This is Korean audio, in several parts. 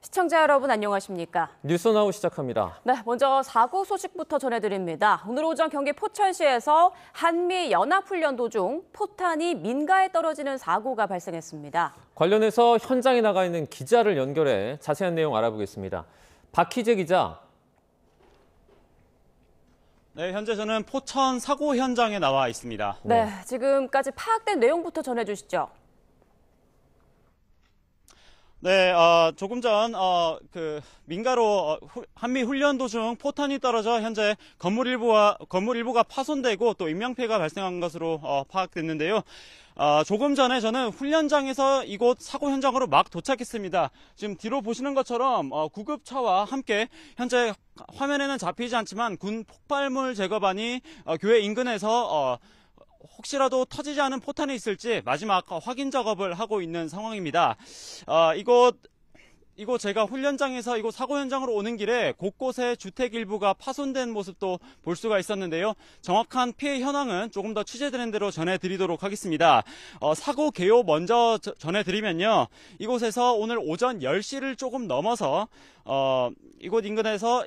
시청자 여러분 안녕하십니까? 뉴스나우 시작합니다. 네, 먼저 사고 소식부터 전해드립니다. 오늘 오전 경기 포천시에서 한미 연합훈련 도중 포탄이 민가에 떨어지는 사고가 발생했습니다. 관련해서 현장에 나가 있는 기자를 연결해 자세한 내용 알아보겠습니다. 박희재 기자. 네, 현재 저는 포천 사고 현장에 나와 있습니다. 네, 지금까지 파악된 내용부터 전해주시죠. 네, 조금 전, 민가로, 한미 훈련 도중 포탄이 떨어져 현재 건물 일부가 파손되고 또 인명피해가 발생한 것으로, 파악됐는데요. 조금 전에 저는 훈련장에서 이곳 사고 현장으로 막 도착했습니다. 지금 뒤로 보시는 것처럼, 구급차와 함께 현재 화면에는 잡히지 않지만 군 폭발물 제거반이, 교회 인근에서, 혹시라도 터지지 않은 포탄이 있을지 마지막 확인 작업을 하고 있는 상황입니다. 이곳 제가 훈련장에서 이곳 사고 현장으로 오는 길에 곳곳에 주택 일부가 파손된 모습도 볼 수가 있었는데요. 정확한 피해 현황은 조금 더 취재되는 대로 전해드리도록 하겠습니다. 사고 개요 먼저 전해드리면요. 이곳에서 오늘 오전 10시를 조금 넘어서 이곳 인근에서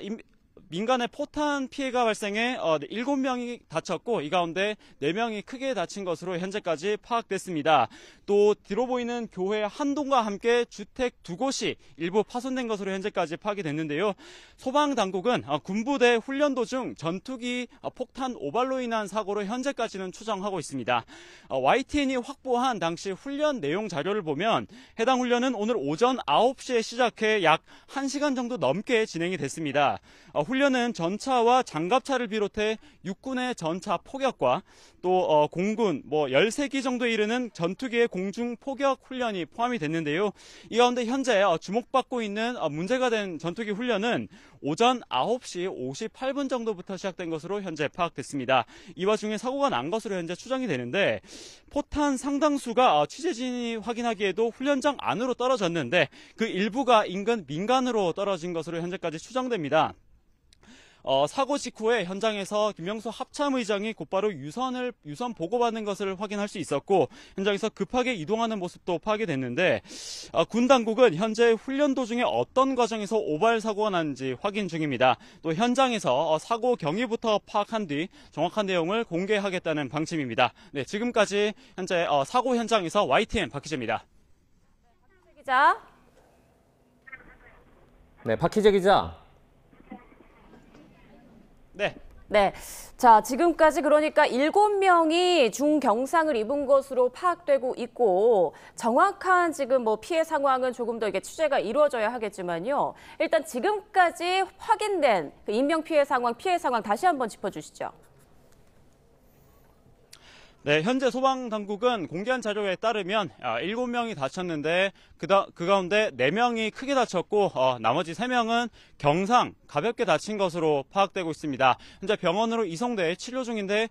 민간의 포탄 피해가 발생해 7명이 다쳤고 이 가운데 4명이 크게 다친 것으로 현재까지 파악됐습니다. 또 뒤로 보이는 교회 한 동과 함께 주택 2곳이 일부 파손된 것으로 현재까지 파악이 됐는데요. 소방당국은 군부대 훈련 도중 전투기 폭탄 오발로 인한 사고로 현재까지는 추정하고 있습니다. YTN이 확보한 당시 훈련 내용 자료를 보면 해당 훈련은 오늘 오전 9시에 시작해 약 1시간 정도 넘게 진행이 됐습니다. 훈련은 전차와 장갑차를 비롯해 육군의 전차 포격과 또 공군 13기 정도에 이르는 전투기의 공중 포격 훈련이 포함이 됐는데요. 이 가운데 현재 주목받고 있는 문제가 된 전투기 훈련은 오전 9시 58분 정도부터 시작된 것으로 현재 파악됐습니다. 이 와중에 사고가 난 것으로 현재 추정이 되는데 포탄 상당수가 취재진이 확인하기에도 훈련장 안으로 떨어졌는데 그 일부가 인근 민간으로 떨어진 것으로 현재까지 추정됩니다. 사고 직후에 현장에서 김영수 합참의장이 곧바로 유선 보고받는 것을 확인할 수 있었고 현장에서 급하게 이동하는 모습도 파악이 됐는데 군 당국은 현재 훈련 도중에 어떤 과정에서 오발 사고가 났는지 확인 중입니다. 또 현장에서 사고 경위부터 파악한 뒤 정확한 내용을 공개하겠다는 방침입니다. 네, 지금까지 현재 사고 현장에서 YTN 박희재입니다. 기자. 네, 박희재 기자. 네. 자, 지금까지 그러니까 7명이 중경상을 입은 것으로 파악되고 있고 정확한 지금 피해 상황은 조금 더 이게 취재가 이루어져야 하겠지만요. 일단 지금까지 확인된 그 인명 피해 상황 다시 한번 짚어주시죠. 네, 현재 소방당국은 공개한 자료에 따르면 7명이 다쳤는데 그 가운데 4명이 크게 다쳤고 나머지 3명은 경상, 가볍게 다친 것으로 파악되고 있습니다. 현재 병원으로 이송돼 치료 중인데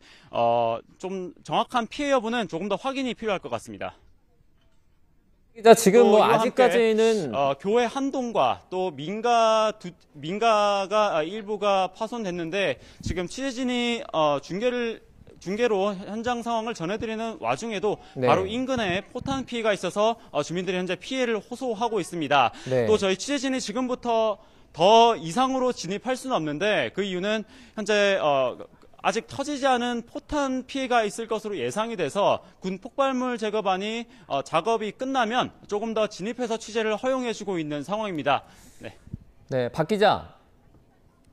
좀 정확한 피해 여부는 조금 더 확인이 필요할 것 같습니다. 기자 지금 아직까지는 교회 한 동과 또 민가가 일부가 파손됐는데 지금 취재진이 중계로 현장 상황을 전해드리는 와중에도 바로 인근에 포탄 피해가 있어서 주민들이 현재 피해를 호소하고 있습니다. 네. 또 저희 취재진이 지금부터 더 이상으로 진입할 수는 없는데 그 이유는 현재 아직 터지지 않은 포탄 피해가 있을 것으로 예상이 돼서 군 폭발물 제거반이 작업이 끝나면 조금 더 진입해서 취재를 허용해주고 있는 상황입니다. 네, 박 기자.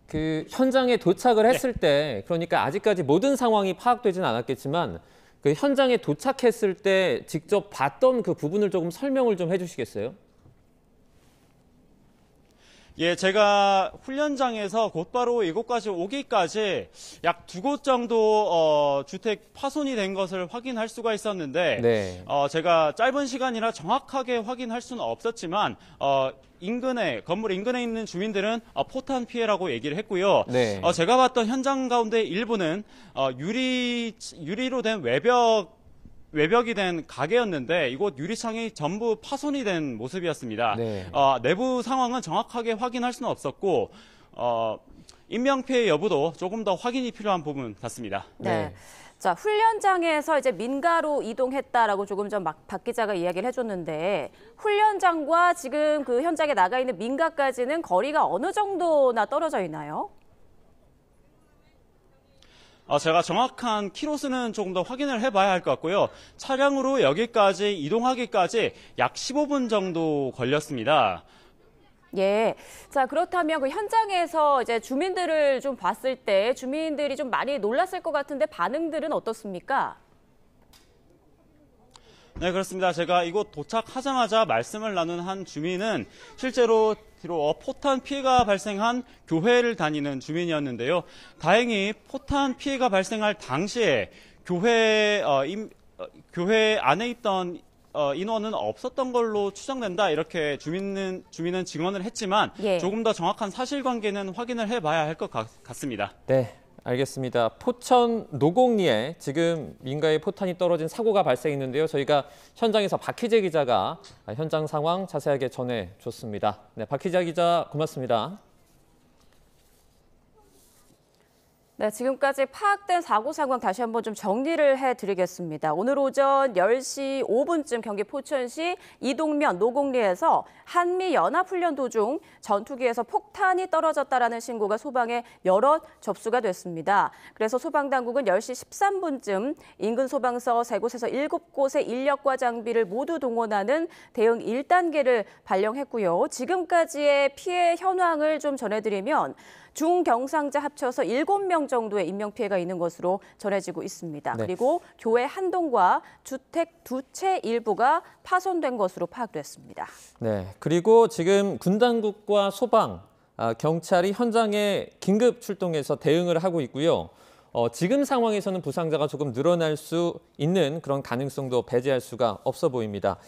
그 현장에 도착을 했을 때 그러니까 아직까지 모든 상황이 파악되지는 않았겠지만 그 현장에 도착했을 때 직접 봤던 그 부분을 조금 설명을 좀 해주시겠어요? 예, 제가 훈련장에서 곧바로 이곳까지 오기까지 약 2곳 정도 주택 파손이 된 것을 확인할 수가 있었는데 제가 짧은 시간이라 정확하게 확인할 수는 없었지만 건물 인근에 있는 주민들은 포탄 피해라고 얘기를 했고요. 제가 봤던 현장 가운데 일부는 유리로 된 외벽이 된 가게였는데 이곳 유리창이 전부 파손이 된 모습이었습니다. 내부 상황은 정확하게 확인할 수는 없었고 인명피해 여부도 조금 더 확인이 필요한 부분 같습니다. 네. 자, 훈련장에서 이제 민가로 이동했다라고 조금 전 박 기자가 이야기를 해줬는데 훈련장과 지금 그 현장에 나가 있는 민가까지는 거리가 어느 정도나 떨어져 있나요? 제가 정확한 키로수는 조금 더 확인을 해봐야 할 것 같고요. 차량으로 여기까지 이동하기까지 약 15분 정도 걸렸습니다. 예. 자, 그렇다면 그 현장에서 이제 주민들을 좀 봤을 때 주민들이 좀 많이 놀랐을 것 같은데 반응들은 어떻습니까? 네, 그렇습니다. 제가 이곳 도착하자마자 말씀을 나눈 한 주민은 실제로 포탄 피해가 발생한 교회를 다니는 주민이었는데요. 다행히 포탄 피해가 발생할 당시에 교회 안에 있던 인원은 없었던 걸로 추정된다. 이렇게 주민은 증언을 했지만 예. 조금 더 정확한 사실관계는 확인을 해봐야 할 것 같습니다. 네, 알겠습니다. 포천 노곡리에 지금 민가에 포탄이 떨어진 사고가 발생했는데요. 저희가 현장에서 박희재 기자가 현장 상황 자세하게 전해줬습니다. 네, 박희재 기자 고맙습니다. 네, 지금까지 파악된 사고 상황 다시 한번 좀 정리를 해드리겠습니다. 오늘 오전 10시 5분쯤 경기 포천시 이동면 노곡리에서 한미연합훈련 도중 전투기에서 폭탄이 떨어졌다라는 신고가 소방에 여럿 접수가 됐습니다. 그래서 소방당국은 10시 13분쯤 인근 소방서 3곳에서 7곳의 인력과 장비를 모두 동원하는 대응 1단계를 발령했고요. 지금까지의 피해 현황을 좀 전해드리면 중경상자 합쳐서 7명 정도의 인명피해가 있는 것으로 전해지고 있습니다. 네. 그리고 교회 한 동과 주택 두 채 일부가 파손된 것으로 파악됐습니다. 네, 그리고 지금 군 당국과 소방, 경찰이 현장에 긴급 출동해서 대응을 하고 있고요. 지금 상황에서는 부상자가 조금 늘어날 수 있는 그런 가능성도 배제할 수가 없어 보입니다.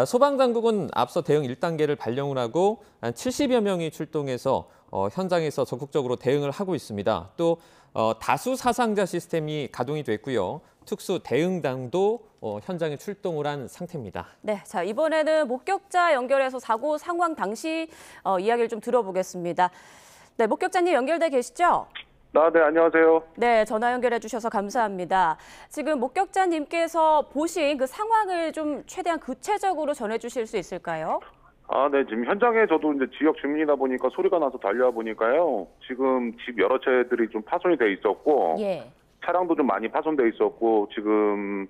소방당국은 앞서 대응 1단계를 발령을 하고 70여 명이 출동해서 현장에서 적극적으로 대응을 하고 있습니다. 또 다수 사상자 시스템이 가동이 됐고요. 특수 대응당도 현장에 출동을 한 상태입니다. 네, 자 이번에는 목격자 연결해서 사고 상황 당시 이야기를 좀 들어보겠습니다. 네, 목격자님 연결돼 계시죠? 네, 안녕하세요. 네, 전화 연결해 주셔서 감사합니다. 지금 목격자님께서 보신 그 상황을 좀 최대한 구체적으로 전해 주실 수 있을까요? 네, 지금 현장에 저도 이제 지역 주민이다 보니까 소리가 나서 달려와 보니까요. 지금 집 여러 채들이 좀 파손이 돼 있었고, 예. 차량도 좀 많이 파손돼 있었고, 지금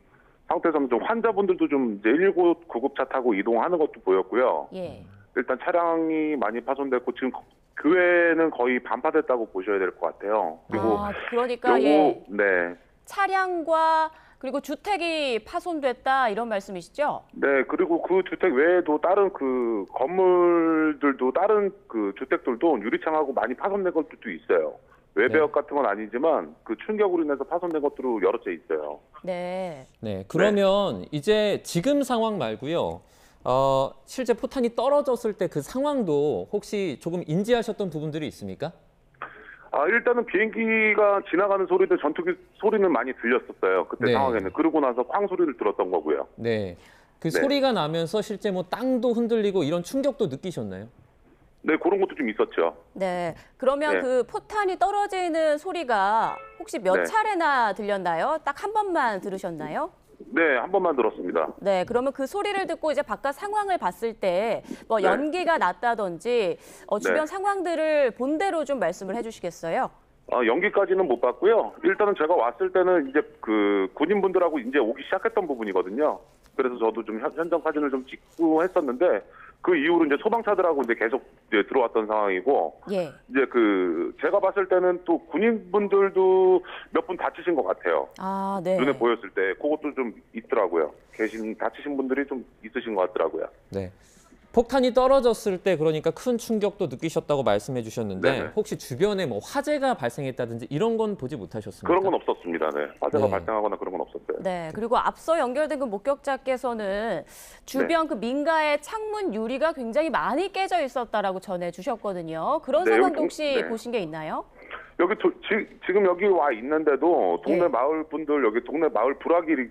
상태에서는 좀 환자분들도 좀 이제 119 구급차 타고 이동하는 것도 보였고요. 예. 일단 차량이 많이 파손됐고, 지금 교회는 거의 반파됐다고 보셔야 될 것 같아요. 그리고 그러니까 예. 네. 차량과 그리고 주택이 파손됐다 이런 말씀이시죠? 네, 그리고 그 주택 외에도 다른 그 건물들도 다른 그 주택들도 유리창하고 많이 파손된 것들도 있어요. 외벽 같은 건 아니지만 그 충격으로 인해서 파손된 것들도 여러 채 있어요. 네. 네, 그러면 이제 지금 상황 말고요. 실제 포탄이 떨어졌을 때 그 상황도 혹시 조금 인지하셨던 부분들이 있습니까? 일단은 비행기가 지나가는 소리들, 전투기 소리는 많이 들렸었어요. 그때 네. 상황에는. 그러고 나서 쾅 소리를 들었던 거고요. 네. 그 네. 소리가 나면서 실제 뭐 땅도 흔들리고 이런 충격도 느끼셨나요? 네, 그런 것도 좀 있었죠. 네. 그러면 네. 그 포탄이 떨어지는 소리가 혹시 몇 네. 차례나 들렸나요? 딱 한 번만 들으셨나요? 네, 한 번만 들었습니다. 네, 그러면 그 소리를 듣고 이제 바깥 상황을 봤을 때 뭐 네. 연기가 났다든지 주변 네. 상황들을 본 대로 좀 말씀을 해주시겠어요? 연기까지는 못 봤고요. 일단은 제가 왔을 때는 이제 그 군인분들하고 이제 오기 시작했던 부분이거든요. 그래서 저도 좀 현장 사진을 좀 찍고 했었는데 그 이후로 이제 소방차들하고 이제 계속 이제 들어왔던 상황이고 예. 이제 그 제가 봤을 때는 또 군인분들도 몇 분 다치신 것 같아요. 네. 눈에 보였을 때 그것도 좀 있더라고요. 다치신 분들이 좀 있으신 것 같더라고요. 네. 폭탄이 떨어졌을 때 그러니까 큰 충격도 느끼셨다고 말씀해 주셨는데 네네. 혹시 주변에 뭐 화재가 발생했다든지 이런 건 보지 못하셨습니까? 그런 건 없었습니다. 네. 화재가 네. 발생하거나 그런 건 없었어요. 네, 그리고 앞서 연결된 그 목격자께서는 주변 그 민가의 창문 유리가 굉장히 많이 깨져 있었다라고 전해 주셨거든요. 그런 네, 상황도 여기 혹시 네. 보신 게 있나요? 여기 지금 여기 와 있는데도 동네 예. 마을 분들 여기 동네 마을 불화길이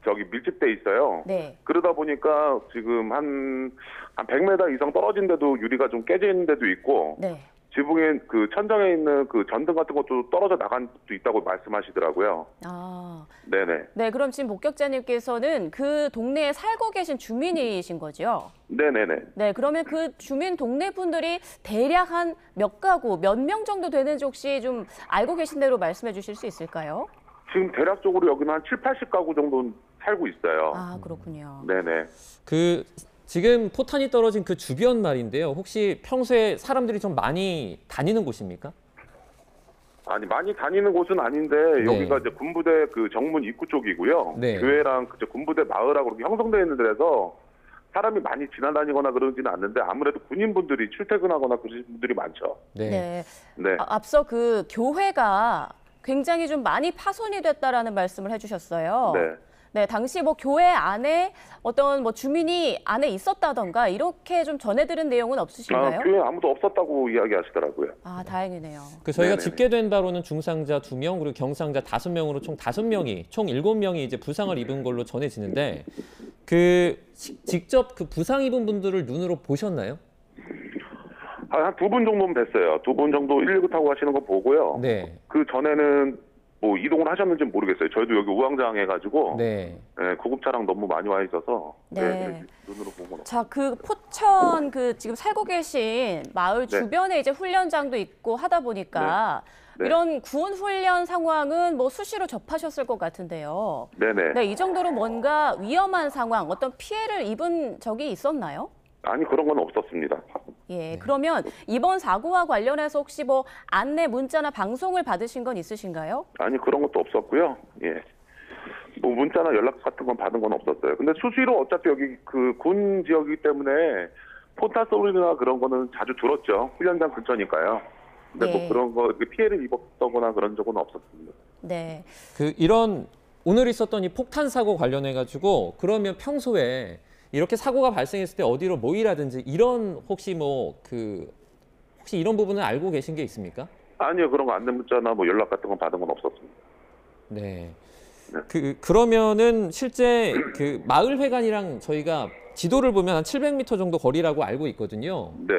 저기 밀집돼 있어요. 네. 그러다 보니까 지금 한 100m 이상 떨어진 데도 유리가 좀 깨져 있는 데도 있고 네. 지붕에 그 천장에 있는 그 전등 같은 것도 떨어져 나간 것도 있다고 말씀하시더라고요. 아, 네네. 네, 그럼 지금 목격자님께서는 그 동네에 살고 계신 주민이신 거죠? 네네네. 네, 그러면 그 주민 동네 분들이 대략 한 몇 가구, 몇 명 정도 되는지 혹시 좀 알고 계신 대로 말씀해 주실 수 있을까요? 지금 대략적으로 여기는 한 7, 80가구 정도 살고 있어요. 아, 그렇군요. 네네. 그 지금 포탄이 떨어진 그 주변 말인데요. 혹시 평소에 사람들이 좀 많이 다니는 곳입니까? 아니, 많이 다니는 곳은 아닌데, 네. 여기가 이제 군부대 그 정문 입구 쪽이고요. 네. 교회랑 그 군부대 마을하고 이렇게 형성되어 있는 데라서 사람이 많이 지나다니거나 그러지는 않는데, 아무래도 군인분들이 출퇴근하거나 그러신 분들이 많죠. 네. 네. 네. 앞서 그 교회가 굉장히 좀 많이 파손이 됐다라는 말씀을 해주셨어요. 네. 네, 당시 뭐 교회 안에 어떤 뭐 주민이 안에 있었다던가 이렇게 좀 전해들은 내용은 없으신가요? 교회 아무도 없었다고 이야기하시더라고요. 아, 다행이네요. 그 저희가 네네네. 집계된 바로는 중상자 2명 그리고 경상자 5명으로 총 5명이 총 7명이 이제 부상을 입은 걸로 전해지는데 그 직접 그 부상 입은 분들을 눈으로 보셨나요? 한 두 분 정도는 됐어요. 두 분 정도 119 타고 가시는 거 보고요. 네. 그 전에는 뭐 이동을 하셨는지 모르겠어요. 저희도 여기 우왕좌왕해가지고 네. 구급차랑 너무 많이 와 있어서 네. 눈으로 본 건 없어요. 자, 그 포천 그 지금 살고 계신 마을 네. 주변에 이제 훈련장도 있고 하다 보니까 네. 이런 구원 훈련 상황은 뭐 수시로 접하셨을 것 같은데요. 네네. 네, 이 정도로 뭔가 위험한 상황, 어떤 피해를 입은 적이 있었나요? 아니 그런 건 없었습니다. 예, 그러면 이번 사고와 관련해서 혹시 뭐 안내 문자나 방송을 받으신 건 있으신가요? 아니 그런 것도 없었고요. 예. 뭐 문자나 연락 같은 건 받은 건 없었어요. 근데 수시로 어차피 여기 그 군 지역이기 때문에 포탄 소리나 그런 거는 자주 들었죠. 훈련장 근처니까요. 근데 네. 뭐 그런 거 피해를 입었다거나 그런 적은 없었습니다. 네. 그 이런 오늘 있었던 이 폭탄 사고 관련해 가지고 그러면 평소에 이렇게 사고가 발생했을 때 어디로 모이라든지 이런 혹시 혹시 이런 부분은 알고 계신 게 있습니까? 아니요 그런 거 안내 문자나 뭐 연락 같은 건 받은 건 없었습니다. 네. 네. 그러면은 실제 그 마을회관이랑 저희가 지도를 보면 한 700m 정도 거리라고 알고 있거든요. 네.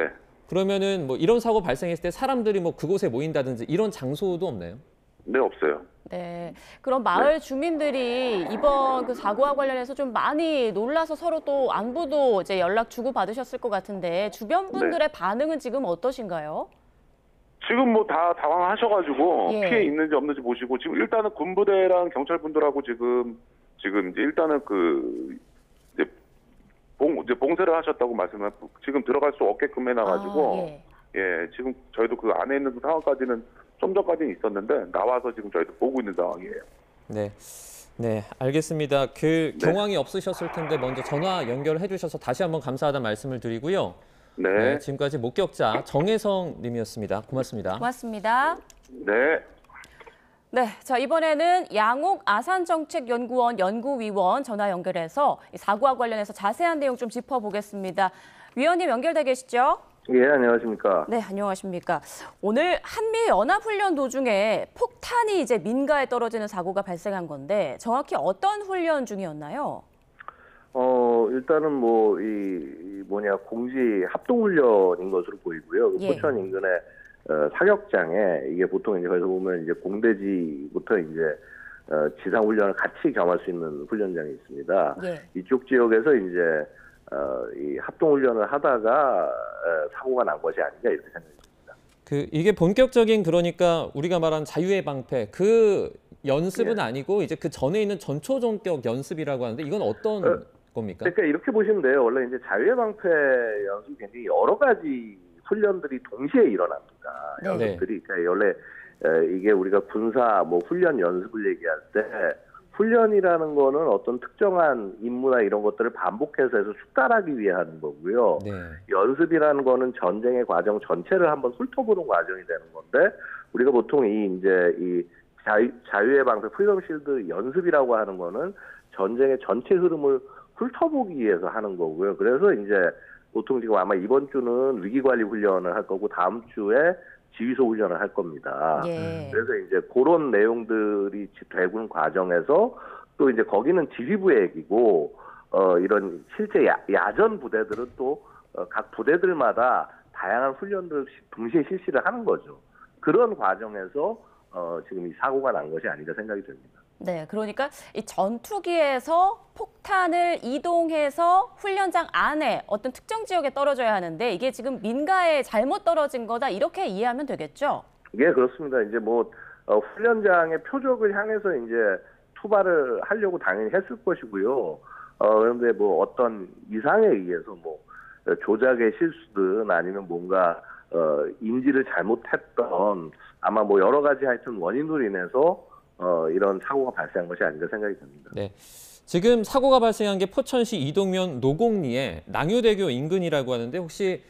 그러면은 뭐 이런 사고 발생했을 때 사람들이 뭐 그곳에 모인다든지 이런 장소도 없나요? 네 없어요. 네. 그럼 마을 주민들이 이번 그 사고와 관련해서 좀 많이 놀라서 서로 또 안부도 이제 연락 주고 받으셨을 것 같은데 주변 분들의 반응은 지금 어떠신가요? 지금 뭐 다 당황하셔가지고 예. 피해 있는지 없는지 보시고 지금 일단은 군부대랑 경찰분들하고 지금 이제 일단은 이제 봉쇄를 하셨다고 말씀을 지금 들어갈 수 없게끔 해놔가지고 아, 예. 예 지금 저희도 그 안에 있는 상황까지는 좀 전까지는 있었는데 나와서 지금 저희도 보고 있는 상황이에요. 네. 네, 알겠습니다. 경황이 없으셨을 텐데 먼저 전화 연결해 주셔서 다시 한번 감사하다는 말씀을 드리고요. 네. 지금까지 목격자 정혜성 님이었습니다. 고맙습니다. 고맙습니다. 네. 네, 자 이번에는 양옥 아산정책연구원 연구위원 전화 연결해서 이 사고와 관련해서 자세한 내용 좀 짚어보겠습니다. 위원님 연결돼 계시죠? 예, 안녕하십니까. 네, 안녕하십니까. 오늘 한미 연합훈련 도중에 폭탄이 이제 민가에 떨어지는 사고가 발생한 건데 정확히 어떤 훈련 중이었나요? 일단은 공지 합동훈련인 것으로 보이고요. 예. 포천 인근의 사격장에 이게 보통 이제 거기서 보면 이제 공대지부터 이제 지상훈련을 같이 겸할 수 있는 훈련장이 있습니다. 예. 이쪽 지역에서 이제 이 합동훈련을 하다가 사고가 난 것이 아닌가 이렇게 생각합니다. 이게 본격적인 그러니까 우리가 말한 자유의 방패 그 연습은 아니고 이제 그 전에 있는 전초전격 연습이라고 하는데 이건 어떤 겁니까? 그러니까 이렇게 보시면 돼요. 원래 이제 자유의 방패 연습이 굉장히 여러 가지 훈련들이 동시에 일어납니다. 네. 연습들이. 그러니까 원래 이게 우리가 군사 훈련 연습을 얘기할 때 훈련이라는 거는 어떤 특정한 임무나 이런 것들을 반복해서 해서 숙달하기 위해 하는 거고요. 네. 연습이라는 거는 전쟁의 과정 전체를 한번 훑어보는 과정이 되는 건데 우리가 보통 이 자유의 방패 프리덤 실드 연습이라고 하는 거는 전쟁의 전체 흐름을 훑어보기 위해서 하는 거고요. 그래서 이제 보통 지금 아마 이번 주는 위기관리 훈련을 할 거고 다음 주에 지휘소 훈련을 할 겁니다. 예. 그래서 이제 그런 내용들이 되는 과정에서 또 이제 거기는 지휘부의 얘기고 이런 실제 야전 부대들은 또 각 부대들마다 다양한 훈련들을 동시에 실시를 하는 거죠. 그런 과정에서 지금 이 사고가 난 것이 아닌가 생각이 듭니다. 네, 그러니까 이 전투기에서 폭탄을 이동해서 훈련장 안에 어떤 특정 지역에 떨어져야 하는데 이게 지금 민가에 잘못 떨어진 거다 이렇게 이해하면 되겠죠? 예, 그렇습니다. 이제 뭐 훈련장의 표적을 향해서 이제 투발을 하려고 당연히 했을 것이고요. 그런데 뭐 어떤 이상에 의해서 뭐 조작의 실수든 아니면 뭔가 인지를 잘못했던 아마 뭐 여러 가지 하여튼 원인으로 인해서 이런 사고가 발생한 것이 아닌가 생각이 듭니다. 네. 지금 사고가 발생한 게 포천시 이동면 노곡리의 낭유대교 인근이라고 하는데 혹시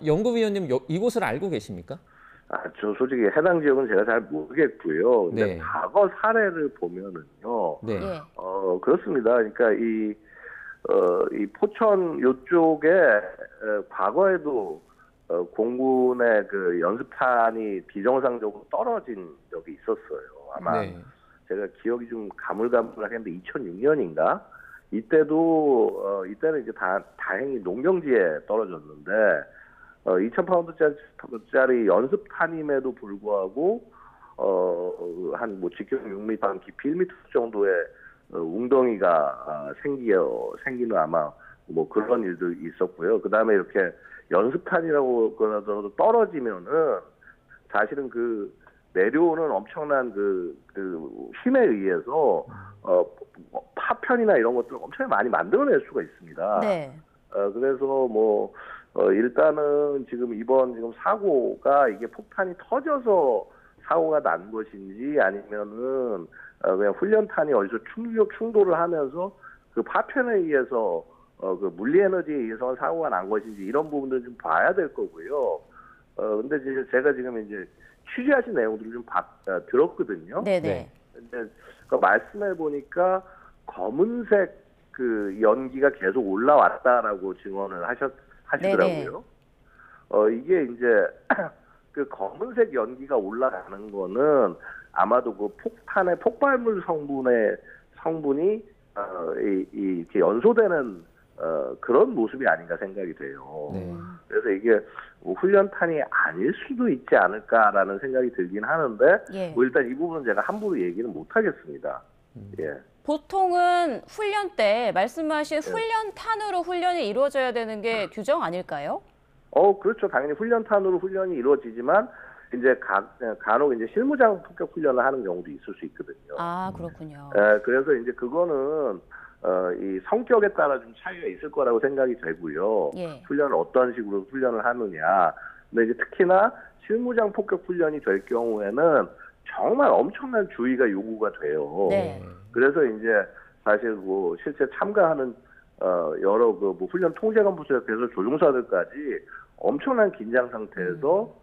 연구위원님 이곳을 알고 계십니까? 저 솔직히 해당 지역은 제가 잘 모르겠고요. 근데 네. 과거 사례를 보면은요. 네. 예. 그렇습니다. 그러니까 이 포천 요쪽에 과거에도 공군의 그 연습탄이 비정상적으로 떨어진 적이 있었어요. 아마 네. 제가 기억이 좀 가물가물하겠는데 2006년인가 이때는 이제 다행히 농경지에 떨어졌는데 2,000파운드짜리 연습탄임에도 불구하고 한 뭐 직경 6m, 한 깊이 1m 정도의 웅덩이가 생기는 아마 뭐 그런 일도 있었고요. 그 다음에 이렇게 연습탄이라고 그러더라도 떨어지면은 사실은 그 내려오는 엄청난 그 힘에 의해서 파편이나 이런 것들을 엄청 많이 만들어낼 수가 있습니다. 네. 그래서 뭐 일단은 이번 사고가 이게 폭탄이 터져서 사고가 난 것인지 아니면은 그냥 훈련탄이 어디서 충돌을 하면서 그 파편에 의해서 그 물리 에너지에 의해서 사고가 난 것인지 이런 부분들 좀 봐야 될 거고요. 근데 제가 지금 이제 취재하신 내용들을 좀 들었거든요. 네네. 네. 근데 그 말씀해 보니까 검은색 그 연기가 계속 올라왔다라고 증언을 하시더라고요. 이게 이제 그 검은색 연기가 올라가는 거는 아마도 그 폭탄의 폭발물 성분이 이렇게 연소되는 그런 모습이 아닌가 생각이 돼요. 네. 그래서 이게 뭐 훈련탄이 아닐 수도 있지 않을까라는 생각이 들긴 하는데 예. 뭐 일단 이 부분은 제가 함부로 얘기는 못 하겠습니다. 예. 보통은 훈련 때 말씀하신 훈련탄으로 훈련이 이루어져야 되는 게 규정 아닐까요? 그렇죠. 당연히 훈련탄으로 훈련이 이루어지지만 이제 간혹 이제 실무장 폭격 훈련을 하는 경우도 있을 수 있거든요. 아, 그렇군요. 그래서 이제 그거는 이 성격에 따라 좀 차이가 있을 거라고 생각이 되고요. 예. 훈련을 어떤 식으로 훈련을 하느냐. 근데 이제 특히나 실무장 폭격 훈련이 될 경우에는 정말 엄청난 주의가 요구가 돼요. 네. 그래서 이제 사실 뭐 실제 참가하는 여러 그 뭐 훈련 통제관부서에서 조종사들까지 엄청난 긴장 상태에서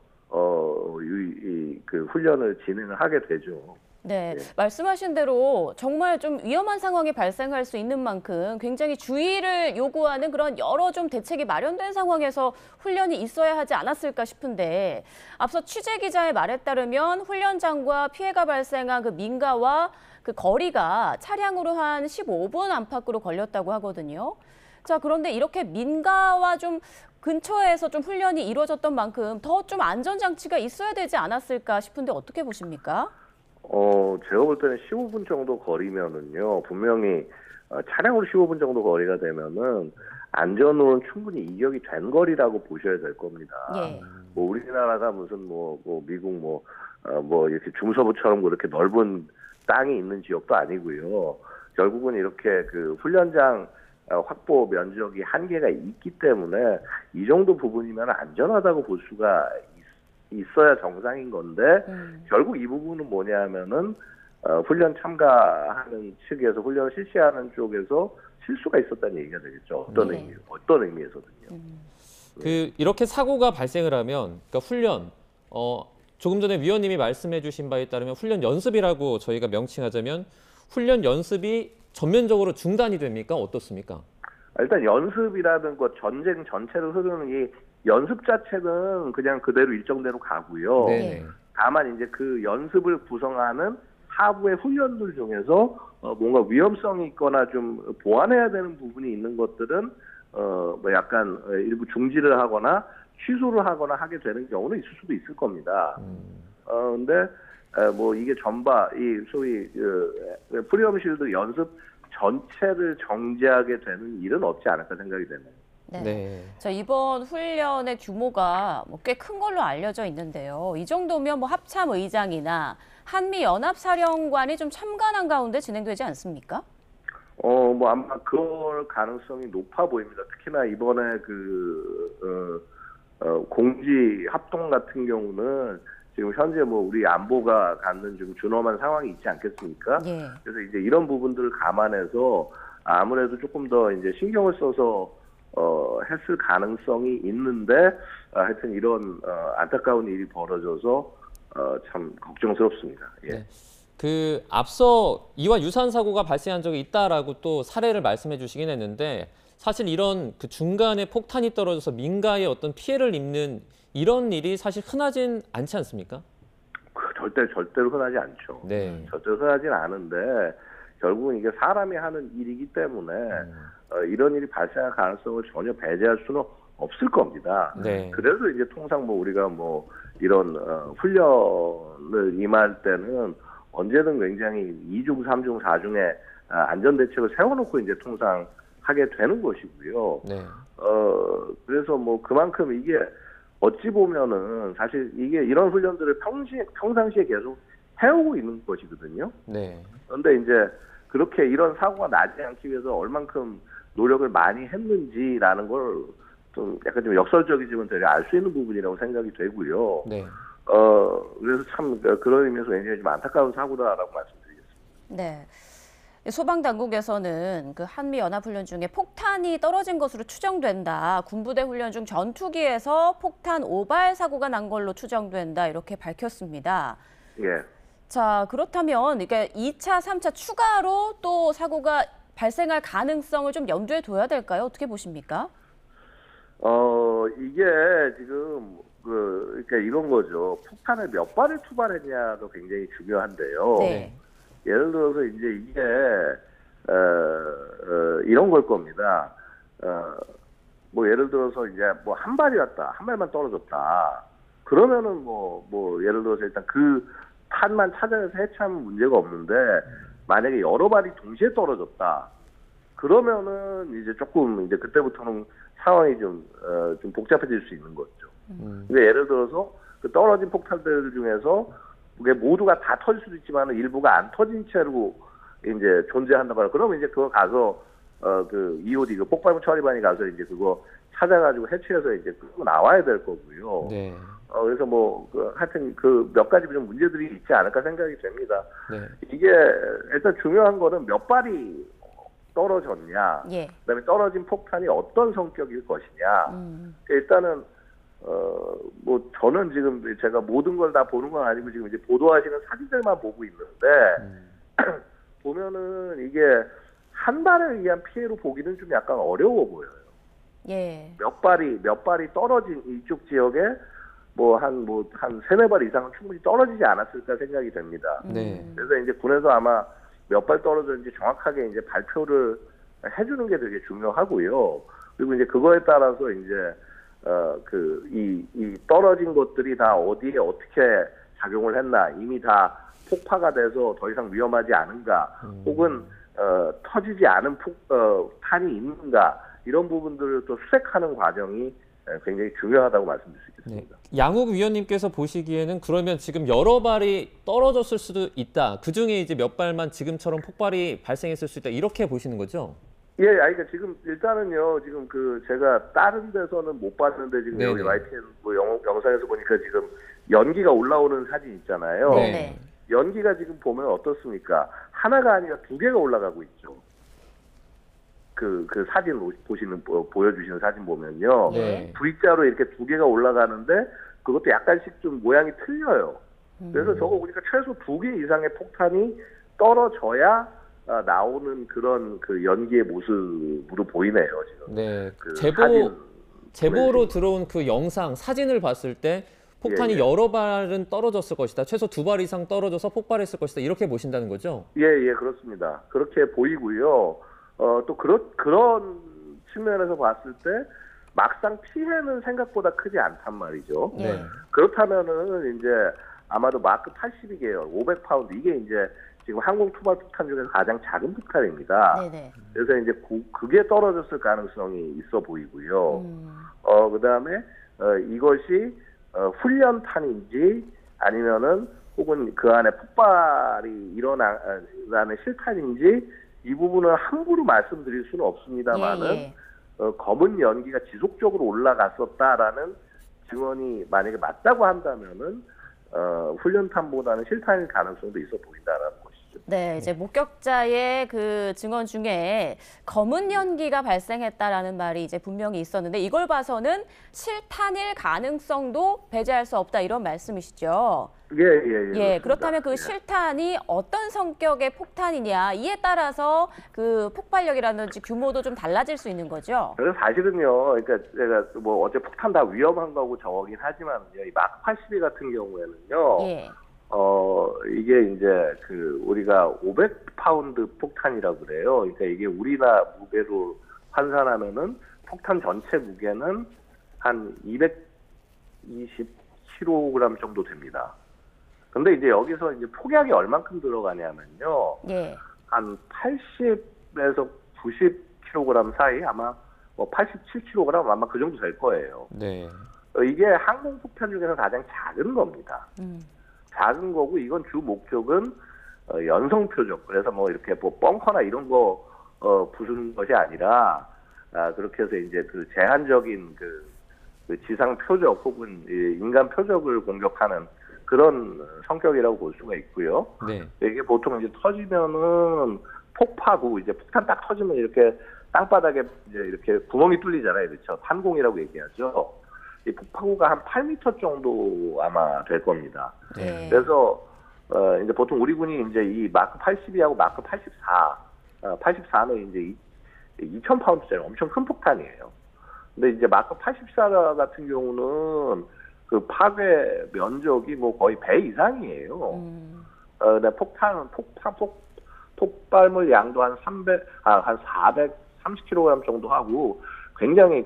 그 훈련을 진행을 하게 되죠. 네, 예. 말씀하신 대로 정말 좀 위험한 상황이 발생할 수 있는 만큼 굉장히 주의를 요구하는 그런 여러 좀 대책이 마련된 상황에서 훈련이 있어야 하지 않았을까 싶은데 앞서 취재 기자의 말에 따르면 훈련장과 피해가 발생한 그 민가와 그 거리가 차량으로 한 15분 안팎으로 걸렸다고 하거든요. 자, 그런데 이렇게 민가와 좀 근처에서 좀 훈련이 이루어졌던 만큼 더 좀 안전장치가 있어야 되지 않았을까 싶은데 어떻게 보십니까? 제가 볼 때는 15분 정도 거리면은요, 분명히 차량으로 15분 정도 거리가 되면은 안전으로는 충분히 이격이 된 거리라고 보셔야 될 겁니다. 예. 뭐 우리나라가 무슨 뭐 미국 뭐 이렇게 중서부처럼 그렇게 넓은 땅이 있는 지역도 아니고요. 결국은 이렇게 그 훈련장 확보 면적이 한계가 있기 때문에 이 정도 부분이면 안전하다고 볼 수가 있어야 정상인 건데 결국 이 부분은 뭐냐면은 훈련 참가하는 측에서 훈련을 실시하는 쪽에서 실수가 있었다는 얘기가 되겠죠. 어떤 의미에서든요. 그 이렇게 사고가 발생을 하면 그러니까 훈련 조금 전에 위원님이 말씀해주신 바에 따르면 훈련 연습이라고 저희가 명칭하자면 훈련 연습이 전면적으로 중단이 됩니까? 어떻습니까? 일단 연습이라든 그 전쟁 전체를 흐르는 이 연습 자체는 그냥 그대로 일정대로 가고요. 네. 다만 이제 그 연습을 구성하는 하부의 훈련들 중에서 뭔가 위험성이 있거나 좀 보완해야 되는 부분이 있는 것들은 뭐 약간 일부 중지를 하거나 취소를 하거나 하게 되는 경우는 있을 수도 있을 겁니다. 근데 뭐 이게 이 소위 프리덤 실드 연습 전체를 정지하게 되는 일은 없지 않을까 생각이 되네요. 네. 네. 자, 이번 훈련의 규모가 꽤 큰 걸로 알려져 있는데요. 이 정도면 뭐 합참 의장이나 한미 연합사령관이 좀 참관한 가운데 진행되지 않습니까? 뭐 아마 그럴 가능성이 높아 보입니다. 특히나 이번에 공지 합동 같은 경우는 지금 현재 뭐 우리 안보가 갖는 좀 준엄한 상황이 있지 않겠습니까? 예. 그래서 이제 이런 부분들을 감안해서 아무래도 조금 더 이제 신경을 써서 했을 가능성이 있는데 하여튼 이런 안타까운 일이 벌어져서 참 걱정스럽습니다. 예. 네. 그 앞서 이와 유사한 사고가 발생한 적이 있다라고 또 사례를 말씀해 주시긴 했는데 사실 이런 그 중간에 폭탄이 떨어져서 민가에 어떤 피해를 입는 이런 일이 사실 흔하진 않지 않습니까? 절대로 흔하지 않죠. 네. 절대로 흔하진 않은데 결국은 이게 사람이 하는 일이기 때문에 이런 일이 발생할 가능성을 전혀 배제할 수는 없을 겁니다. 네. 그래서 이제 통상 뭐 우리가 뭐 이런 훈련을 임할 때는 언제든 굉장히 2중, 3중, 4중의 안전대책을 세워놓고 이제 통상 하게 되는 것이고요. 네. 그래서 뭐 그만큼 이게 어찌 보면은 사실 이게 이런 훈련들을 평상시에 계속 해오고 있는 것이거든요. 네. 그런데 이제 그렇게 이런 사고가 나지 않기 위해서 얼만큼 노력을 많이 했는지라는 걸 좀 약간 좀 역설적이지만 되게 알 수 있는 부분이라고 생각이 되고요. 네. 그래서 참 그런 의미에서 굉장히 좀 안타까운 사고다라고 말씀드리겠습니다. 네. 소방당국에서는 그 한미연합훈련 중에 폭탄이 떨어진 것으로 추정된다. 군부대 훈련 중 전투기에서 폭탄 오발 사고가 난 걸로 추정된다. 이렇게 밝혔습니다. 예. 자, 그렇다면 이게 2차, 3차 추가로 또 사고가 발생할 가능성을 좀 염두에 둬야 될까요? 어떻게 보십니까? 이게 지금 그러니까 이런 거죠. 폭탄을 몇 발을 투발했냐도 굉장히 중요한데요. 네. 예를 들어서 이제 이게 이런 걸 겁니다. 뭐 예를 들어서 이제 뭐 한 발이었다, 한 발만 떨어졌다. 그러면은 뭐 예를 들어서 일단 그 탄만 찾아내서 해체하면 문제가 없는데 만약에 여러 발이 동시에 떨어졌다. 그러면은 이제 조금 이제 그때부터는 상황이 좀 복잡해질 수 있는 거죠. 그러니까 예를 들어서 그 떨어진 폭탄들 중에서 그게 모두가 다 터질 수도 있지만 일부가 안 터진 채로 이제 존재한다거나 그러면 이제 그거 가서 그 EOD 그 폭발물 처리반이 가서 이제 그거 찾아가지고 해체해서 이제 끌고 나와야 될 거고요. 네. 그래서 뭐 하여튼 그 몇 가지 좀 문제들이 있지 않을까 생각이 됩니다. 네. 이게 일단 중요한 거는 몇 발이 떨어졌냐, 예. 그다음에 떨어진 폭탄이 어떤 성격일 것이냐. 일단은 뭐 저는 지금 제가 모든 걸 다 보는 건 아니고 지금 이제 보도하시는 사진들만 보고 있는데 보면은 이게 한 발에 의한 피해로 보기는 좀 약간 어려워 보여요. 예. 몇 발이 떨어진 이쪽 지역에 한 세네 발 이상은 충분히 떨어지지 않았을까 생각이 됩니다. 네. 그래서 이제 군에서 아마 몇 발 떨어졌는지 정확하게 이제 발표를 해주는 게 되게 중요하고요. 그리고 이제 그거에 따라서 이제 이 떨어진 것들이 다 어디에 어떻게 작용을 했나 이미 다 폭파가 돼서 더 이상 위험하지 않은가 혹은 터지지 않은 탄이 있는가 이런 부분들을 또 수색하는 과정이 굉장히 중요하다고 말씀드릴 수 있겠습니다. 네. 양욱 위원님께서 보시기에는 그러면 지금 여러 발이 떨어졌을 수도 있다. 그중에 이제 몇 발만 지금처럼 폭발이 발생했을 수 있다. 이렇게 보시는 거죠? 예, 그러니까 지금 일단은요, 지금 제가 다른 데서는 못 봤는데 지금 네네. 여기 YTN 뭐 영상에서 보니까 지금 연기가 올라오는 사진 있잖아요. 네. 연기가 지금 보면 어떻습니까? 하나가 아니라 두 개가 올라가고 있죠. 그 사진 보여주시는 사진 보면요. 네. V자로 이렇게 두 개가 올라가는데 그것도 약간씩 좀 모양이 틀려요. 그래서 저거 보니까 최소 2개 이상의 폭탄이 떨어져야 나오는 그런 그 연기의 모습으로 보이네요, 지금. 네. 그 제보로 들어온 그 영상, 사진을 봤을 때 폭탄이 예. 여러 발은 떨어졌을 것이다. 최소 2발 이상 떨어져서 폭발했을 것이다. 이렇게 보신다는 거죠? 예, 그렇습니다. 그렇게 보이고요. 또 그런 측면에서 봤을 때 막상 피해는 생각보다 크지 않단 말이죠. 네. 그렇다면은 이제 아마도 마크 82 계열 500파운드 이게 이제 지금 항공 투발 폭탄 중에서 가장 작은 폭탄입니다. 네네. 그래서 이제 그게 떨어졌을 가능성이 있어 보이고요. 그다음에 이것이 훈련탄인지 아니면은 혹은 그 안에 폭발이 일어나는 실탄인지 이 부분은 함부로 말씀드릴 수는 없습니다만은 예, 예. 검은 연기가 지속적으로 올라갔었다라는 증언이 만약에 맞다고 한다면은 훈련탄보다는 실탄일 가능성도 있어 보인다라는 것이죠. 네, 이제 목격자의 그 증언 중에 검은 연기가 발생했다라는 말이 이제 분명히 있었는데 이걸 봐서는 실탄일 가능성도 배제할 수 없다 이런 말씀이시죠? 예. 그렇다면 그 실탄이 어떤 성격의 폭탄이냐 이에 따라서 그 폭발력이라든지 규모도 좀 달라질 수 있는 거죠? 그래서 사실은요, 그러니까 제가 뭐 어째 폭탄 다 위험한 거고 저긴 하지만요, 이 마크 82 같은 경우에는요, 예. 이게 이제 그 우리가 500파운드 폭탄이라고 그래요. 그러니까 이게 우리나라 무게로 환산하면은 폭탄 전체 무게는 한 220kg 정도 됩니다. 근데 이제 여기서 이제 폭약이 얼만큼 들어가냐면요. 예. 한 80에서 90kg 사이 아마 뭐 87kg 아마 그 정도 될 거예요. 네. 이게 항공폭탄 중에서 가장 작은 겁니다. 작은 거고 이건 주 목적은 연성 표적. 그래서 뭐 이렇게 뭐 벙커나 이런 거 부수는 것이 아니라 그렇게 해서 이제 그 제한적인 그 지상 표적 혹은 인간 표적을 공격하는 그런 성격이라고 볼 수가 있고요. 네. 이게 보통 이제 터지면은 폭파고 이제 폭탄 딱 터지면 이렇게 땅바닥에 이제 이렇게 구멍이 뚫리잖아요. 그렇죠? 탄공이라고 얘기하죠. 이 폭파구가 한 8m 정도 아마 될 겁니다. 네. 그래서 이제 보통 우리 군이 이제 이 마크 82하고 마크 84는 이제 2,000파운드짜리 엄청 큰 폭탄이에요. 근데 이제 마크 84 같은 경우는 그 파괴 면적이 뭐 거의 배 이상이에요. 근데 폭발물 양도 한 430kg 정도 하고 굉장히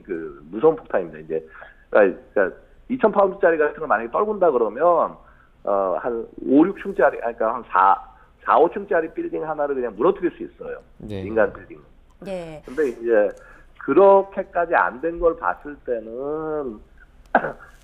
그 무서운 폭탄입니다. 이제 그러니까 2,000파운드짜리 같은 거 만약에 떨군다 그러면 한 5, 6층짜리 그러니까 한 4, 5층짜리 빌딩 하나를 그냥 무너뜨릴 수 있어요. 네. 인간 빌딩. 예. 근데 이제 그렇게까지 안 된 걸 봤을 때는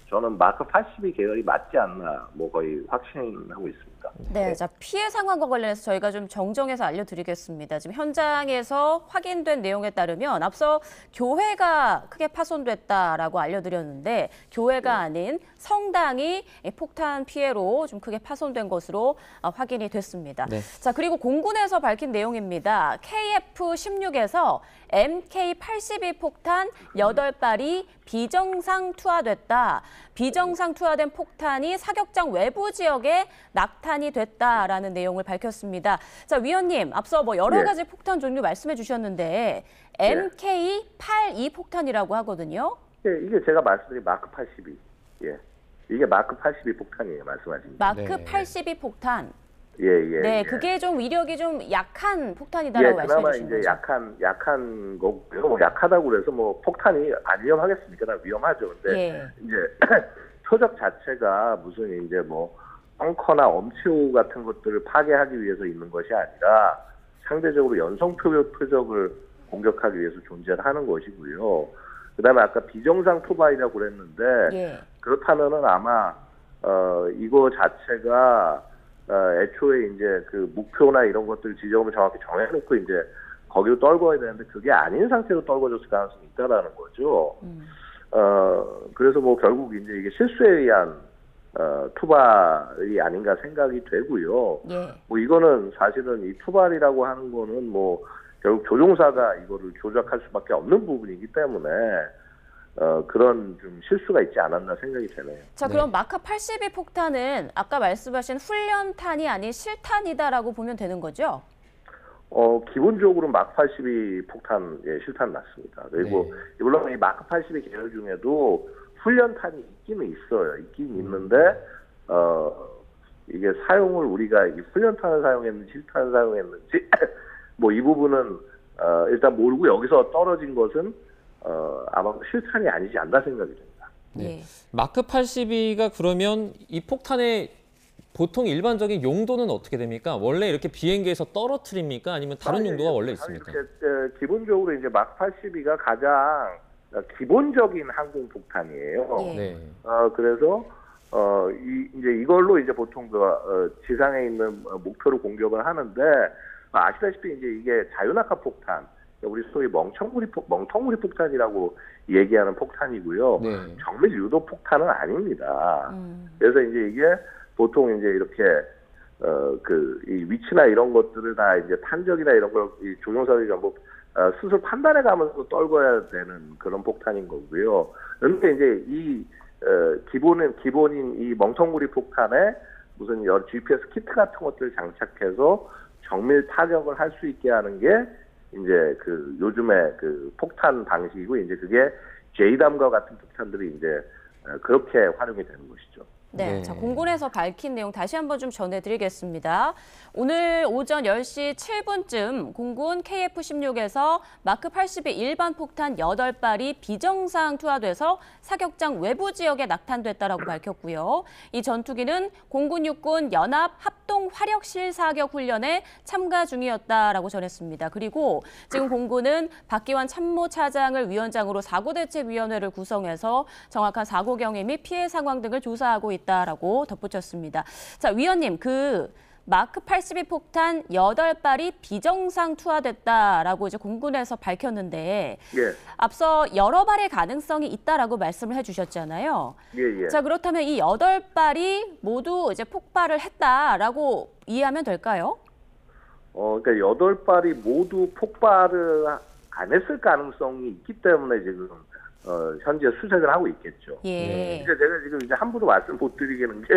저는 마크 82 계열이 맞지 않나 뭐 거의 확신하고 있습니다. 네, 자 피해 상황과 관련해서 저희가 좀 정정해서 알려드리겠습니다. 지금 현장에서 확인된 내용에 따르면 앞서 교회가 크게 파손됐다라고 알려드렸는데 교회가 아닌 성당이 폭탄 피해로 좀 크게 파손된 것으로 확인이 됐습니다. 네. 자 그리고 공군에서 밝힌 내용입니다. KF-16에서 MK-82 폭탄 8발이 비정상 투하됐다. 비정상 투하된 폭탄이 사격장 외부 지역에 낙탄이 됐다라는 내용을 밝혔습니다. 자, 위원님, 앞서 뭐 여러 가지 폭탄 종류 말씀해 주셨는데 MK-82 폭탄이라고 하거든요. 이게 제가 말씀드린 마크 82. 예. 이게 마크 82 폭탄이에요, 말씀하신 게. 마크 네. 82 폭탄. 예. 그게 좀 위력이 좀 약한 폭탄이다라고 말씀해 그나마 주신 이제 거죠. 약한 거고요. 뭐 약하다고 그래서 뭐 폭탄이 안 위험하겠습니까? 다 위험하죠. 근데 이제 표적 자체가 무슨 이제 뭐 벙커나 엄치호 같은 것들을 파괴하기 위해서 있는 것이 아니라 상대적으로 연성 표적을 공격하기 위해서 존재하는 것이고요. 그다음에 아까 비정상 투발이라고 그랬는데 그렇다면은 아마 이거 자체가 애초에 이제 그 목표나 이런 것들 지점을 정확히 정해놓고 이제 거기로 떨궈야 되는데 그게 아닌 상태로 떨궈졌을 가능성이 있다라는 거죠. 그래서 뭐 결국 이제 이게 실수에 의한 투발이 아닌가 생각이 되고요. 뭐 이거는 사실은 이 투발이라고 하는 거는 뭐 결국 조종사가 이거를 조작할 수밖에 없는 부분이기 때문에 그런 좀 실수가 있지 않았나 생각이 되네요. 자, 그럼 마크 82 폭탄은 아까 말씀하신 훈련탄이 아닌 실탄이다라고 보면 되는 거죠? 기본적으로 마크 82 폭탄, 실탄 맞습니다. 그리고 물론 이 마크 82 계열 중에도 훈련탄이 있기는 있어요. 있긴 있는데, 이게 사용을 우리가 이 훈련탄을 사용했는지 실탄을 사용했는지, 뭐 이 부분은, 일단 모르고 여기서 떨어진 것은, 아마 실탄이 아니지 않나 생각이 듭니다. 예. 마크 82가 그러면 이 폭탄의 보통 일반적인 용도는 어떻게 됩니까? 원래 이렇게 비행기에서 떨어뜨립니까? 아니면 다른 용도가 원래 있습니까? 이렇게, 기본적으로 이제 마크 82가 가장 기본적인 항공 폭탄이에요. 예. 네. 그래서 이제 이걸로 이제 보통 지상에 있는 목표를 공격을 하는데 아시다시피 이제 이게 자유낙하 폭탄, 우리 소위 멍텅구리 폭탄이라고 얘기하는 폭탄이고요. 네. 정밀 유도 폭탄은 아닙니다. 그래서 이제 이게 보통 이제 이렇게 이 위치나 이런 것들을 다 이제 탄적이나 이런 걸 이 조종사들이 전부 스스로 판단해 가면서 떨궈야 되는 그런 폭탄인 거고요. 그런데 이제 기본인 이 멍텅구리 폭탄에 무슨 여러 GPS 키트 같은 것들을 장착해서 정밀 타격을 할 수 있게 하는 게 이제 요즘의 폭탄 방식이고, 이제 그게 JDAM과 같은 폭탄들이 이제 그렇게 활용이 되는 것이죠. 네, 네. 자, 공군에서 밝힌 내용 다시 한번 좀 전해드리겠습니다. 오늘 오전 10시 7분쯤 공군 KF-16에서 마크 82 일반 폭탄 8발이 비정상 투하돼서 사격장 외부 지역에 낙탄됐다라고 밝혔고요. 이 전투기는 공군 육군 연합 합동 화력 실사격 훈련에 참가 중이었다라고 전했습니다. 그리고 지금 공군은 박기환 참모차장을 위원장으로 사고대책위원회를 구성해서 정확한 사고 경위 및 피해 상황 등을 조사하고 있다라고 덧붙였습니다. 자, 위원님, 마크 82 폭탄 8발이 비정상 투하됐다라고 이제 공군에서 밝혔는데, 예. 앞서 여러 발의 가능성이 있다라고 말씀을 해주셨잖아요. 예. 자, 그렇다면 이 8발이 모두 이제 폭발을 했다라고 이해하면 될까요? 그러니까 8발이 모두 폭발을 안 했을 가능성이 있기 때문에 지금 현재 수색을 하고 있겠죠. 예. 그러니까 제가 지금 이제 함부로 말씀 못 드리겠는 게,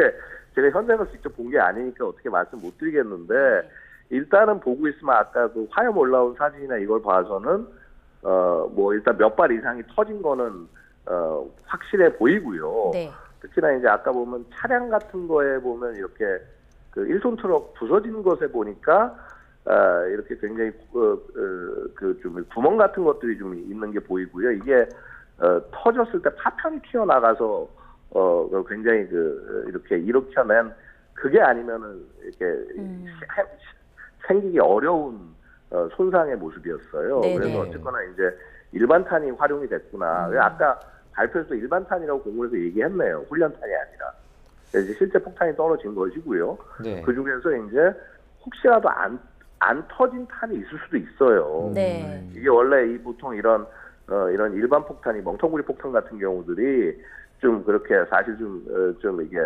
제가 현장에서 직접 본 게 아니니까 어떻게 말씀 못 드리겠는데, 일단은 보고 있으면 아까 화염 올라온 사진이나 이걸 봐서는 일단 몇 발 이상이 터진 거는 확실해 보이고요. 네. 특히나 이제 아까 보면 차량 같은 거에 보면 이렇게 1톤 트럭 부서진 것에 보니까 이렇게 굉장히 좀 구멍 같은 것들이 좀 있는 게 보이고요. 이게 터졌을 때 파편이 튀어나가서 굉장히 이렇게 일으켜낸, 그게 아니면은 이렇게 생기기 어려운 손상의 모습이었어요. 네네. 그래서 어쨌거나 이제 일반탄이 활용이 됐구나. 아까 발표에서 일반탄이라고 공군에서 얘기했네요. 훈련탄이 아니라. 이제 실제 폭탄이 떨어진 것이고요. 네. 그 중에서 이제 혹시라도 안 터진 탄이 있을 수도 있어요. 네. 이게 원래 보통 이런 일반 폭탄이 멍텅구리 폭탄 같은 경우들이 좀 그렇게 사실 좀 이게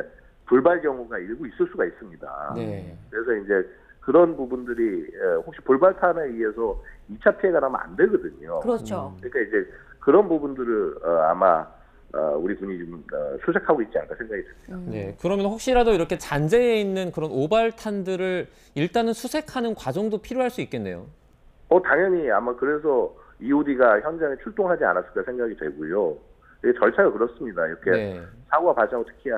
불발 경우가 일부 있을 수가 있습니다. 네. 그래서 이제 그런 부분들이 혹시 불발탄에 의해서 2차 피해가 나면 안 되거든요. 그렇죠. 그러니까 이제 그런 부분들을 아마 우리 군이 좀 수색하고 있지 않을까 생각이 듭니다. 네. 그러면 혹시라도 이렇게 잔재해 있는 그런 오발탄들을 일단은 수색하는 과정도 필요할 수 있겠네요. 당연히 아마 그래서 EOD가 현장에 출동하지 않았을까 생각이 되고요. 이게 절차가 그렇습니다. 이렇게 네. 사고가 발생하고 특히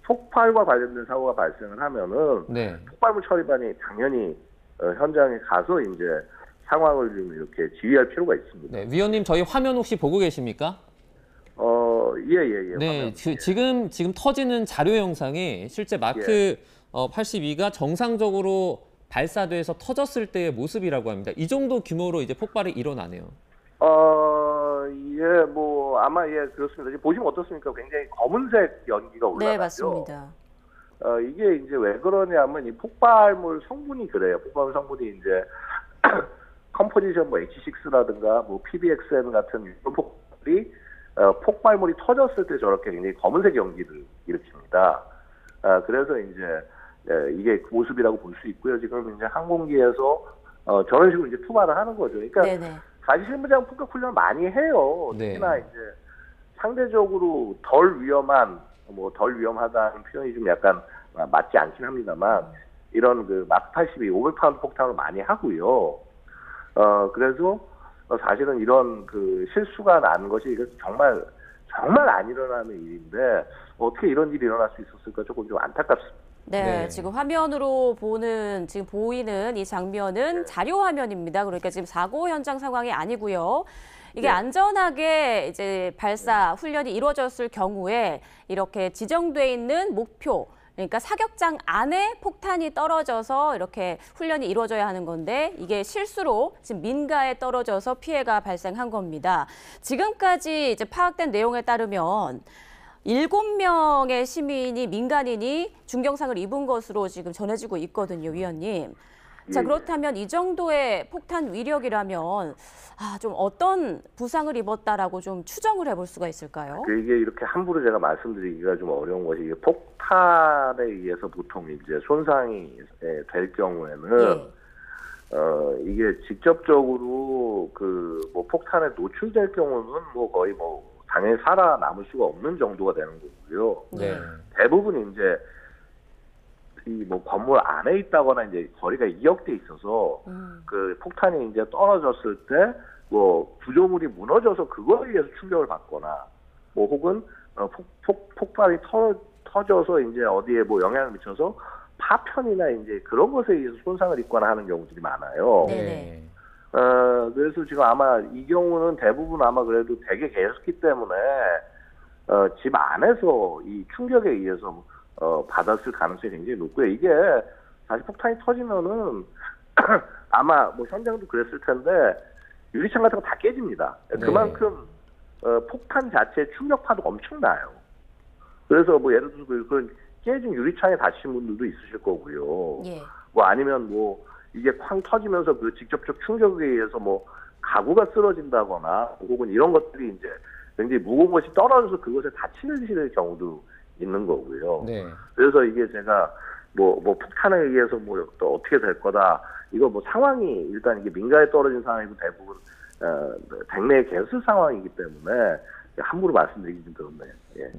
폭발과 관련된 사고가 발생을 하면은 네. 폭발물 처리반이 당연히 현장에 가서 이제 상황을 좀 이렇게 지휘할 필요가 있습니다. 네. 위원님, 저희 화면 혹시 보고 계십니까? 예. 네, 지금 터지는 자료 영상이 실제 마크 82가 정상적으로 발사돼서 터졌을 때의 모습이라고 합니다. 이 정도 규모로 이제 폭발이 일어나네요. 아마 그렇습니다. 지금 보시면 어떻습니까? 굉장히 검은색 연기가 올라가죠. 네, 맞습니다. 이게 이제 왜 그러냐면 이 폭발물 성분이 그래요. 폭발물 성분이 이제 컴포지션 H6라든가 PBXN 같은 이런 폭발이 폭발물이 터졌을 때 저렇게 굉장히 검은색 연기를 일으킵니다. 그래서 이제 이게 그 모습이라고 볼 수 있고요. 지금 이제 항공기에서 저런 식으로 이제 투발을 하는 거죠. 그러니까 네네. 사실 실무장 폭격 훈련 많이 해요. 네. 특히나 이제 상대적으로 덜 위험하다는 표현이 좀 약간 맞지 않긴 합니다만, 이런 마크 82 500파운드 폭탄을 많이 하고요. 그래서 사실은 이런 실수가 난 것이 정말 안 일어나는 일인데 어떻게 이런 일이 일어날 수 있었을까 조금 좀 안타깝습니다. 네, 네. 지금 화면으로 지금 보이는 이 장면은 자료 화면입니다. 그러니까 지금 사고 현장 상황이 아니고요. 이게 네. 안전하게 이제 발사 훈련이 이루어졌을 경우에 이렇게 지정돼 있는 목표, 그러니까 사격장 안에 폭탄이 떨어져서 이렇게 훈련이 이루어져야 하는 건데 이게 실수로 지금 민가에 떨어져서 피해가 발생한 겁니다. 지금까지 이제 파악된 내용에 따르면 7명의 시민이 민간인이 중경상을 입은 것으로 지금 전해지고 있거든요, 위원님. 자, 예, 예. 그렇다면 이 정도의 폭탄 위력이라면 좀 어떤 부상을 입었다라고 좀 추정을 해볼 수가 있을까요? 이게 이렇게 함부로 제가 말씀드리기가 좀 어려운 것이 이게 폭탄에 의해서 보통 이제 손상이 될 경우에는 이게 직접적으로 그 뭐 폭탄에 노출될 경우는 뭐 거의 뭐 당연히 살아남을 수가 없는 정도가 되는 거고요. 네. 대부분 이제 이 뭐 건물 안에 있다거나 이제 거리가 이역돼 있어서 그 폭탄이 이제 떨어졌을 때 뭐 구조물이 무너져서 그거에 의해서 충격을 받거나 뭐 혹은 폭발이 터져서 이제 어디에 뭐 영향을 미쳐서 파편이나 이제 그런 것에 의해서 손상을 입거나 하는 경우들이 많아요. 네네. 그래서 지금 아마 이 경우는 대부분 아마 그래도 되게 계셨기 때문에 집 안에서 이 충격에 의해서 받았을 가능성이 굉장히 높고요. 이게 다시 폭탄이 터지면은 아마 뭐 현장도 그랬을 텐데 유리창 같은 거 다 깨집니다. 네. 그만큼 폭탄 자체의 충격파도가 엄청나요. 그래서 뭐 예를 들어서 그런 깨진 유리창에 다치신 분들도 있으실 거고요. 예. 뭐 아니면 뭐 이게 쾅 터지면서 그 직접적 충격에 의해서 뭐 가구가 쓰러진다거나 혹은 이런 것들이 이제 굉장히 무거운 것이 떨어져서 그것에 다치는 경우도 있는 거고요. 네. 그래서 이게 제가 뭐 폭탄에 의해서 뭐 또 어떻게 될 거다. 이거 뭐 상황이 일단 이게 민가에 떨어진 상황이고 대부분 백내에 개수 상황이기 때문에 함부로 말씀드리기 좀 그렇네요. 예.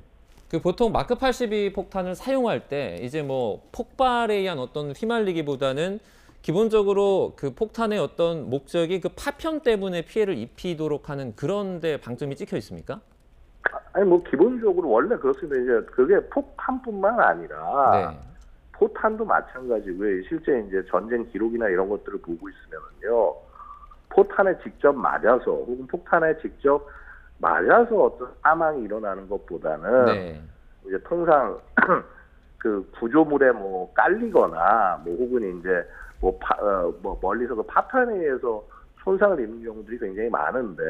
그 보통 마크 82 폭탄을 사용할 때 이제 뭐 폭발에 의한 어떤 휘말리기보다는 기본적으로 그 폭탄의 어떤 목적이 그 파편 때문에 피해를 입히도록 하는 그런 데 방점이 찍혀 있습니까? 아니 뭐 기본적으로 원래 그렇습니다. 이제 그게 폭탄뿐만 아니라 네. 포탄도 마찬가지고요. 실제 이제 전쟁 기록이나 이런 것들을 보고 있으면요, 포탄에 직접 맞아서 혹은 폭탄에 직접 맞아서 어떤 사망이 일어나는 것보다는 네. 이제 통상 그 구조물에 뭐 깔리거나 뭐 혹은 이제 뭐 멀리서 그 파편에 의해서 손상을 입는 경우들이 굉장히 많은데,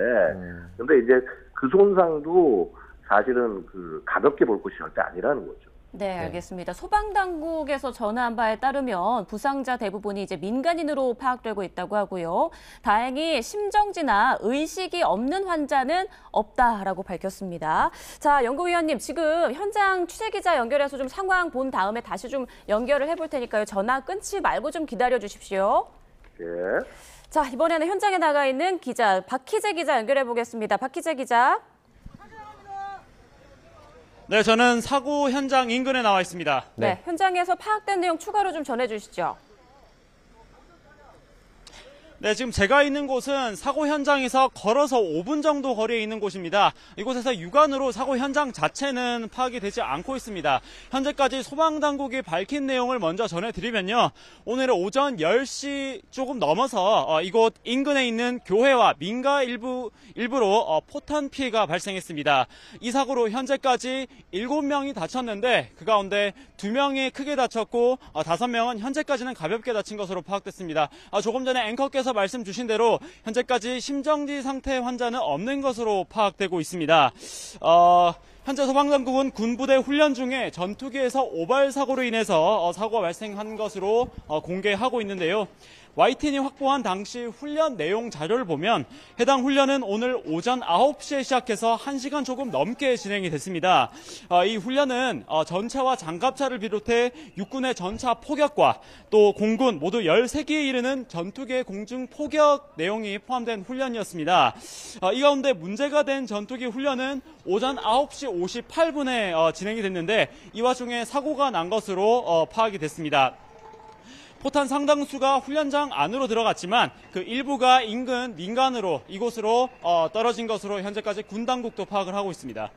근데 이제 그 손상도 사실은 그 가볍게 볼 것이 절대 아니라는 거죠. 네, 알겠습니다. 소방당국에서 전한 바에 따르면 부상자 대부분이 이제 민간인으로 파악되고 있다고 하고요. 다행히 심정지나 의식이 없는 환자는 없다라고 밝혔습니다. 자, 연구위원님, 지금 현장 취재기자 연결해서 좀 상황 본 다음에 다시 좀 연결을 해볼 테니까요. 전화 끊지 말고 좀 기다려 주십시오. 예. 자, 이번에는 현장에 나가 있는 기자 박희재 기자 연결해 보겠습니다. 박희재 기자. 네, 저는 사고 현장 인근에 나와 있습니다. 네, 현장에서 파악된 내용 추가로 좀 전해주시죠. 네, 지금 제가 있는 곳은 사고 현장에서 걸어서 5분 정도 거리에 있는 곳입니다. 이곳에서 육안으로 사고 현장 자체는 파악이 되지 않고 있습니다. 현재까지 소방당국이 밝힌 내용을 먼저 전해드리면요. 오늘 오전 10시 조금 넘어서 이곳 인근에 있는 교회와 민가 일부로 포탄 피해가 발생했습니다. 이 사고로 현재까지 7명이 다쳤는데 그 가운데 2명이 크게 다쳤고 5명은 현재까지는 가볍게 다친 것으로 파악됐습니다. 조금 전에 앵커께서 말씀 주신 대로 현재까지 심정지 상태 환자는 없는 것으로 파악되고 있습니다. 현재 소방당국은 군부대 훈련 중에 전투기에서 오발 사고로 인해서 사고가 발생한 것으로 공개하고 있는데요. YTN이 확보한 당시 훈련 내용 자료를 보면 해당 훈련은 오늘 오전 9시에 시작해서 1시간 조금 넘게 진행이 됐습니다. 이 훈련은 전차와 장갑차를 비롯해 육군의 전차 포격과 또 공군 모두 13기에 이르는 전투기의 공중 포격 내용이 포함된 훈련이었습니다. 이 가운데 문제가 된 전투기 훈련은 오전 9시 58분에 진행이 됐는데 이 와중에 사고가 난 것으로 파악이 됐습니다. 포탄 상당수가 훈련장 안으로 들어갔지만 그 일부가 인근 민간으로 이곳으로 떨어진 것으로 현재까지 군 당국도 파악을 하고 있습니다.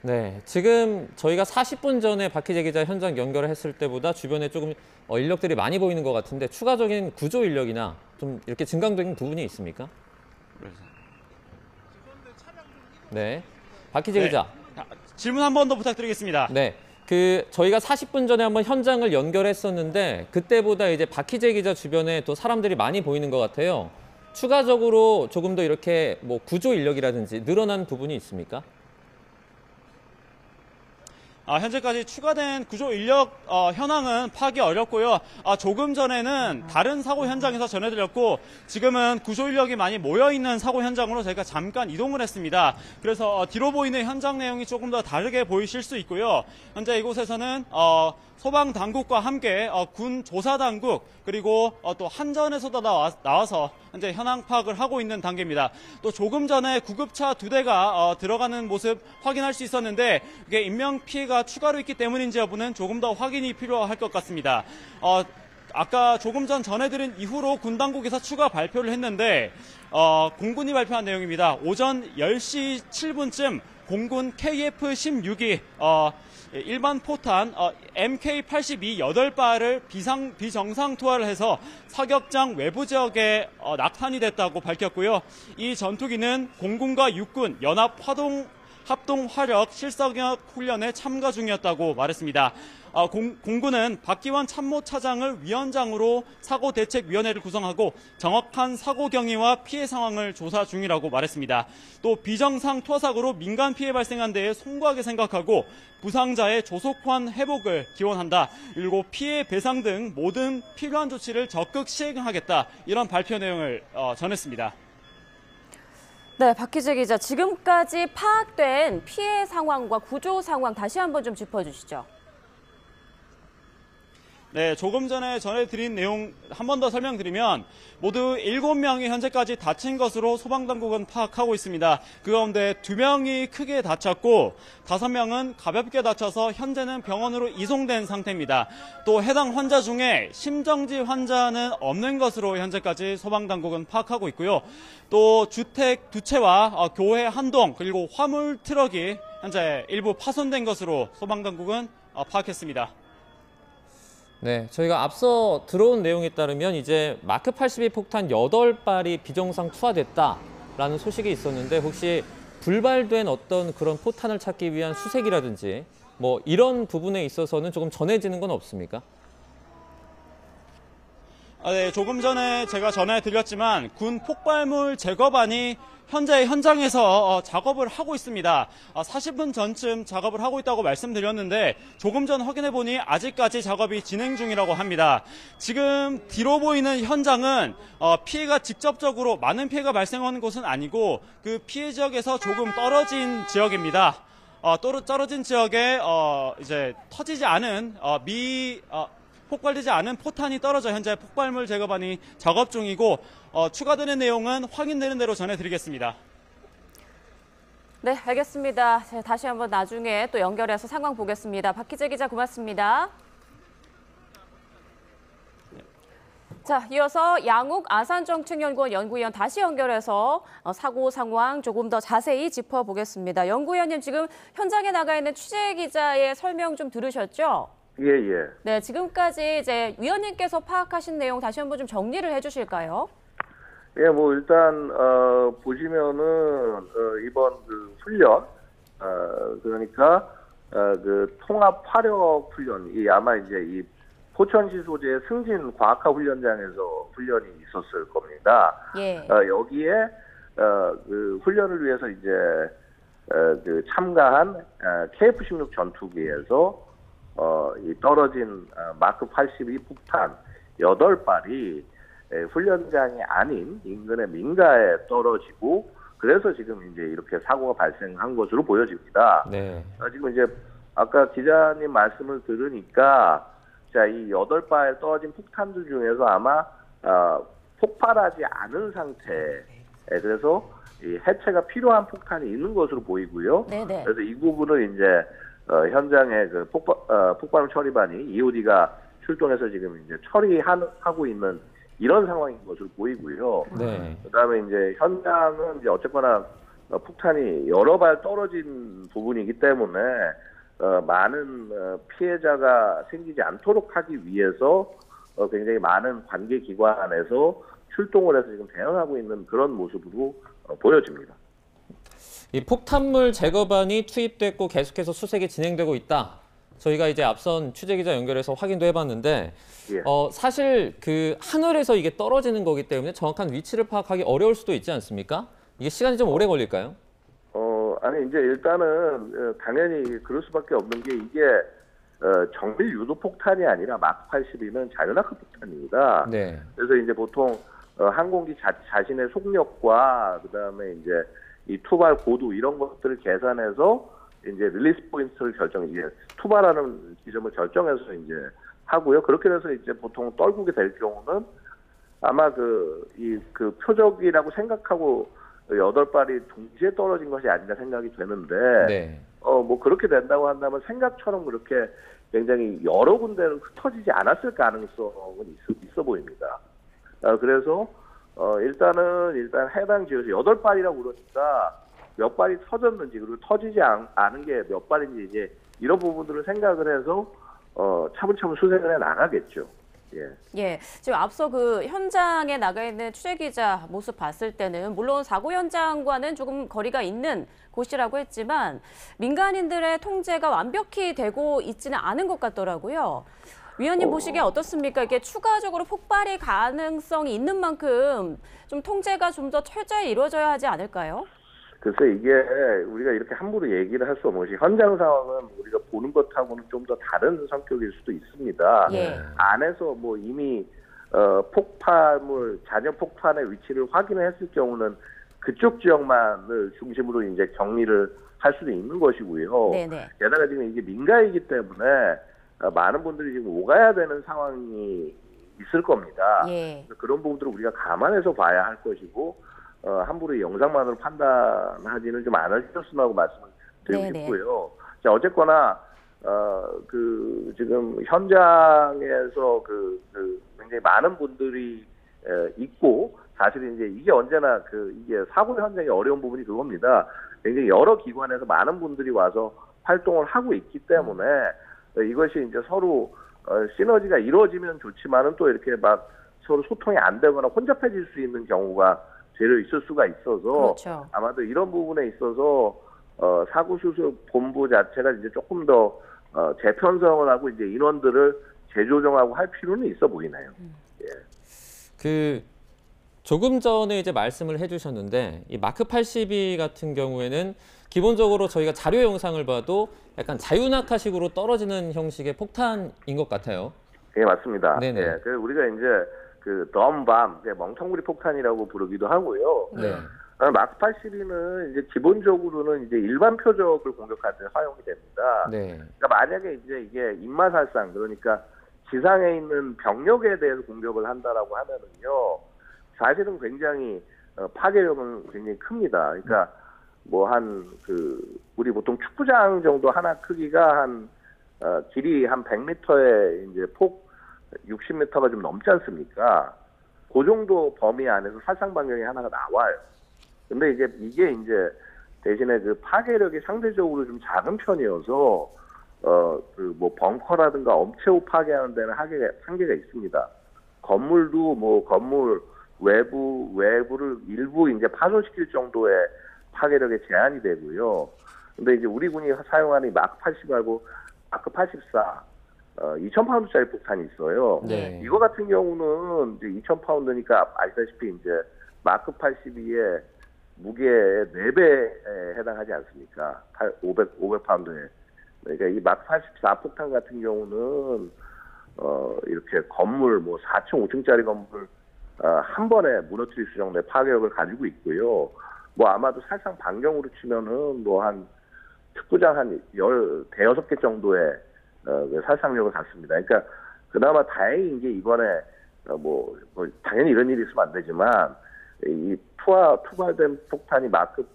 네, 지금 저희가 40분 전에 박희재 기자 현장 연결을 했을 때보다 주변에 조금 인력들이 많이 보이는 것 같은데 추가적인 구조 인력이나 좀 이렇게 증강적인 부분이 있습니까? 네. 박희재 네. 기자. 질문 한 번 더 부탁드리겠습니다. 네. 저희가 40분 전에 한번 현장을 연결했었는데 그때보다 이제 박희재 기자 주변에 또 사람들이 많이 보이는 것 같아요. 추가적으로 조금 더 이렇게 뭐 구조 인력이라든지 늘어난 부분이 있습니까? 현재까지 추가된 구조 인력 현황은 파악이 어렵고요. 조금 전에는 다른 사고 현장에서 전해드렸고 지금은 구조 인력이 많이 모여있는 사고 현장으로 저희가 잠깐 이동을 했습니다. 그래서 뒤로 보이는 현장 내용이 조금 더 다르게 보이실 수 있고요. 현재 이곳에서는 소방당국과 함께 군 조사당국 그리고 또 한전에서도 나와서 현재 현황 파악을 하고 있는 단계입니다. 또 조금 전에 구급차 2대가 들어가는 모습 확인할 수 있었는데 이게 인명피해가 추가로 있기 때문인지 여부는 조금 더 확인이 필요할 것 같습니다. 아까 조금 전 전해드린 이후로 군 당국에서 추가 발표를 했는데 공군이 발표한 내용입니다. 오전 10시 7분쯤 공군 KF-16이 일반 포탄 MK-82 8발을 비정상 투하를 해서 사격장 외부 지역에 낙탄이 됐다고 밝혔고요. 이 전투기는 공군과 육군 연합 합동 화력 실사격 훈련에 참가 중이었다고 말했습니다. 공군은 박기환 참모차장을 위원장으로 사고대책위원회를 구성하고 정확한 사고 경위와 피해 상황을 조사 중이라고 말했습니다. 또 비정상 투하사고로 민간 피해 발생한 데에 송구하게 생각하고 부상자의 조속한 회복을 기원한다. 그리고 피해 배상 등 모든 필요한 조치를 적극 시행하겠다. 이런 발표 내용을 전했습니다. 네, 박희재 기자, 지금까지 파악된 피해 상황과 구조 상황 다시 한번 좀 짚어주시죠. 네, 조금 전에 전해드린 내용 한 번 더 설명드리면 모두 7명이 현재까지 다친 것으로 소방당국은 파악하고 있습니다. 그 가운데 2명이 크게 다쳤고 5명은 가볍게 다쳐서 현재는 병원으로 이송된 상태입니다. 또 해당 환자 중에 심정지 환자는 없는 것으로 현재까지 소방당국은 파악하고 있고요. 또 주택 2채와 교회 1동 그리고 화물 트럭이 현재 일부 파손된 것으로 소방당국은 파악했습니다. 네, 저희가 앞서 들어온 내용에 따르면 이제 마크 82 폭탄 8발이 비정상 투하됐다라는 소식이 있었는데 혹시 불발된 어떤 그런 포탄을 찾기 위한 수색이라든지 뭐 이런 부분에 있어서는 조금 전해지는 건 없습니까? 네, 조금 전에 제가 전해드렸지만 군 폭발물 제거반이 현재 현장에서 작업을 하고 있습니다. 40분 전쯤 작업을 하고 있다고 말씀드렸는데 조금 전 확인해보니 아직까지 작업이 진행 중이라고 합니다. 지금 뒤로 보이는 현장은 피해가 직접적으로 많은 피해가 발생하는 곳은 아니고 그 피해 지역에서 조금 떨어진 지역입니다. 떨어진 지역에 이제 터지지 않은 폭발되지 않은 포탄이 떨어져 현재 폭발물 제거반이 작업 중이고 추가되는 내용은 확인되는 대로 전해드리겠습니다. 네, 알겠습니다. 다시 한번 나중에 또 연결해서 상황 보겠습니다. 박희재 기자 고맙습니다. 자, 이어서 양욱 아산정책연구원 연구위원 다시 연결해서 사고 상황 조금 더 자세히 짚어보겠습니다. 연구위원님, 지금 현장에 나가 있는 취재 기자의 설명 좀 들으셨죠? 예. 네, 지금까지 이제 위원님께서 파악하신 내용 다시 한번 좀 정리를 해주실까요? 예, 뭐 일단 보시면은 이번 그 훈련 그러니까 그 통합 화력 훈련이 아마 이제 이 포천시 소재 승진 과학화 훈련장에서 훈련이 있었을 겁니다. 예. 여기에 그 훈련을 위해서 이제 그 참가한 KF-16 전투기에서 이 떨어진 마크 82 폭탄 8발이 훈련장이 아닌 인근의 민가에 떨어지고 그래서 지금 이제 이렇게 사고가 발생한 것으로 보여집니다. 네. 지금 이제 아까 기자님 말씀을 들으니까 자, 이 8발 떨어진 폭탄들 중에서 아마 폭발하지 않은 상태 그래서 이 해체가 필요한 폭탄이 있는 것으로 보이고요. 네네. 그래서 이 부분을 이제 현장에 그 폭발물 처리반이 EOD가 출동해서 지금 이제 처리하고 있는 이런 상황인 것으로 보이고요. 네. 그다음에 이제 현장은 이제 어쨌거나 폭탄이 여러 발 떨어진 부분이기 때문에 많은 피해자가 생기지 않도록 하기 위해서 굉장히 많은 관계 기관에서 출동을 해서 지금 대응하고 있는 그런 모습으로 보여집니다. 이 폭탄물 제거반이 투입됐고 계속해서 수색이 진행되고 있다. 저희가 이제 앞선 취재기자 연결해서 확인도 해봤는데 예. 사실 그 하늘에서 이게 떨어지는 거기 때문에 정확한 위치를 파악하기 어려울 수도 있지 않습니까? 이게 시간이 좀 오래 걸릴까요? 아니 이제 일단은 당연히 그럴 수밖에 없는 게 이게 정밀 유도 폭탄이 아니라 마크 82는 자연화크 폭탄입니다. 네. 그래서 이제 보통 항공기 자신의 속력과 그다음에 이제 이 투발 고도 이런 것들을 계산해서 이제 릴리스 포인트를 이제 투발하는 지점을 결정해서 이제 하고요. 그렇게 돼서 이제 보통 떨구게 될 경우는 아마 그 표적이라고 생각하고 8발이 동시에 떨어진 것이 아닌가 생각이 되는데, 네. 뭐 그렇게 된다고 한다면 생각처럼 그렇게 굉장히 여러 군데로 흩어지지 않았을 가능성은 있어 보입니다. 그래서 일단 해당 지역에서 8발이라고 그러니까 몇 발이 터졌는지 그리고 터지지 않은 게 몇 발인지 이제 이런 부분들을 생각을 해서 차분차분 수색을 해 나가겠죠. 예. 예, 지금 앞서 그 현장에 나가 있는 취재기자 모습 봤을 때는 물론 사고 현장과는 조금 거리가 있는 곳이라고 했지만 민간인들의 통제가 완벽히 되고 있지는 않은 것 같더라고요. 위원님 보시기에 어떻습니까? 이게 추가적으로 폭발의 가능성이 있는 만큼 좀 통제가 좀 더 철저히 이루어져야 하지 않을까요? 글쎄 이게 우리가 이렇게 함부로 얘기를 할 수 없는 것이 현장 상황은 우리가 보는 것하고는 좀 더 다른 성격일 수도 있습니다. 예. 안에서 뭐 이미 잔여 폭탄의 위치를 확인을 했을 경우는 그쪽 지역만을 중심으로 이제 격리를 할 수도 있는 것이고요. 네네. 게다가 지금 이게 민가이기 때문에 많은 분들이 지금 오가야 되는 상황이 있을 겁니다. 예. 그런 부분들을 우리가 감안해서 봐야 할 것이고 함부로 영상만으로 판단하지는 좀 않으셨으면 하고 말씀을 드리고 네네. 싶고요. 자, 어쨌거나 지금 현장에서 굉장히 많은 분들이 있고 사실 이제 이게 언제나 이게 사고 현장의 어려운 부분이 그겁니다. 굉장히 여러 기관에서 많은 분들이 와서 활동을 하고 있기 때문에 이것이 이제 서로 시너지가 이루어지면 좋지만은 또 이렇게 막 서로 소통이 안 되거나 혼잡해질 수 있는 경우가 되려 있을 수가 있어서 그렇죠. 아마도 이런 부분에 있어서 사고 수습 본부 자체가 이제 조금 더 재편성을 하고 이제 인원들을 재조정하고 할 필요는 있어 보이네요. 예. 조금 전에 이제 말씀을 해주셨는데 이 마크 82 같은 경우에는 기본적으로 저희가 자료 영상을 봐도 약간 자유낙하식으로 떨어지는 형식의 폭탄인 것 같아요. 예, 맞습니다. 네네. 예, 우리가 이제 덤밤, 멍텅구리 폭탄이라고 부르기도 하고요. 네. 마크 82는 이제 기본적으로는 이제 일반 표적을 공격할 때 사용이 됩니다. 네. 그러니까 만약에 이제 이게 인마살상, 그러니까 지상에 있는 병력에 대해서 공격을 한다라고 하면은요, 사실은 굉장히 파괴력은 굉장히 큽니다. 그러니까 우리 보통 축구장 정도 하나 크기가 길이 한 100m에 이제 폭 60m가 좀 넘지 않습니까? 그 정도 범위 안에서 살상 반경이 하나가 나와요. 근데 이게 이제 대신에 파괴력이 상대적으로 좀 작은 편이어서 벙커라든가 엄체호 파괴하는 데는 한계가 있습니다. 건물도 건물 외부를 일부 이제 파손시킬 정도의 파괴력에 제한이 되고요. 근데 이제 우리 군이 사용하는 마크 80하고 마크 84 2,000파운드짜리 폭탄이 있어요. 네. 이거 같은 경우는 이제 2,000파운드니까 아시다시피 이제 마크 82의 무게의 4배에 해당하지 않습니까? 500파운드에. 그러니까 이 마크 84 폭탄 같은 경우는 이렇게 건물 4층, 5층짜리 건물 한 번에 무너뜨릴 수 정도의 파괴력을 가지고 있고요. 아마도 살상 반경으로 치면은 한 축구장 한 16개 정도의 살상력을 갖습니다. 그러니까 그나마 다행인 게 이번에 당연히 이런 일이 있으면 안 되지만 이 투발된 폭탄이 마크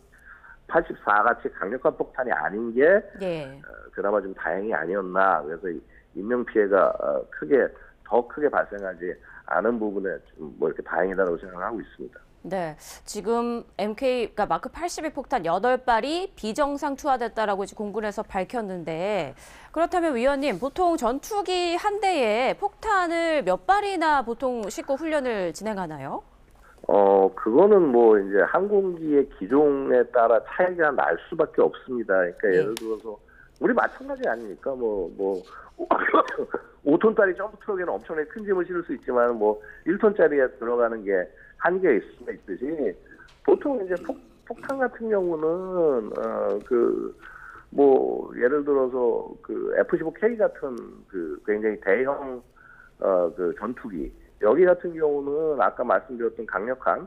84 같이 강력한 폭탄이 아닌 게 예. 그나마 좀 다행이 아니었나. 그래서 인명 피해가 더 크게 발생하지 않은 부분에 좀 이렇게 다행이다라고 생각하고 있습니다. 네, 지금 그러니까 마크 82 폭탄 8발이 비정상 투하됐다라고 이제 공군에서 밝혔는데 그렇다면 위원님, 보통 전투기 한 대에 폭탄을 몇 발이나 보통 싣고 훈련을 진행하나요? 그거는 뭐 이제 항공기의 기종에 따라 차이가 날 수밖에 없습니다. 그러니까 예를 들어서 우리 마찬가지 아닙니까? 뭐 5톤짜리 점프트럭에는 엄청나게 큰 짐을 실을 수 있지만 뭐 1톤짜리에 들어가는 게 한계가 있을 수가 있듯이 보통 이제 폭탄 같은 경우는 뭐 예를 들어서 그 F-15K 같은 그 굉장히 대형 그 전투기 여기 같은 경우는 아까 말씀드렸던 강력한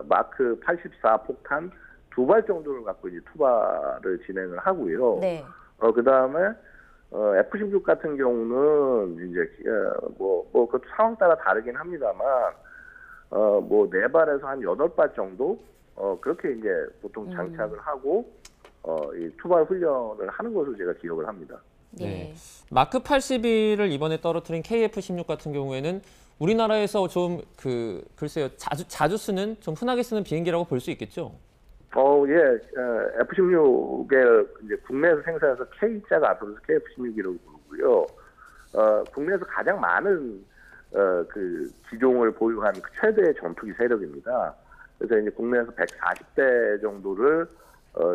마크 84 폭탄 2발 정도를 갖고 이제 투발을 진행을 하고요. 네. 그다음에 F-16 같은 경우는 이제 그 상황 따라 다르긴 합니다만 뭐 4발에서 한 8발 정도 그렇게 이제 보통 장착을 하고 이 투발 훈련을 하는 것으로 제가 기억을 합니다. 네. 마크 81을 이번에 떨어뜨린 KF-16 같은 경우에는 우리나라에서 좀 글쎄요 자주 쓰는 좀 흔하게 쓰는 비행기라고 볼 수 있겠죠. F-16에 이제 국내에서 생산해서 K자가 앞으로서 KF-16이라고 부르고요. 국내에서 가장 많은 그 기종을 보유한 최대 전투기 세력입니다. 그래서 이제 국내에서 140대 정도를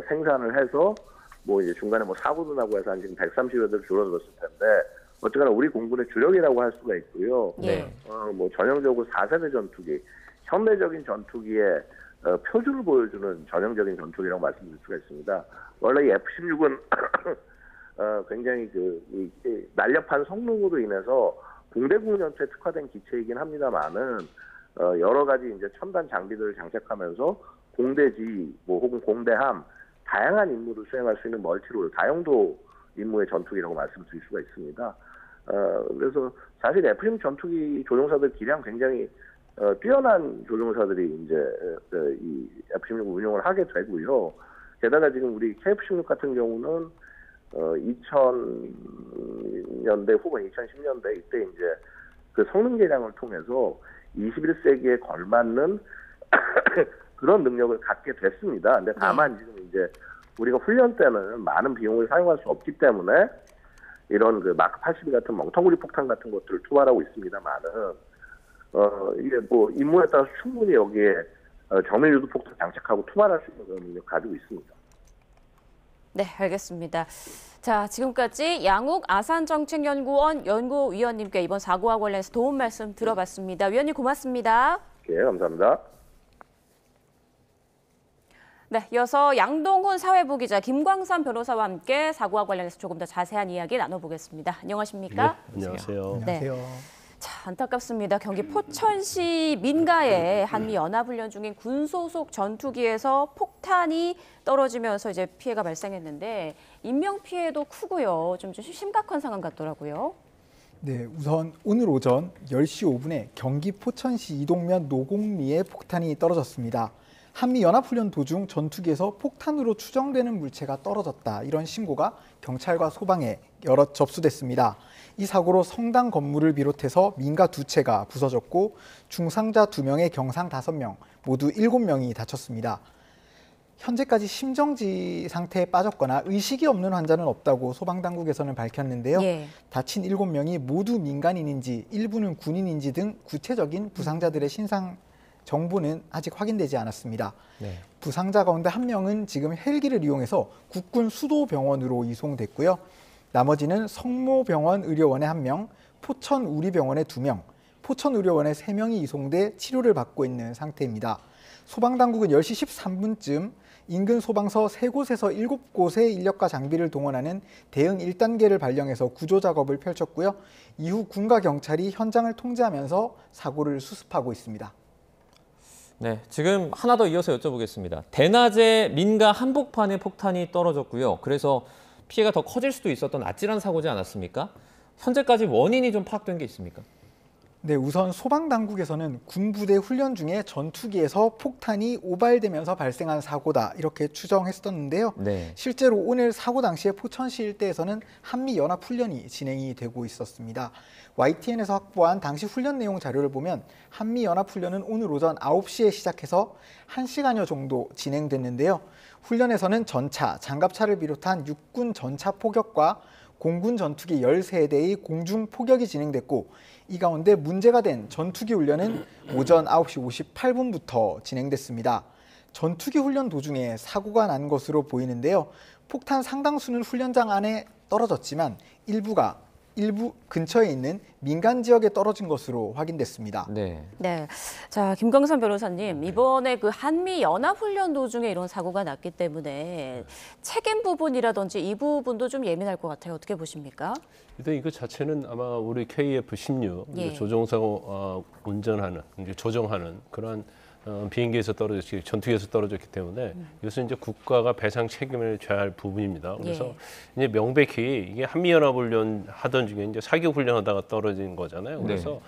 생산을 해서 뭐 이제 중간에 뭐 사고도 나고 해서 한 지금 130여 대로 줄어들었을 텐데 어쨌거나 우리 공군의 주력이라고 할 수가 있고요. 네. 뭐 전형적으로 4세대 전투기, 현대적인 전투기의 표준을 보여주는 전형적인 전투기라고 말씀드릴 수가 있습니다. 원래 이 F-16은 굉장히 이 날렵한 성능으로 인해서 공대공 전투에 특화된 기체이긴 합니다만은 여러 가지 이제 첨단 장비들을 장착하면서 공대지 뭐 혹은 공대함 다양한 임무를 수행할 수 있는 멀티롤 다용도 임무의 전투기라고 말씀드릴 수가 있습니다. 그래서 사실 F-16 전투기 조종사들 기량 굉장히 뛰어난 조종사들이 이제 이 F-16 운용을 하게 되고요. 게다가 지금 우리 KF-16 같은 경우는 2000년대 후반 2010년대 이때 이제 그 성능 개량을 통해서 21세기에 걸맞는 그런 능력을 갖게 됐습니다. 근데 다만 지금 이제 우리가 훈련 때는 많은 비용을 사용할 수 없기 때문에 이런 그 마크 82 같은 멍텅구리 폭탄 같은 것들을 투발하고 있습니다만은 이게 뭐 임무에 따라서 충분히 여기에 정밀 유도 폭탄 장착하고 투발할 수 있는 그런 능력 가지고 있습니다. 네, 알겠습니다. 자, 지금까지 양욱 아산정책연구원 연구위원님께 이번 사고와 관련해서 도움 말씀 들어봤습니다. 위원님 고맙습니다. 네, 감사합니다. 네, 이어서 양동훈 사회부 기자 김광삼 변호사와 함께 사고와 관련해서 조금 더 자세한 이야기 나눠보겠습니다. 안녕하십니까? 네, 안녕하세요. 네. 자, 안타깝습니다. 경기 포천시 민가에 한미 연합훈련 중인 군 소속 전투기에서 폭탄이 떨어지면서 이제 피해가 발생했는데 인명 피해도 크고요. 좀 심각한 상황 같더라고요. 네, 우선 오늘 오전 10시 5분에 경기 포천시 이동면 노곡리에 폭탄이 떨어졌습니다. 한미연합훈련 도중 전투기에서 폭탄으로 추정되는 물체가 떨어졌다. 이런 신고가 경찰과 소방에 여러 접수됐습니다. 이 사고로 성당 건물을 비롯해서 민가 2채가 부서졌고 중상자 2명에 경상 5명, 모두 7명이 다쳤습니다. 현재까지 심정지 상태에 빠졌거나 의식이 없는 환자는 없다고 소방당국에서는 밝혔는데요. 예. 다친 7명이 모두 민간인인지 일부는 군인인지 등 구체적인 부상자들의 신상 정보는 아직 확인되지 않았습니다. 네. 부상자 가운데 1명은 지금 헬기를 이용해서 국군 수도병원으로 이송됐고요. 나머지는 성모병원 의료원에 1명, 포천우리병원에 2명, 포천의료원에 3명이 이송돼 치료를 받고 있는 상태입니다. 소방당국은 10시 13분쯤 인근 소방서 3곳에서 7곳의 인력과 장비를 동원하는 대응 1단계를 발령해서 구조 작업을 펼쳤고요. 이후 군과 경찰이 현장을 통제하면서 사고를 수습하고 있습니다. 네, 지금 하나 더 이어서 여쭤보겠습니다. 대낮에 민가 한복판에 폭탄이 떨어졌고요. 그래서 피해가 더 커질 수도 있었던 아찔한 사고지 않았습니까? 현재까지 원인이 좀 파악된 게 있습니까? 네, 우선 소방당국에서는 군부대 훈련 중에 전투기에서 폭탄이 오발되면서 발생한 사고다 이렇게 추정했었는데요. 네. 실제로 오늘 사고 당시에 포천시 일대에서는 한미연합훈련이 진행이 되고 있었습니다. YTN에서 확보한 당시 훈련 내용 자료를 보면 한미연합훈련은 오늘 오전 9시에 시작해서 1시간여 정도 진행됐는데요. 훈련에서는 전차, 장갑차를 비롯한 육군 전차 포격과 공군 전투기 13대의 공중 포격이 진행됐고 이 가운데 문제가 된 전투기 훈련은 오전 9시 58분부터 진행됐습니다. 전투기 훈련 도중에 사고가 난 것으로 보이는데요. 폭탄 상당수는 훈련장 안에 떨어졌지만 일부 근처에 있는 민간 지역에 떨어진 것으로 확인됐습니다. 네. 네. 자, 김광선 변호사님, 이번에 그 한미 연합 훈련 도중에 이런 사고가 났기 때문에 책임 부분이라든지 이 부분도 좀 예민할 것 같아요. 어떻게 보십니까? 일단 이거 자체는 아마 우리 KF-16 예. 조종사고 운전하는 이제 조정하는 그런 비행기에서 떨어졌기, 전투기에서 떨어졌기 때문에 이것은 이제 국가가 배상 책임을 져야 할 부분입니다. 그래서 예. 이제 명백히 이게 한미연합훈련 하던 중에 이제 사격 훈련하다가 떨어진 거잖아요. 그래서 네.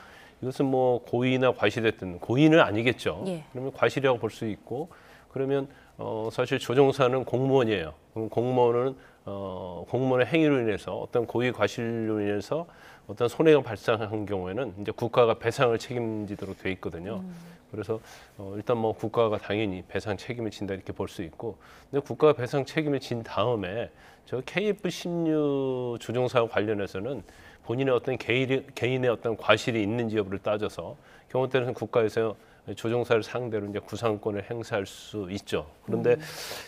이것은 뭐 고의나 과실했든 고의는 아니겠죠. 예. 그러면 과실이라고 볼 수 있고 그러면 사실 조종사는 공무원이에요. 그럼 공무원은 공무원의 행위로 인해서 어떤 고의 과실로 인해서 어떤 손해가 발생한 경우에는 이제 국가가 배상을 책임지도록 돼 있거든요. 그래서 일단 뭐 국가가 당연히 배상 책임을 진다 이렇게 볼 수 있고, 근데 국가가 배상 책임을 진 다음에 저 KF-16 조종사와 관련해서는 본인의 어떤 개인의 어떤 과실이 있는지 여부를 따져서 경우 때는 국가에서 조종사를 상대로 이제 구상권을 행사할 수 있죠. 그런데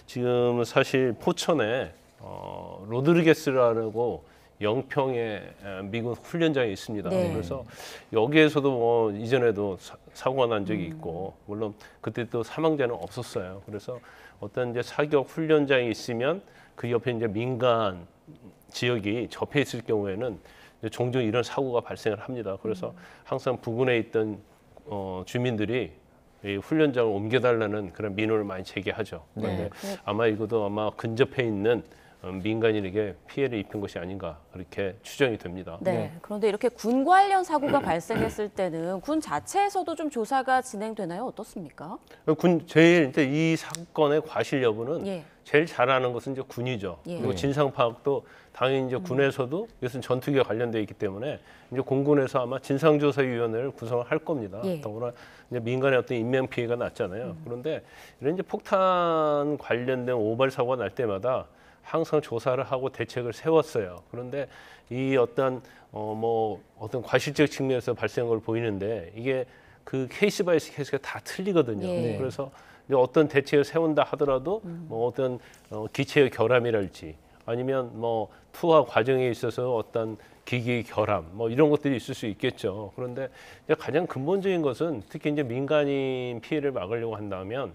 지금 사실 포천에 로드리게스라고 영평에 미군 훈련장이 있습니다. 네. 그래서 여기에서도 뭐 이전에도 사고가 난 적이 있고, 물론 그때 또 사망자는 없었어요. 그래서 어떤 이제 사격 훈련장이 있으면 그 옆에 이제 민간 지역이 접해 있을 경우에는 이제 종종 이런 사고가 발생을 합니다. 그래서 항상 부근에 있던 주민들이 이 훈련장을 옮겨달라는 그런 민원을 많이 제기하죠. 그런데 네. 아마 이것도 아마 근접해 있는 민간인에게 피해를 입힌 것이 아닌가 그렇게 추정이 됩니다. 네. 그런데 이렇게 군 관련 사고가 발생했을 때는 군 자체에서도 좀 조사가 진행되나요? 어떻습니까? 제일 이제 이 사건의 과실 여부는 예. 제일 잘 아는 것은 이제 군이죠. 예. 그리고 진상 파악도 당연히 이제 군에서도 이것은 전투기와 관련되어 있기 때문에 이제 공군에서 아마 진상조사위원회를 구성을 할 겁니다. 예. 더구나 이제 민간의 어떤 인명 피해가 났잖아요. 그런데 이런 이제 폭탄 관련된 오발 사고가 날 때마다 항상 조사를 하고 대책을 세웠어요. 그런데 이 어떤 어떤 과실적 측면에서 발생한 걸 보이는데 이게 그 케이스 바이 케이스가 다 틀리거든요. 예. 그래서 이제 어떤 대책을 세운다 하더라도 뭐 어떤 기체의 결함이랄지 아니면 뭐 투하 과정에 있어서 어떤 기기의 결함 뭐 이런 것들이 있을 수 있겠죠. 그런데 이제 가장 근본적인 것은 특히 이제 민간인 피해를 막으려고 한다면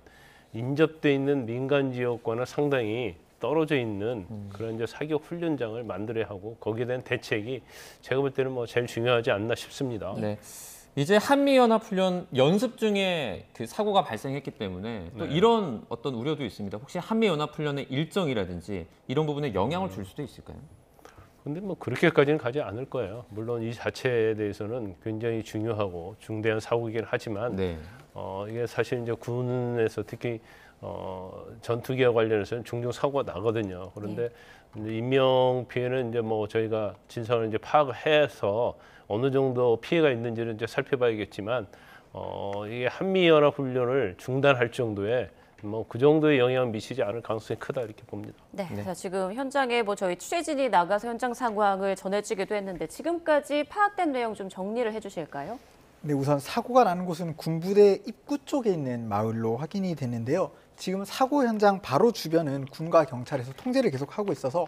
인접돼 있는 민간 지역과는 상당히 떨어져 있는 그런 이제 사격 훈련장을 만들어야 하고 거기에 대한 대책이 제가 볼 때는 뭐 제일 중요하지 않나 싶습니다. 네. 이제 한미연합훈련 연습 중에 그 사고가 발생했기 때문에 또 네. 이런 어떤 우려도 있습니다. 혹시 한미연합훈련의 일정이라든지 이런 부분에 영향을 줄 수도 있을까요? 근데 뭐 그렇게까지는 가지 않을 거예요. 물론 이 자체에 대해서는 굉장히 중요하고 중대한 사고이긴 하지만 네. 이게 사실 이제 군에서 특히 전투기와 관련해서는 종종 사고가 나거든요. 그런데 이제 인명 피해는 이제 뭐 저희가 진상을 이제 파악해서 어느 정도 피해가 있는지를 이제 살펴봐야겠지만 이게 한미연합 훈련을 중단할 정도의 뭐 그 정도의 영향을 미치지 않을 가능성이 크다 이렇게 봅니다. 네. 자, 지금 현장에 뭐 저희 취재진이 나가서 현장 상황을 전해주기도 했는데 지금까지 파악된 내용 좀 정리를 해주실까요? 네, 우선 사고가 나는 곳은 군부대 입구 쪽에 있는 마을로 확인이 됐는데요. 지금 사고 현장 바로 주변은 군과 경찰에서 통제를 계속하고 있어서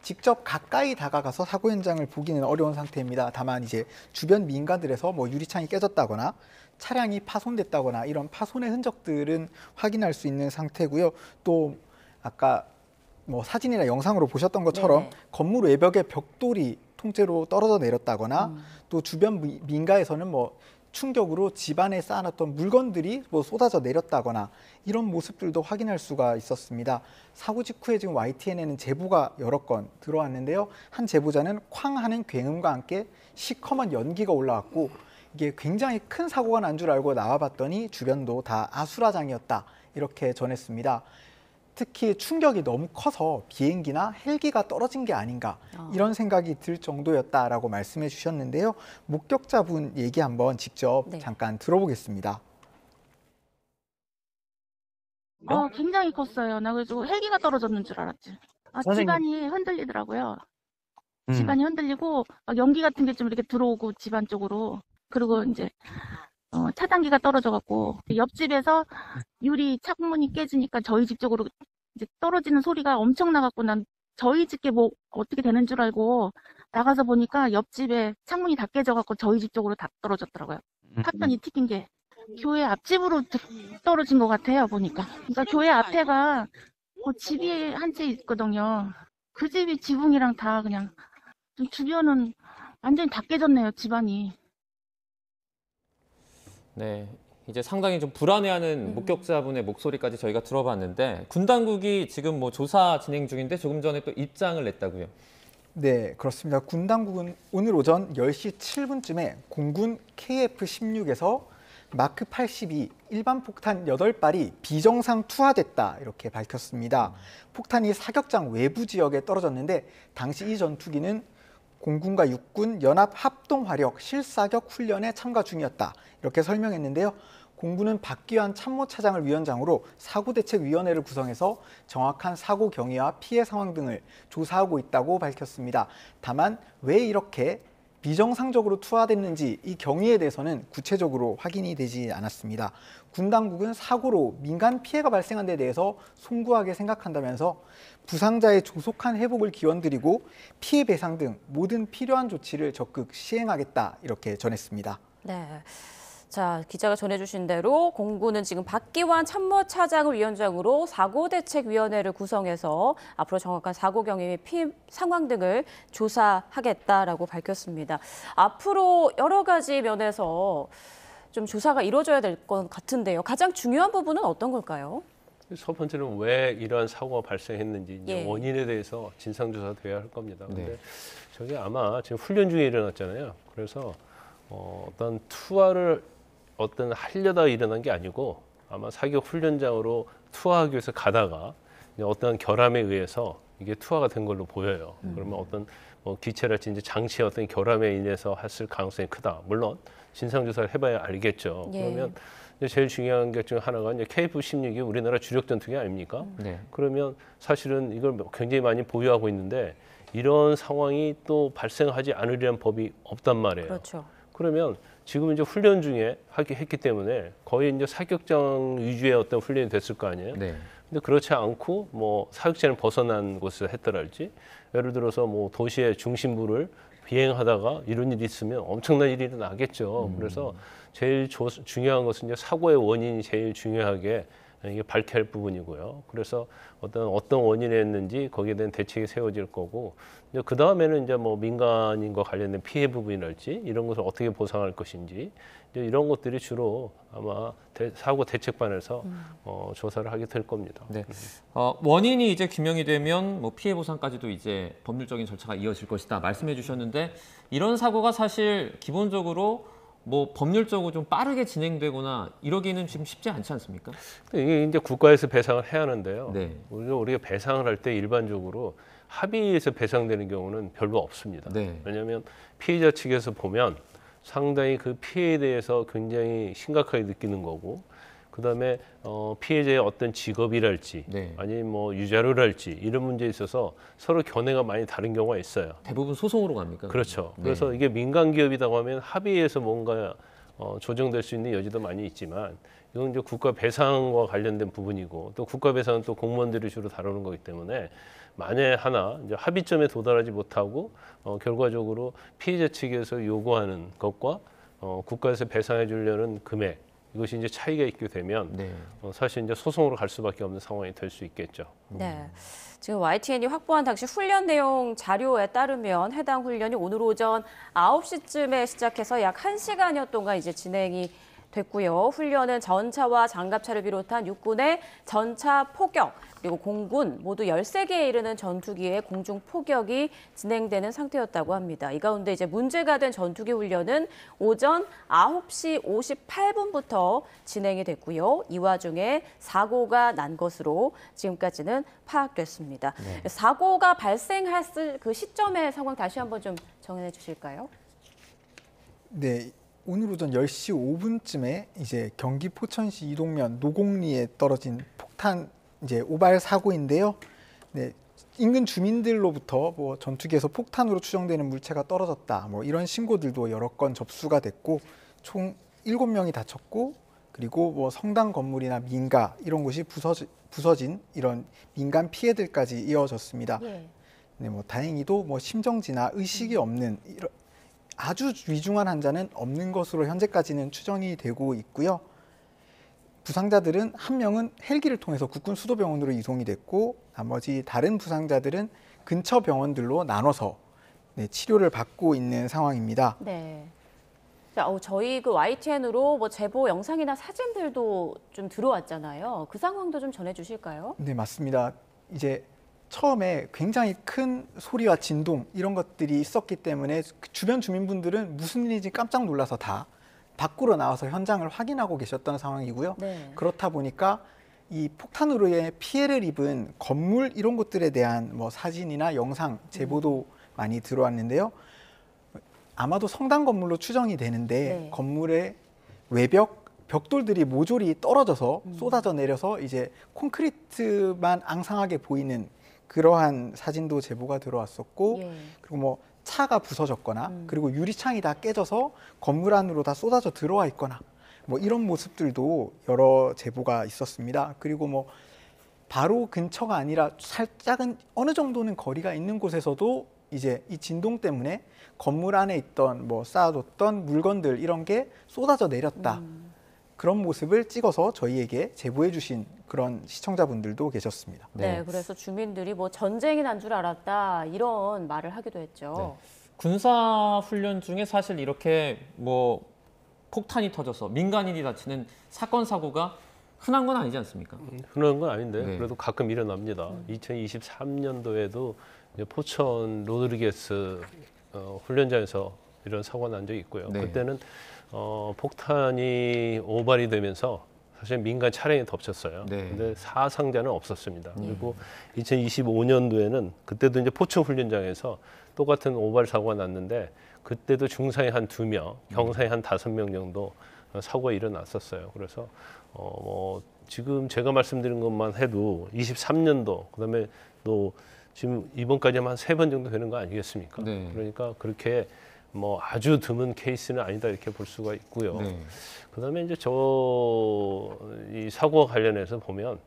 직접 가까이 다가가서 사고 현장을 보기는 어려운 상태입니다. 다만 이제 주변 민가들에서 뭐 유리창이 깨졌다거나 차량이 파손됐다거나 이런 파손의 흔적들은 확인할 수 있는 상태고요. 또 아까 뭐 사진이나 영상으로 보셨던 것처럼 네네. 건물 외벽에 벽돌이 통째로 떨어져 내렸다거나 또 주변 민가에서는 뭐 충격으로 집안에 쌓아놨던 물건들이 뭐 쏟아져 내렸다거나 이런 모습들도 확인할 수가 있었습니다. 사고 직후에 지금 YTN에는 제보가 여러 건 들어왔는데요. 한 제보자는 쾅 하는 굉음과 함께 시커먼 연기가 올라왔고 이게 굉장히 큰 사고가 난 줄 알고 나와봤더니 주변도 다 아수라장이었다 이렇게 전했습니다. 특히 충격이 너무 커서 비행기나 헬기가 떨어진 게 아닌가 이런 생각이 들 정도였다라고 말씀해 주셨는데요. 목격자분 얘기 한번 직접 네. 잠깐 들어보겠습니다. 굉장히 컸어요. 나 그래서 헬기가 떨어졌는 줄 알았지. 선생님. 집안이 흔들리더라고요. 집안이 흔들리고 막 연기 같은 게 좀 이렇게 들어오고 집안 쪽으로. 그리고 이제 차단기가 떨어져갖고 옆집에서 유리 창문이 깨지니까 저희 집 쪽으로 이제 떨어지는 소리가 엄청 나갖고 난 저희 집게 뭐 어떻게 되는 줄 알고 나가서 보니까 옆집에 창문이 다 깨져갖고 저희 집 쪽으로 다 떨어졌더라고요. 파편이 튀긴 게 교회 앞집으로 떨어진 것 같아요 보니까. 그러니까 교회 앞에가 그 집이 한 채 있거든요. 그 집이 지붕이랑 다 그냥 좀 주변은 완전히 다 깨졌네요 집안이. 네, 이제 상당히 좀 불안해하는 목격자분의 목소리까지 저희가 들어봤는데 군 당국이 지금 뭐 조사 진행 중인데 조금 전에 또 입장을 냈다고요. 네, 그렇습니다. 군 당국은 오늘 오전 10시 7분쯤에 공군 KF-16에서 마크 82 일반 폭탄 8발이 비정상 투하됐다 이렇게 밝혔습니다. 폭탄이 사격장 외부 지역에 떨어졌는데 당시 이 전투기는 공군과 육군 연합 합동화력 실사격 훈련에 참가 중이었다 이렇게 설명했는데요. 공군은 박기환 참모차장을 위원장으로 사고대책위원회를 구성해서 정확한 사고 경위와 피해 상황 등을 조사하고 있다고 밝혔습니다. 다만 왜 이렇게 비정상적으로 투하됐는지 이 경위에 대해서는 구체적으로 확인이 되지 않았습니다. 군 당국은 사고로 민간 피해가 발생한 데 대해서 송구하게 생각한다면서 부상자의 조속한 회복을 기원드리고 피해 배상 등 모든 필요한 조치를 적극 시행하겠다 이렇게 전했습니다. 네. 자, 기자가 전해주신 대로 공군은 지금 박기환 참모차장을 위원장으로 사고대책위원회를 구성해서 앞으로 정확한 사고 경위 및 피해 상황 등을 조사하겠다라고 밝혔습니다. 앞으로 여러 가지 면에서 좀 조사가 이루어져야 될 것 같은데요. 가장 중요한 부분은 어떤 걸까요? 첫 번째는 왜 이러한 사고가 발생했는지 이제 예. 원인에 대해서 진상조사돼야 할 겁니다. 네. 근데 저게 아마 지금 훈련 중에 일어났잖아요. 그래서 어떤 투하를 하려다 일어난 게 아니고 아마 사격 훈련장으로 투하하기 위해서 가다가 어떤 결함에 의해서 이게 투하가 된 걸로 보여요. 그러면 어떤 기체랄지 이제 장치의 어떤 결함에 인해서 했을 가능성이 크다. 물론 진상조사를 해봐야 알겠죠. 예. 그러면 이제 제일 중요한 게 중 하나가 이제 KF-16이 우리나라 주력 전투기 아닙니까? 네. 그러면 사실은 이걸 굉장히 많이 보유하고 있는데 이런 상황이 또 발생하지 않으리란 법이 없단 말이에요. 그렇죠. 그러면 지금 이제 훈련 중에 했기 때문에 거의 이제 사격장 위주의 어떤 훈련이 됐을 거 아니에요. 네. 근데 그렇지 않고 뭐 사격장을 벗어난 곳에서 했더랄지 예를 들어서 뭐 도시의 중심부를 비행하다가 이런 일이 있으면 엄청난 일이 나겠죠. 그래서 제일 중요한 것은 이제 사고의 원인이 제일 중요하게 이게 밝혀야 할 부분이고요. 그래서 어떤 원인이 했는지 거기에 대한 대책이 세워질 거고, 이제 그 다음에는 이제 뭐 민간인과 관련된 피해 부분이랄지 이런 것을 어떻게 보상할 것인지 이제 이런 것들이 주로 아마 사고 대책반에서 조사를 하게 될 겁니다. 네. 원인이 이제 규명이 되면 뭐 피해 보상까지도 이제 법률적인 절차가 이어질 것이다 말씀해 주셨는데 이런 사고가 사실 기본적으로 뭐 법률적으로 좀 빠르게 진행되거나 이러기는 지금 쉽지 않지 않습니까? 이게 이제 국가에서 배상을 해야 하는데요. 네. 우리가 배상을 할 때 일반적으로 합의에서 배상되는 경우는 별로 없습니다. 네. 왜냐하면 피해자 측에서 보면 상당히 그 피해에 대해서 굉장히 심각하게 느끼는 거고, 그다음에 피해자의 어떤 직업이랄지 네. 아니면 뭐 유자료랄지 이런 문제에 있어서 서로 견해가 많이 다른 경우가 있어요. 대부분 소송으로 갑니까? 그렇죠. 네. 그래서 이게 민간 기업이라고 하면 합의해서 뭔가 조정될 수 있는 여지도 많이 있지만 이건 이제 국가 배상과 관련된 부분이고 또 국가 배상은 또 공무원들이 주로 다루는 거기 때문에 만에 하나 이제 합의점에 도달하지 못하고 결과적으로 피해자 측에서 요구하는 것과 국가에서 배상해 주려는 금액 이것이 이제 차이가 있게 되면 네. 사실 이제 소송으로 갈 수밖에 없는 상황이 될 수 있겠죠. 네. 지금 YTN이 확보한 당시 훈련 내용 자료에 따르면 해당 훈련이 오늘 오전 9시쯤에 시작해서 약 1시간여 동안 이제 진행이 됐고요. 훈련은 전차와 장갑차를 비롯한 육군의 전차 포격, 그리고 공군 모두 13개에 이르는 전투기의 공중 포격이 진행되는 상태였다고 합니다. 이 가운데 이제 문제가 된 전투기 훈련은 오전 9시 58분부터 진행이 됐고요. 이 와중에 사고가 난 것으로 지금까지는 파악됐습니다. 네. 사고가 발생했을 그 시점의 상황 다시 한번 좀 정해 주실까요? 네. 오늘 오전 10시 5분쯤에 이제 경기 포천시 이동면 노곡리에 떨어진 폭탄 이제 오발 사고인데요. 네, 인근 주민들로부터 뭐 전투기에서 폭탄으로 추정되는 물체가 떨어졌다, 뭐 이런 신고들도 여러 건 접수가 됐고 총 7명이 다쳤고, 그리고 뭐 성당 건물이나 민가 이런 곳이 부서진 이런 민간 피해들까지 이어졌습니다. 예. 네, 뭐 다행히도 뭐 심정지나 의식이 없는 아주 위중한 환자는 없는 것으로 현재까지는 추정이 되고 있고요. 부상자들은 한 명은 헬기를 통해서 국군 수도병원으로 이송이 됐고, 나머지 다른 부상자들은 근처 병원들로 나눠서 치료를 받고 있는 상황입니다. 네. 자, 저희 그 YTN으로 뭐 제보 영상이나 사진들도 좀 들어왔잖아요. 그 상황도 좀 전해주실까요? 네, 맞습니다. 이제 처음에 굉장히 큰 소리와 진동 이런 것들이 있었기 때문에 주변 주민분들은 무슨 일인지 깜짝 놀라서 다 밖으로 나와서 현장을 확인하고 계셨던 상황이고요. 네. 그렇다 보니까 이 폭탄으로 인해 피해를 입은 건물 이런 것들에 대한 뭐 사진이나 영상 제보도 많이 들어왔는데요. 아마도 성당 건물로 추정이 되는데 네. 건물의 외벽 벽돌들이 모조리 떨어져서 쏟아져 내려서 이제 콘크리트만 앙상하게 보이는 그러한 사진도 제보가 들어왔었고, 예. 그리고 뭐 차가 부서졌거나 그리고 유리창이 다 깨져서 건물 안으로 다 쏟아져 들어와 있거나 뭐 이런 모습들도 여러 제보가 있었습니다. 그리고 뭐 바로 근처가 아니라 살짝은 어느 정도는 거리가 있는 곳에서도 이제 이 진동 때문에 건물 안에 있던 뭐 쌓아뒀던 물건들 이런 게 쏟아져 내렸다. 그런 모습을 찍어서 저희에게 제보해 주신 그런 시청자분들도 계셨습니다. 네, 그래서 주민들이 뭐 전쟁이 난 줄 알았다 이런 말을 하기도 했죠. 군사 훈련 중에 사실 이렇게 뭐 폭탄이 터져서 민간인이 다치는 사건 사고가 흔한 건 아니지 않습니까? 흔한 건 아닌데 네. 그래도 가끔 일어납니다. 2023년도에도 포천 로드리게스 훈련장에서 이런 사고가 난 적이 있고요. 네. 그때는 폭탄이 오발이 되면서 사실 민간 차량이 덮쳤어요. 네. 근데 사상자는 없었습니다. 그리고 2025년도에는 그때도 이제 포천 훈련장에서 똑같은 오발 사고가 났는데 그때도 중상이 한 2명, 경상이 한 5명 정도 사고가 일어났었어요. 그래서 뭐 지금 제가 말씀드린 것만 해도 23년도 그다음에 또 지금 이번까지만 한 3번 정도 되는 거 아니겠습니까? 네. 그러니까 그렇게 뭐 아주 드문 케이스는 아니다 이렇게 볼 수가 있고요. 네. 그다음에 이제 이 사고와 관련해서 보면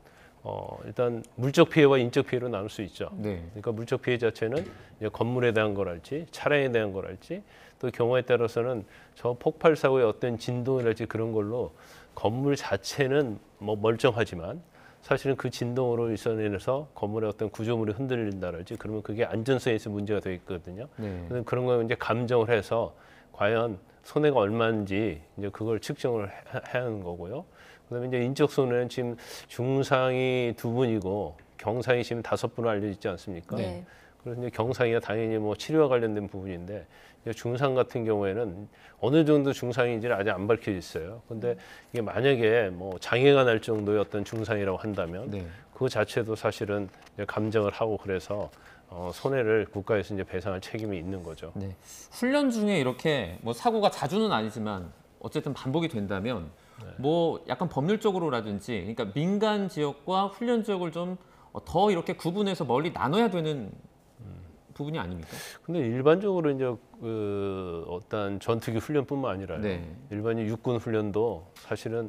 일단 물적 피해와 인적 피해로 나눌 수 있죠. 네. 그러니까 물적 피해 자체는 이제 건물에 대한 거랄지 차량에 대한 거랄지 또 경우에 따라서는 저 폭발 사고의 어떤 진동이랄지 그런 걸로 건물 자체는 뭐 멀쩡하지만 사실은 그 진동으로 인해서 건물의 어떤 구조물이 흔들린다랄지 그러면 그게 안전성에서 문제가 되어 있거든요. 네. 그런 거 이제 감정을 해서 과연 손해가 얼마인지 이제 그걸 측정을 해야 하는 거고요. 그다음에 이제 인적 손해는 지금 중상이 2분이고 경상이 지금 5분으로 알려져 있지 않습니까? 네. 그래서 이제 경상이가 당연히 뭐 치료와 관련된 부분인데 이제 중상 같은 경우에는 어느 정도 중상인지는 아직 안 밝혀져 있어요. 근데 이게 만약에 뭐 장애가 날 정도의 어떤 중상이라고 한다면 네. 그 자체도 사실은 이제 감정을 하고 그래서 손해를 국가에서 이제 배상할 책임이 있는 거죠. 네. 훈련 중에 이렇게 뭐 사고가 자주는 아니지만 어쨌든 반복이 된다면 뭐 약간 법률적으로라든지 그러니까 민간 지역과 훈련 지역을 좀 더 이렇게 구분해서 멀리 나눠야 되는 부분이 아닙니까? 근데 일반적으로 이제 어떤 전투기 훈련뿐만 아니라요. 네. 일반인 육군 훈련도 사실은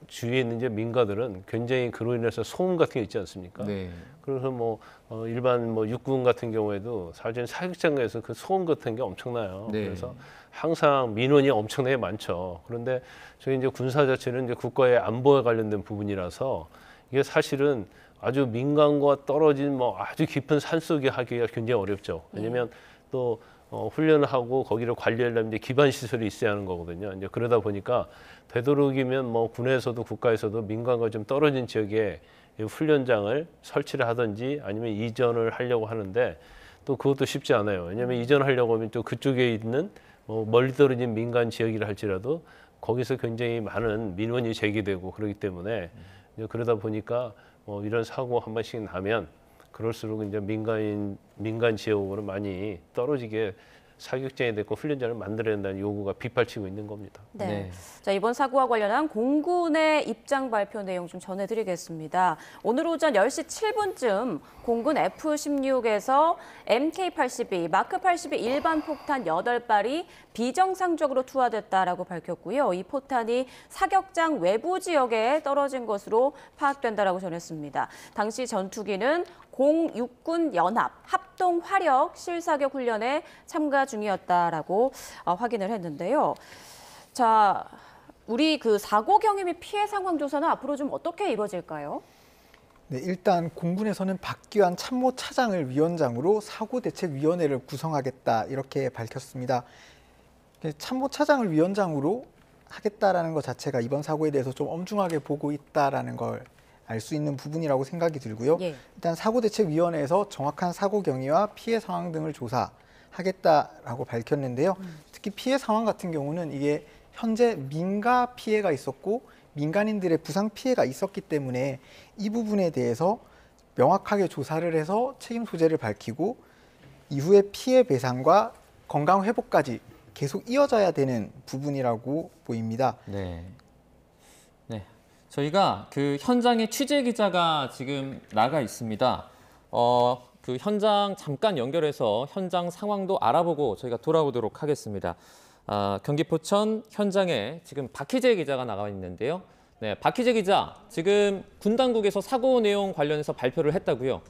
주위에 있는 이제 민가들은 굉장히 그로 인해서 소음 같은 게 있지 않습니까? 네. 그래서 뭐 일반 뭐 육군 같은 경우에도 사실 사격장에서 그 소음 같은 게 엄청나요. 네. 그래서 항상 민원이 엄청나게 많죠. 그런데 저희 이제 군사 자체는 이제 국가의 안보에 관련된 부분이라서 이게 사실은 아주 민간과 떨어진 뭐 아주 깊은 산속에 하기가 굉장히 어렵죠. 왜냐하면 또 훈련을 하고 거기를 관리하려면 이제 기반 시설이 있어야 하는 거거든요. 이제 그러다 보니까 되도록이면 뭐 군에서도 국가에서도 민간과 좀 떨어진 지역에 이 훈련장을 설치를 하든지 아니면 이전을 하려고 하는데 또 그것도 쉽지 않아요. 왜냐하면 이전하려고 하면 또 그쪽에 있는 뭐 멀리 떨어진 민간 지역이라 할지라도 거기서 굉장히 많은 민원이 제기되고 그렇기 때문에 이제 그러다 보니까 이런 사고 한 번씩 나면 그럴수록 이제 민간 지역으로 많이 떨어지게 사격장에 됐고 훈련장을 만들어야 된다는 요구가 빗발치고 있는 겁니다. 네. 네. 자, 이번 사고와 관련한 공군의 입장 발표 내용 좀 전해드리겠습니다. 오늘 오전 10시 7분쯤 공군 F-16에서 MK-82, 마크-82 일반 폭탄 8발이 비정상적으로 투하됐다라고 밝혔고요. 이 포탄이 사격장 외부 지역에 떨어진 것으로 파악된다라고 전했습니다. 당시 전투기는 공육군 연합 합동 화력 실사격 훈련에 참가 중이었다라고 확인을 했는데요. 자, 우리 그 사고 경위 및 피해 상황 조사는 앞으로 좀 어떻게 이루어질까요? 네, 일단 공군에서는 박기환 참모차장을 위원장으로 사고대책위원회를 구성하겠다 이렇게 밝혔습니다. 참모차장을 위원장으로 하겠다라는 것 자체가 이번 사고에 대해서 좀 엄중하게 보고 있다라는 걸 알 수 있는 부분이라고 생각이 들고요. 예. 일단 사고대책위원회에서 정확한 사고 경위와 피해 상황 등을 조사하겠다라고 밝혔는데요. 특히 피해 상황 같은 경우는 이게 현재 민가 피해가 있었고 민간인들의 부상 피해가 있었기 때문에 이 부분에 대해서 명확하게 조사를 해서 책임 소재를 밝히고 이후에 피해 배상과 건강 회복까지 계속 이어져야 되는 부분이라고 보입니다. 네. 네. 저희가 그 현장에 취재 기자가 지금 나가 있습니다. 그 현장 잠깐 연결해서 현장 상황도 알아보고 저희가 돌아오도록 하겠습니다. 경기 포천 현장에 지금 박희재 기자가 나가 있는데요. 네, 박희재 기자, 지금 군 당국에서 사고 내용 관련해서 발표를 했다고요?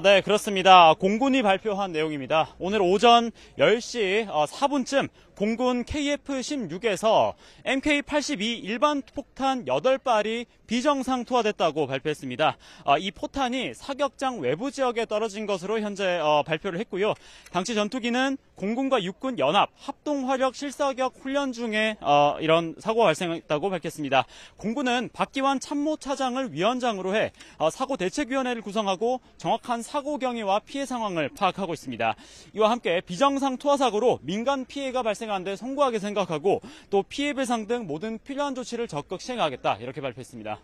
네, 그렇습니다. 공군이 발표한 내용입니다. 오늘 오전 10시 4분쯤 공군 KF-16에서 MK-82 일반 폭탄 8발이 비정상 투하됐다고 발표했습니다. 이 포탄이 사격장 외부 지역에 떨어진 것으로 현재 발표를 했고요. 당시 전투기는 공군과 육군 연합 합동 화력 실사격 훈련 중에 이런 사고가 발생했다고 밝혔습니다. 공군은 박기환 참모차장을 위원장으로 해 사고 대책위원회를 구성하고 정확한 사고 경위와 피해 상황을 파악하고 있습니다. 이와 함께 비정상 투하 사고로 민간 피해가 발생한 데 송구하게 생각하고 또 피해 배상 등 모든 필요한 조치를 적극 시행하겠다 이렇게 발표했습니다.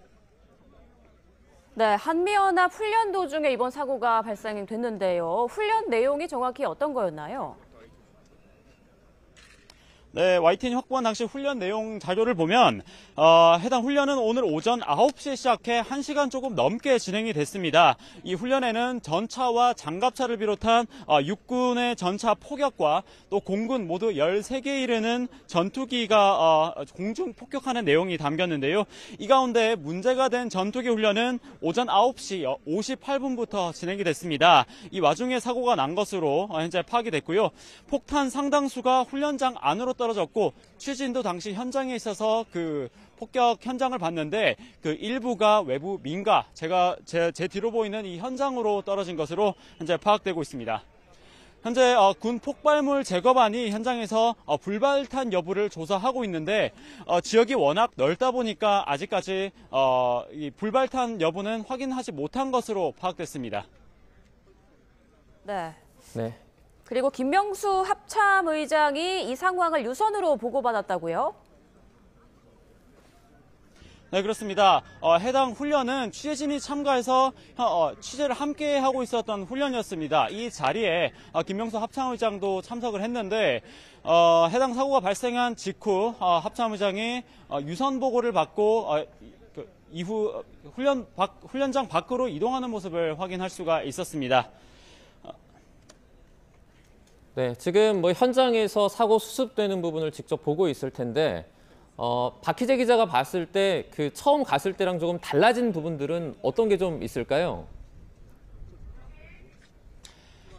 네, 한미연합 훈련 도중에 이번 사고가 발생됐는데요. 훈련 내용이 정확히 어떤 거였나요? 네, YTN이 확보한 당시 훈련 내용 자료를 보면 해당 훈련은 오늘 오전 9시에 시작해 1시간 조금 넘게 진행이 됐습니다. 이 훈련에는 전차와 장갑차를 비롯한 육군의 전차 포격과 또 공군 모두 13개 이르는 전투기가 공중 폭격하는 내용이 담겼는데요. 이 가운데 문제가 된 전투기 훈련은 오전 9시 58분부터 진행이 됐습니다. 이 와중에 사고가 난 것으로 현재 파악이 됐고요. 폭탄 상당수가 훈련장 안으로 떨어졌고 취재진도 당시 현장에 있어서 그 폭격 현장을 봤는데 그 일부가 외부 민가 제 뒤로 보이는 이 현장으로 떨어진 것으로 현재 파악되고 있습니다. 현재 군 폭발물 제거반이 현장에서 불발탄 여부를 조사하고 있는데 지역이 워낙 넓다 보니까 아직까지 이 불발탄 여부는 확인하지 못한 것으로 파악됐습니다. 네. 네. 그리고 김명수 합참의장이 이 상황을 유선으로 보고받았다고요? 네, 그렇습니다. 해당 훈련은 취재진이 참가해서 취재를 함께 하고 있었던 훈련이었습니다. 이 자리에 김명수 합참의장도 참석을 했는데 해당 사고가 발생한 직후 합참의장이 유선 보고를 받고 이후 훈련장 밖으로 이동하는 모습을 확인할 수가 있었습니다. 네, 지금 뭐 현장에서 사고 수습되는 부분을 직접 보고 있을 텐데 박희재 기자가 봤을 때 그 처음 갔을 때랑 조금 달라진 부분들은 어떤 게 좀 있을까요?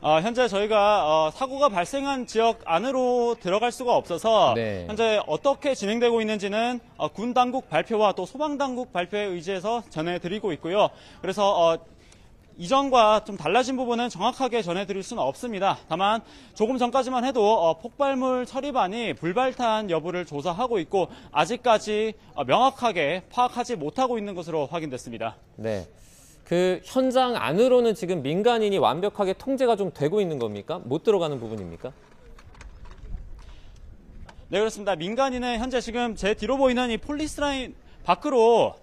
현재 저희가 사고가 발생한 지역 안으로 들어갈 수가 없어서 네. 현재 어떻게 진행되고 있는지는 군 당국 발표와 또 소방 당국 발표에 의지해서 전해드리고 있고요. 그래서 이전과 좀 달라진 부분은 정확하게 전해드릴 수는 없습니다. 다만 조금 전까지만 해도 폭발물 처리반이 불발탄 여부를 조사하고 있고 아직까지 명확하게 파악하지 못하고 있는 것으로 확인됐습니다. 네. 그 현장 안으로는 지금 민간인이 완벽하게 통제가 좀 되고 있는 겁니까? 못 들어가는 부분입니까? 네, 그렇습니다. 민간인은 현재 지금 제 뒤로 보이는 이 폴리스라인 밖으로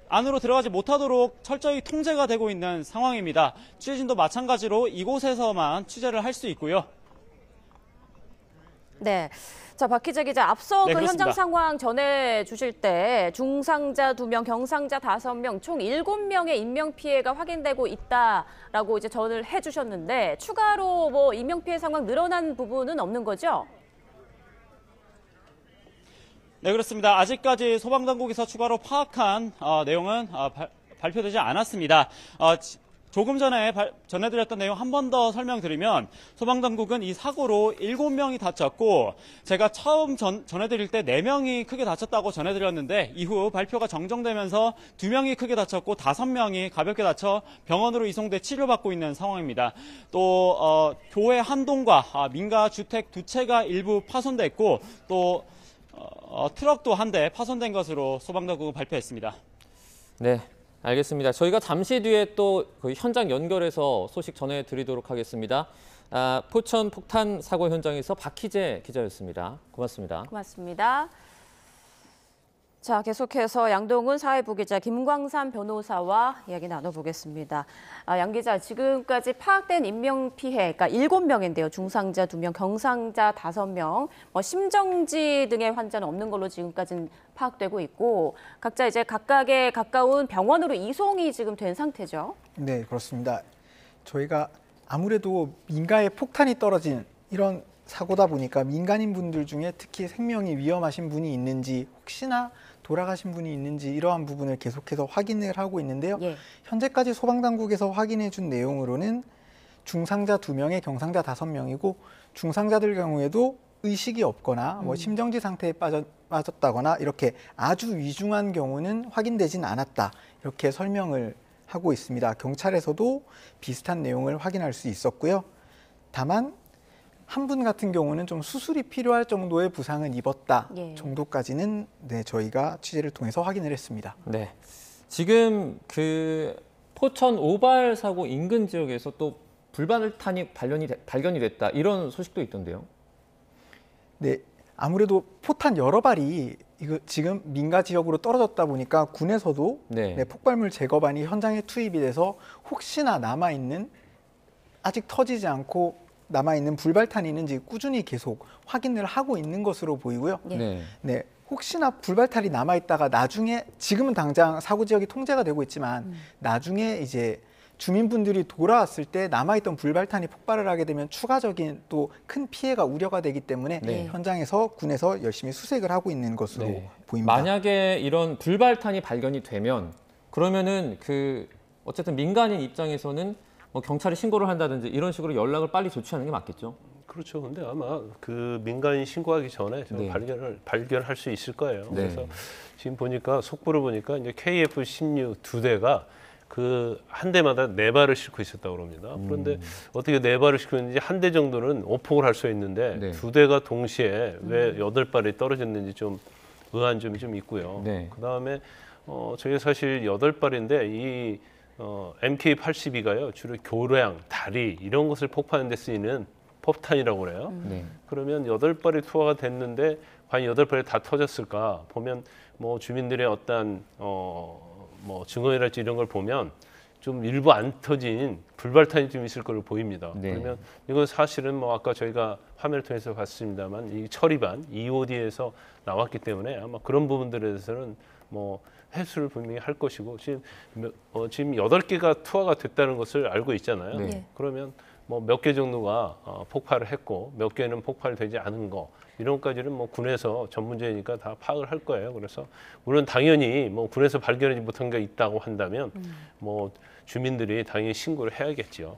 안으로 들어가지 못하도록 철저히 통제가 되고 있는 상황입니다. 취재진도 마찬가지로 이곳에서만 취재를 할 수 있고요. 네. 자, 박희재 기자, 앞서 네, 그 현장 그렇습니다. 상황 전해 주실 때 중상자 2명, 경상자 5명, 총 7명의 인명 피해가 확인되고 있다라고 이제 전을 해 주셨는데 추가로 뭐 인명 피해 상황 늘어난 부분은 없는 거죠? 네, 그렇습니다. 아직까지 소방당국에서 추가로 파악한 내용은 발표되지 않았습니다. 조금 전에 전해드렸던 내용 한 번 더 설명드리면 소방당국은 이 사고로 7명이 다쳤고 제가 처음 전해드릴 때 4명이 크게 다쳤다고 전해드렸는데 이후 발표가 정정되면서 2명이 크게 다쳤고 5명이 가볍게 다쳐 병원으로 이송돼 치료받고 있는 상황입니다. 또 교회 한 동과 민가 주택 2채가 일부 파손됐고 또 트럭도 한 대 파손된 것으로 소방당국은 발표했습니다. 네, 알겠습니다. 저희가 잠시 뒤에 또 그 현장 연결해서 소식 전해드리도록 하겠습니다. 포천 폭탄 사고 현장에서 박희재 기자였습니다. 고맙습니다. 고맙습니다. 자, 계속해서 양동훈 사회부기자, 김광삼 변호사와 이야기 나눠보겠습니다. 양 기자, 지금까지 파악된 인명피해, 그러니까 7명인데요. 중상자 2명, 경상자 5명, 심정지 등의 환자는 없는 걸로 지금까지는 파악되고 있고 각자 이제 각각에 가까운 병원으로 이송이 지금 된 상태죠. 네, 그렇습니다. 저희가 아무래도 민가에 폭탄이 떨어진 이런 사고다 보니까 민간인 분들 중에 특히 생명이 위험하신 분이 있는지 혹시나 돌아가신 분이 있는지 이러한 부분을 계속해서 확인을 하고 있는데요. 예. 현재까지 소방당국에서 확인해 준 내용으로는 중상자 2명에 경상자 5명이고 중상자들 경우에도 의식이 없거나 심정지 상태에 빠졌다거나 이렇게 아주 위중한 경우는 확인되진 않았다. 이렇게 설명을 하고 있습니다. 경찰에서도 비슷한 내용을 확인할 수 있었고요. 다만 한 분 같은 경우는 좀 수술이 필요할 정도의 부상은 입었다 정도까지는 저희가 취재를 통해서 확인을 했습니다. 네, 지금 그 포천 오발 사고 인근 지역에서 또 불발탄이 발견이 됐다 이런 소식도 있던데요. 네, 아무래도 포탄 여러 발이 지금 민가 지역으로 떨어졌다 보니까 군에서도 폭발물 제거반이 현장에 투입이 돼서 혹시나 남아있는 아직 터지지 않고 남아있는 불발탄이 있는지 꾸준히 계속 확인을 하고 있는 것으로 보이고요. 네, 혹시나 불발탄이 남아있다가 나중에 지금은 당장 사고 지역이 통제가 되고 있지만 나중에 이제 주민분들이 돌아왔을 때 남아있던 불발탄이 폭발을 하게 되면 추가적인 또 큰 피해가 우려가 되기 때문에 현장에서 군에서 열심히 수색을 하고 있는 것으로 보입니다. 만약에 이런 불발탄이 발견이 되면 그러면은 어쨌든 민간인 입장에서는 경찰에 신고를 한다든지 이런 식으로 연락을 빨리 조치하는 게 맞겠죠? 그렇죠. 근데 아마 그 민간인 신고하기 전에 발견할 수 있을 거예요. 그래서 지금 보니까 속보를 보니까 이제 KF-16 2대가 그 한 대마다 4발을 싣고 있었다고 합니다. 그런데 어떻게 4발을 싣고 있는지 한 대 정도는 오폭을 할 수 있는데 2대가 동시에 왜 8발이 떨어졌는지 좀 의아한 점이 좀 있고요. 그다음에 저게 사실 8발인데 이 MK82가요. 주로 교량, 다리 이런 것을 폭파하는 데 쓰이는 폭탄이라고 그래요. 그러면 8발이 투하가 됐는데 과연 8발이 다 터졌을까? 보면 주민들의 어떤 증언이랄지 이런 걸 보면 좀 일부 안 터진 불발탄이 좀 있을 걸로 보입니다. 그러면 이건 사실은 아까 저희가 화면을 통해서 봤습니다만 이 처리반 EOD에서 나왔기 때문에 아마 그런 부분들에 대해서는 회수를 분명히 할 것이고 지금 8개가 투하가 됐다는 것을 알고 있잖아요. 그러면 몇 개 정도가 폭발을 했고 몇 개는 폭발되지 않은 거 이런 것까지는 군에서 전문제니까 다 파악을 할 거예요. 그래서 물론 당연히 군에서 발견하지 못한 게 있다고 한다면 주민들이 당연히 신고를 해야겠죠.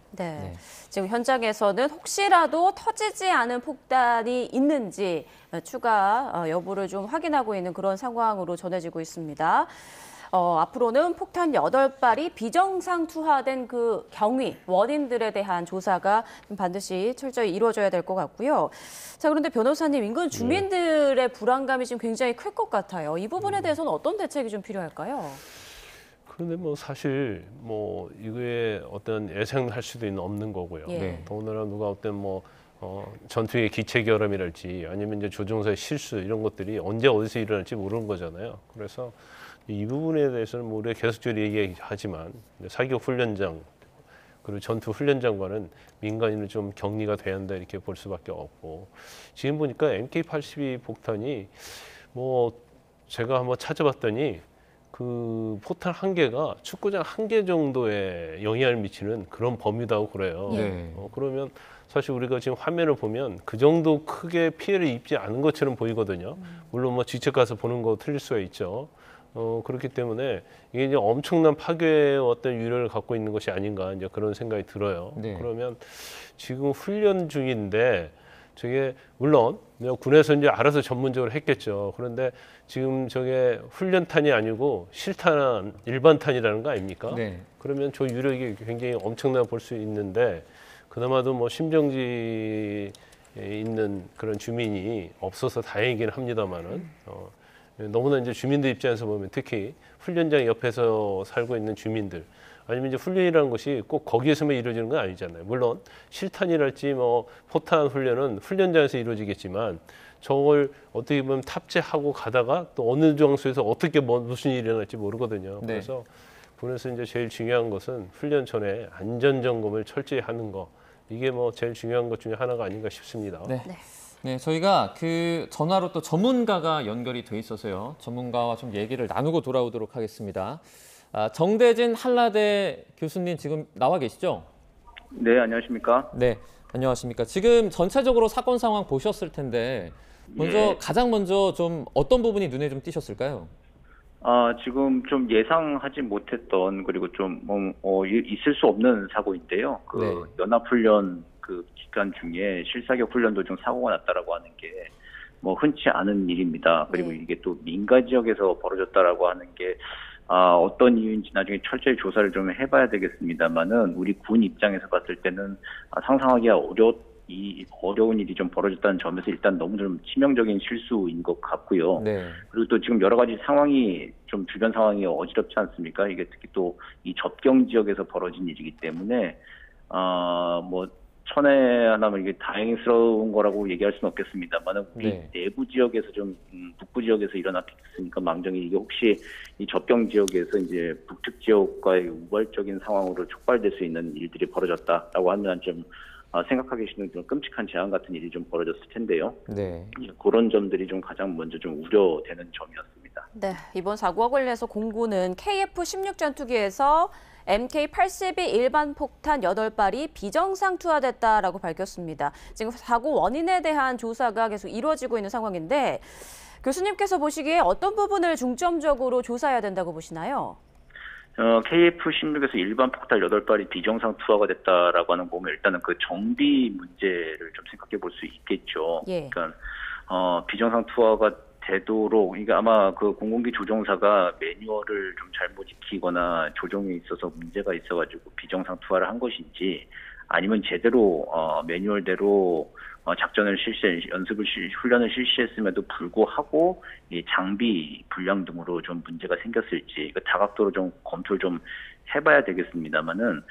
지금 현장에서는 혹시라도 터지지 않은 폭탄이 있는지 추가 여부를 좀 확인하고 있는 그런 상황으로 전해지고 있습니다. 앞으로는 폭탄 8발이 비정상 투하된 그 경위, 원인들에 대한 조사가 반드시 철저히 이루어져야 될 것 같고요. 자, 그런데 변호사님, 인근 주민들의 불안감이 지금 굉장히 클 것 같아요. 이 부분에 대해서는 어떤 대책이 좀 필요할까요? 그런데 사실 이거에 어떤 예상할 수도 없는 거고요. 더군다나 누가 어떤 전투의 기체 결함이랄지 아니면 이제 조종사의 실수 이런 것들이 언제 어디서 일어날지 모르는 거잖아요. 그래서 이 부분에 대해서는 뭐 우리가 계속적으로 얘기하지만 사격 훈련장 그리고 전투 훈련장과는 민간인은 좀 격리가 돼야 한다 이렇게 볼 수밖에 없고, 지금 보니까 MK82 폭탄이 뭐 제가 한번 찾아봤더니 그 포탄 한 개가 축구장 한 개 정도의 영향을 미치는 그런 범위다고 그래요. 네. 그러면 사실 우리가 지금 화면을 보면 그 정도 크게 피해를 입지 않은 것처럼 보이거든요. 물론 뭐 직접 가서 보는 거 틀릴 수가 있죠. 그렇기 때문에 이게 이제 엄청난 파괴의 어떤 유래를 갖고 있는 것이 아닌가 이제 그런 생각이 들어요. 네. 그러면 지금 훈련 중인데 저게 물론 군에서 이제 알아서 전문적으로 했겠죠. 그런데 지금 저게 훈련탄이 아니고 실탄 일반탄이라는 거 아닙니까? 네. 그러면 저 유력이 굉장히 엄청나 볼 수 있는데 그나마도 뭐 심정지에 있는 그런 주민이 없어서 다행이긴 합니다만은 너무나 이제 주민들 입장에서 보면 특히 훈련장 옆에서 살고 있는 주민들 아니면 이제 훈련이라는 것이 꼭 거기에서만 이루어지는 건 아니잖아요. 물론 실탄이랄지 뭐 포탄 훈련은 훈련장에서 이루어지겠지만 저걸 어떻게 보면 탑재하고 가다가 또 어느 장소에서 어떻게 무슨 일이 일어날지 모르거든요. 네. 그래서 군에서 이제 제일 중요한 것은 훈련 전에 안전 점검을 철저히 하는 거. 이게 뭐 제일 중요한 것 중에 하나가 아닌가 싶습니다. 네. 네, 저희가 그 전화로 또 전문가가 연결이 돼 있어서요. 전문가와 좀 얘기를 나누고 돌아오도록 하겠습니다. 정대진 한라대 교수님 지금 나와 계시죠? 네, 안녕하십니까? 네, 안녕하십니까. 지금 전체적으로 사건 상황 보셨을 텐데 먼저 가장 먼저 좀 어떤 부분이 눈에 좀 띄셨을까요? 지금 좀 예상하지 못했던 그리고 좀 있을 수 없는 사고인데요. 네. 연합훈련 그 기간 중에 실사격 훈련 도중 사고가 났다라고 하는 게 뭐 흔치 않은 일입니다. 그리고 이게 또 민가 지역에서 벌어졌다라고 하는 게 어떤 이유인지 나중에 철저히 조사를 좀 해봐야 되겠습니다만은 우리 군 입장에서 봤을 때는 상상하기가 어려운 일이 좀 벌어졌다는 점에서 일단 너무 좀 치명적인 실수인 것 같고요. 네. 그리고 또 지금 여러 가지 상황이 좀 주변 상황이 어지럽지 않습니까? 이게 특히 또 이 접경 지역에서 벌어진 일이기 때문에 뭐 천혜하나면 이게 다행스러운 거라고 얘기할 수는 없겠습니다만 우리 네. 내부 지역에서 좀 북부 지역에서 일어났으니까 망정이 이게 혹시 이 접경 지역에서 이제 북측 지역과의 우발적인 상황으로 촉발될 수 있는 일들이 벌어졌다라고 하면 좀 생각하기 싫은 좀 끔찍한 재앙 같은 일이 좀 벌어졌을 텐데요. 네. 그런 점들이 좀 가장 먼저 좀 우려되는 점이었습니다. 네, 이번 사고와 관련해서 공군은 KF-16 전투기에서 MK-82 일반 폭탄 8발이 비정상 투하됐다라고 밝혔습니다. 지금 사고 원인에 대한 조사가 계속 이루어지고 있는 상황인데 교수님께서 보시기에 어떤 부분을 중점적으로 조사해야 된다고 보시나요? KF-16에서 일반 폭탄 8발이 비정상 투하가 됐다라고 하는 거 보면 일단은 그 정비 문제를 좀 생각해 볼 수 있겠죠. 예. 그러니까 비정상 투하가 되도록 이게 아마 그 공군기 조종사가 매뉴얼을 좀 잘못 익히거나 조종에 있어서 문제가 있어가지고 비정상 투하를 한 것인지 아니면 제대로 매뉴얼대로 작전을 훈련을 실시했음에도 불구하고 이 장비 불량 등으로 좀 문제가 생겼을지 다각도로 좀 검토를 좀 해봐야 되겠습니다만은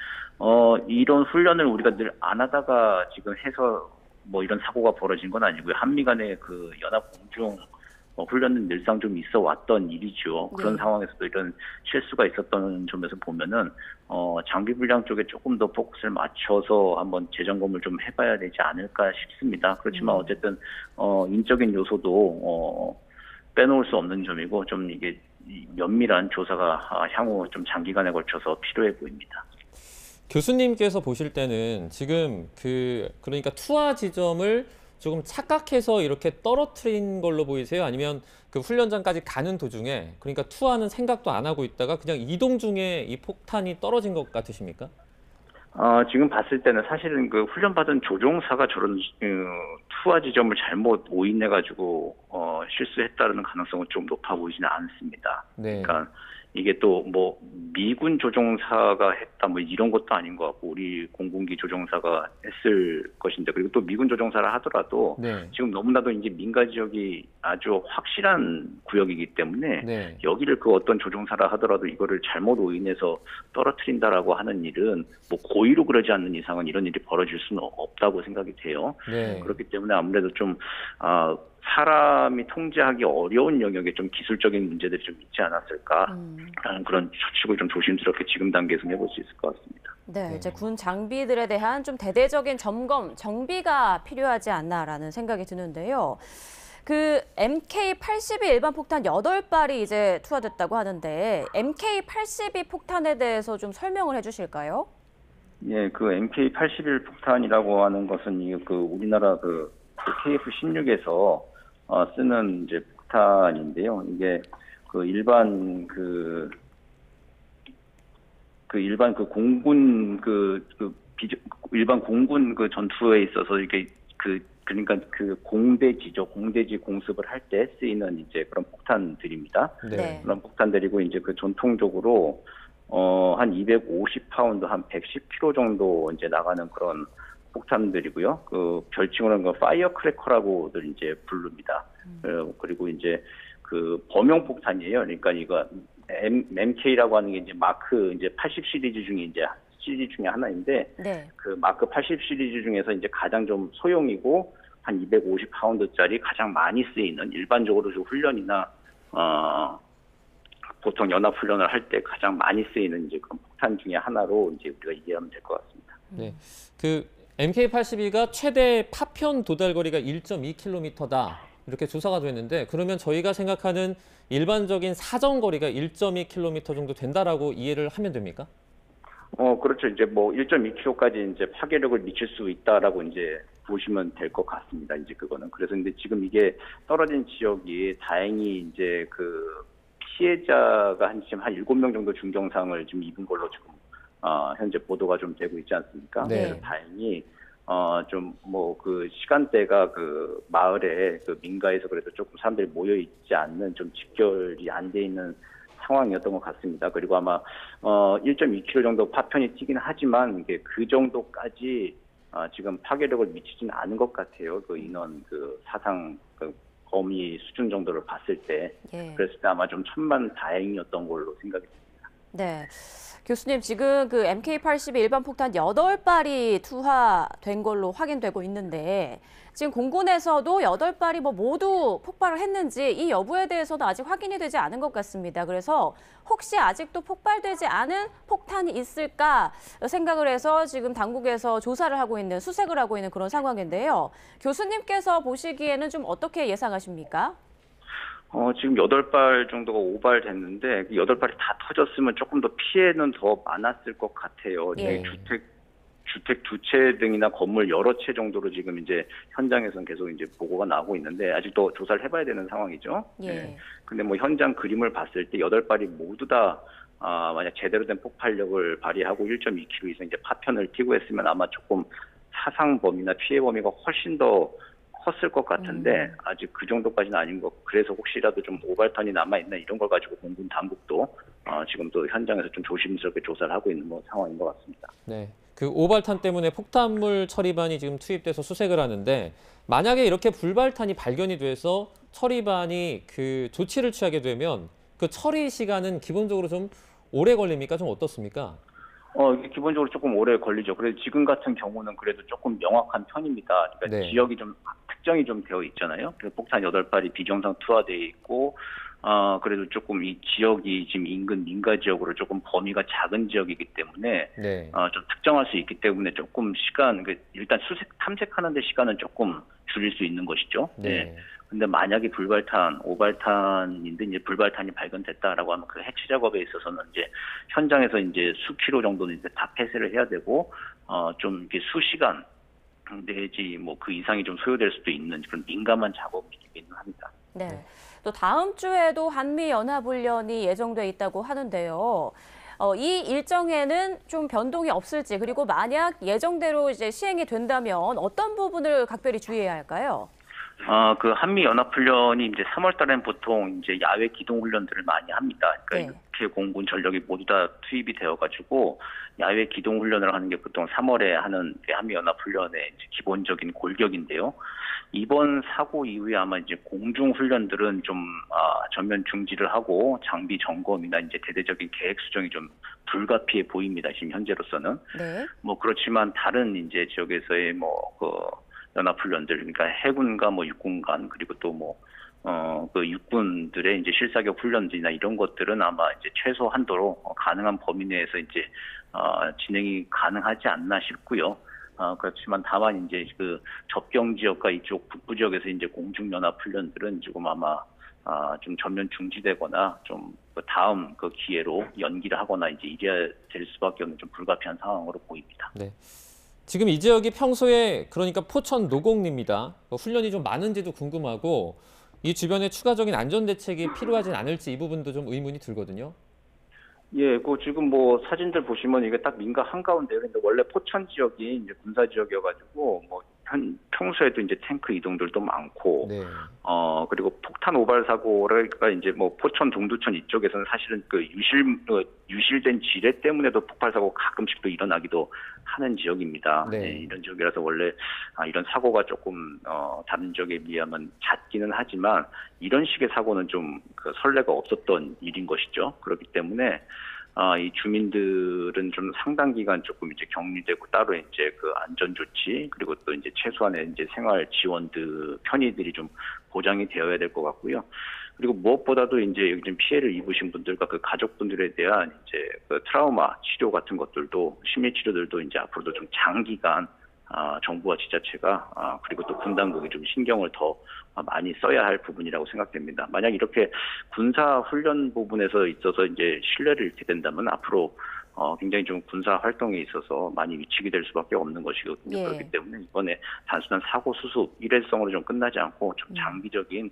이런 훈련을 우리가 늘 안 하다가 지금 해서 뭐 이런 사고가 벌어진 건 아니고요. 한미 간의 그 연합 공중 훈련은 늘상 좀 있어 왔던 일이죠. 그런 상황에서도 이런 실수가 있었던 점에서 보면은 장비 불량 쪽에 조금 더 포커스를 맞춰서 한번 재점검을 좀 해봐야 되지 않을까 싶습니다. 그렇지만 어쨌든 인적인 요소도 빼놓을 수 없는 점이고 좀 이게 면밀한 조사가 향후 좀 장기간에 걸쳐서 필요해 보입니다. 교수님께서 보실 때는 지금 그러니까 투하 지점을 조금 착각해서 이렇게 떨어뜨린 걸로 보이세요? 아니면 그 훈련장까지 가는 도중에 그러니까 투하는 생각도 안 하고 있다가 그냥 이동 중에 이 폭탄이 떨어진 것 같으십니까? 지금 봤을 때는 사실은 그 훈련받은 조종사가 저런 투하 지점을 잘못 오인해가지고 실수했다는 가능성은 좀 높아 보이지는 않습니다. 네. 그러니까 이게 또 뭐 미군 조종사가 했다 뭐 이런 것도 아닌 것 같고 우리 공군기 조종사가 했을 것인데 그리고 또 미군 조종사라 하더라도 네. 지금 너무나도 이제 민가 지역이 아주 확실한 구역이기 때문에 네. 여기를 그 어떤 조종사라 하더라도 이거를 잘못 오인해서 떨어뜨린다라고 하는 일은 뭐 고의로 그러지 않는 이상은 이런 일이 벌어질 수는 없다고 생각이 돼요. 네. 그렇기 때문에 아무래도 좀 사람이 통제하기 어려운 영역에 좀 기술적인 문제들이 좀 있지 않았을까라는 그런 추측을 좀 조심스럽게 지금 단계에서 해볼 수 있을 것 같습니다. 네, 이제 군 장비들에 대한 좀 대대적인 점검, 정비가 필요하지 않나라는 생각이 드는데요. 그 MK82 일반 폭탄 8발이 이제 투하됐다고 하는데 MK82 폭탄에 대해서 좀 설명을 해주실까요? 예, 그 MK81 폭탄이라고 하는 것은 그 우리나라 그 KF-16에서 쓰는 이제 폭탄인데요. 이게 그 일반 일반 공군 일반 공군 그 전투에 있어서 이게 그러니까 그 공대지 공습을 할 때 쓰이는 이제 그런 폭탄들입니다. 네. 그런 폭탄들이고 이제 그 전통적으로 한 250파운드, 한 110kg 정도 이제 나가는 그런 폭탄들이고요. 그 별칭으로는 그 파이어 크래커라고들 이제 부릅니다. 그리고 이제 그 범용 폭탄이에요. 그러니까 이거 MK라고 하는 게 이제 마크 이제 80 시리즈 중에 하나인데 네. 그 마크 80 시리즈 중에서 이제 가장 좀 소형이고 한 250파운드짜리 가장 많이 쓰이는 일반적으로 좀 훈련이나 보통 연합 훈련을 할 때 가장 많이 쓰이는 이제 그런 폭탄 중에 하나로 이제 우리가 이해하면 될 것 같습니다. 네, 그 MK82가 최대 파편 도달 거리가 1.2km다 이렇게 조사가 됐는데 그러면 저희가 생각하는 일반적인 사정 거리가 1.2km 정도 된다라고 이해를 하면 됩니까? 그렇죠. 이제 뭐 1.2km까지 이제 파괴력을 미칠 수 있다라고 이제 보시면 될 것 같습니다. 이제 그거는. 그래서 근데 지금 이게 떨어진 지역이 다행히 이제 그 피해자가 지금 한 7명 정도 중경상을 지금 입은 걸로 지금 현재 보도가 좀 되고 있지 않습니까? 네. 그래서 다행히 좀 뭐 그 시간대가 그 마을에 그 민가에서 그래도 조금 사람들이 모여 있지 않는 좀 직결이 안 돼 있는 상황이었던 것 같습니다. 그리고 아마 1.2km 정도 파편이 튀긴 하지만 이게 그 정도까지 지금 파괴력을 미치지는 않은 것 같아요. 그 인원 그 사상 그 범위 수준 정도를 봤을 때. 예. 그랬을 때 아마 좀 천만다행이었던 걸로 생각이 듭니다. 네. 교수님, 지금 그 MK82 일반 폭탄 8발이 투하된 걸로 확인되고 있는데 지금 공군에서도 8발이 모두 폭발을 했는지 이 여부에 대해서는 아직 확인이 되지 않은 것 같습니다. 그래서 혹시 아직도 폭발되지 않은 폭탄이 있을까 생각을 해서 지금 당국에서 조사를 하고 있는, 수색을 하고 있는 그런 상황인데요. 교수님께서 보시기에는 좀 어떻게 예상하십니까? 지금 8발 정도가 오발 됐는데 8발이 다 터졌으면 조금 더 피해는 더 많았을 것 같아요. 예. 주택 2채 등이나 건물 여러 채 정도로 지금 이제 현장에서는 계속 이제 보고가 나오고 있는데 아직도 조사를 해봐야 되는 상황이죠. 예. 네. 근데 뭐 현장 그림을 봤을 때 8발이 모두 다 만약 제대로 된 폭발력을 발휘하고 1.2km 이상 이제 파편을 튀고 했으면 아마 조금 사상 범위나 피해 범위가 훨씬 더 컸을 것 같은데 아직 그 정도까지는 아닌 것. 그래서 혹시라도 좀 오발탄이 남아 있나 이런 걸 가지고 공군 당국도 지금도 현장에서 좀 조심스럽게 조사를 하고 있는 상황인 것 같습니다. 네, 그 오발탄 때문에 폭탄물 처리반이 지금 투입돼서 수색을 하는데 만약에 이렇게 불발탄이 발견이 돼서 처리반이 그 조치를 취하게 되면 그 처리 시간은 기본적으로 좀 오래 걸립니까? 좀 어떻습니까? 이게 기본적으로 조금 오래 걸리죠. 그래서 지금 같은 경우는 그래도 조금 명확한 편입니다. 그러니까 네. 지역이 좀 특정이 좀 되어 있잖아요. 그래서 폭탄 8발이 비정상 투하되어 있고, 그래도 조금 이 지역이 지금 인근 민가 지역으로 조금 범위가 작은 지역이기 때문에, 네. 좀 특정할 수 있기 때문에 조금 시간, 일단 탐색하는데 시간은 조금 줄일 수 있는 것이죠. 네. 근데 만약에 불발탄, 오발탄인데 이제 불발탄이 발견됐다라고 하면 그 해치 작업에 있어서는 이제 현장에서 이제 수킬로 정도는 이제 다 폐쇄를 해야 되고, 좀 이렇게 수시간 내지 뭐 그 이상이 좀 소요될 수도 있는 그런 민감한 작업이기는 합니다. 네. 또 다음 주에도 한미 연합훈련이 예정돼 있다고 하는데요. 이 일정에는 좀 변동이 없을지, 그리고 만약 예정대로 이제 시행이 된다면 어떤 부분을 각별히 주의해야 할까요? 그 한미 연합훈련이 이제 3월 달엔 보통 이제 야외 기동 훈련들을 많이 합니다. 그러니까 네. 육해 공군 전력이 모두 다 투입이 되어가지고 야외 기동 훈련을 하는 게 보통 3월에 하는 한미 연합훈련의 기본적인 골격인데요. 이번 사고 이후에 아마 이제 공중 훈련들은 좀 전면 중지를 하고 장비 점검이나 이제 대대적인 계획 수정이 좀 불가피해 보입니다. 지금 현재로서는. 네. 뭐 그렇지만 다른 이제 지역에서의 뭐 그 연합훈련들, 그러니까 해군과 뭐 육군 간, 그리고 또 뭐 그 육군들의 이제 실사격 훈련들이나 이런 것들은 아마 이제 최소 한도로 가능한 범위 내에서 이제 진행이 가능하지 않나 싶고요. 그렇지만 다만 이제 그 접경 지역과 이쪽 북부 지역에서 이제 공중연합 훈련들은 지금 아마 좀 전면 중지되거나 좀 다음 그 기회로 연기를 하거나 이제 이래야 될 수밖에 없는 좀 불가피한 상황으로 보입니다. 네. 지금 이 지역이 평소에 그러니까 포천 노곡리입니다. 훈련이 좀 많은지도 궁금하고 이 주변에 추가적인 안전 대책이 필요하진 않을지 이 부분도 좀 의문이 들거든요. 예, 그 지금 뭐 사진들 보시면 이게 딱 민가 한가운데요. 근데 원래 포천 지역이 이제 군사 지역이어가지고 뭐 평소에도 이제 탱크 이동들도 많고, 네. 그리고 폭탄 오발 사고가 이제 뭐 포천 동두천 이쪽에서는 사실은 그 유실된 지뢰 때문에도 폭발 사고 가끔씩 또 일어나기도 하는 지역입니다. 네. 네, 이런 지역이라서 원래 이런 사고가 조금 다른 지역에 비하면 잦기는 하지만 이런 식의 사고는 좀 그 선례가 없었던 일인 것이죠. 그렇기 때문에 이 주민들은 좀 상당 기간 조금 이제 격리되고 따로 이제 그 안전 조치 그리고 또 이제 최소한의 이제 생활 지원들 편의들이 좀 보장이 되어야 될 것 같고요. 그리고 무엇보다도 이제 여기 좀 피해를 입으신 분들과 그 가족분들에 대한 이제 그 트라우마 치료 같은 것들도 심리 치료들도 이제 앞으로도 좀 장기간 정부와 지자체가 그리고 또 군 당국이 좀 신경을 더 많이 써야 할 부분이라고 생각됩니다. 만약 이렇게 군사 훈련 부분에서 있어서 이제 신뢰를 잃게 된다면 앞으로 굉장히 좀 군사 활동에 있어서 많이 위축이 될 수밖에 없는 것이거든요. 예. 그렇기 때문에 이번에 단순한 사고 수습 일회성으로 좀 끝나지 않고 좀 장기적인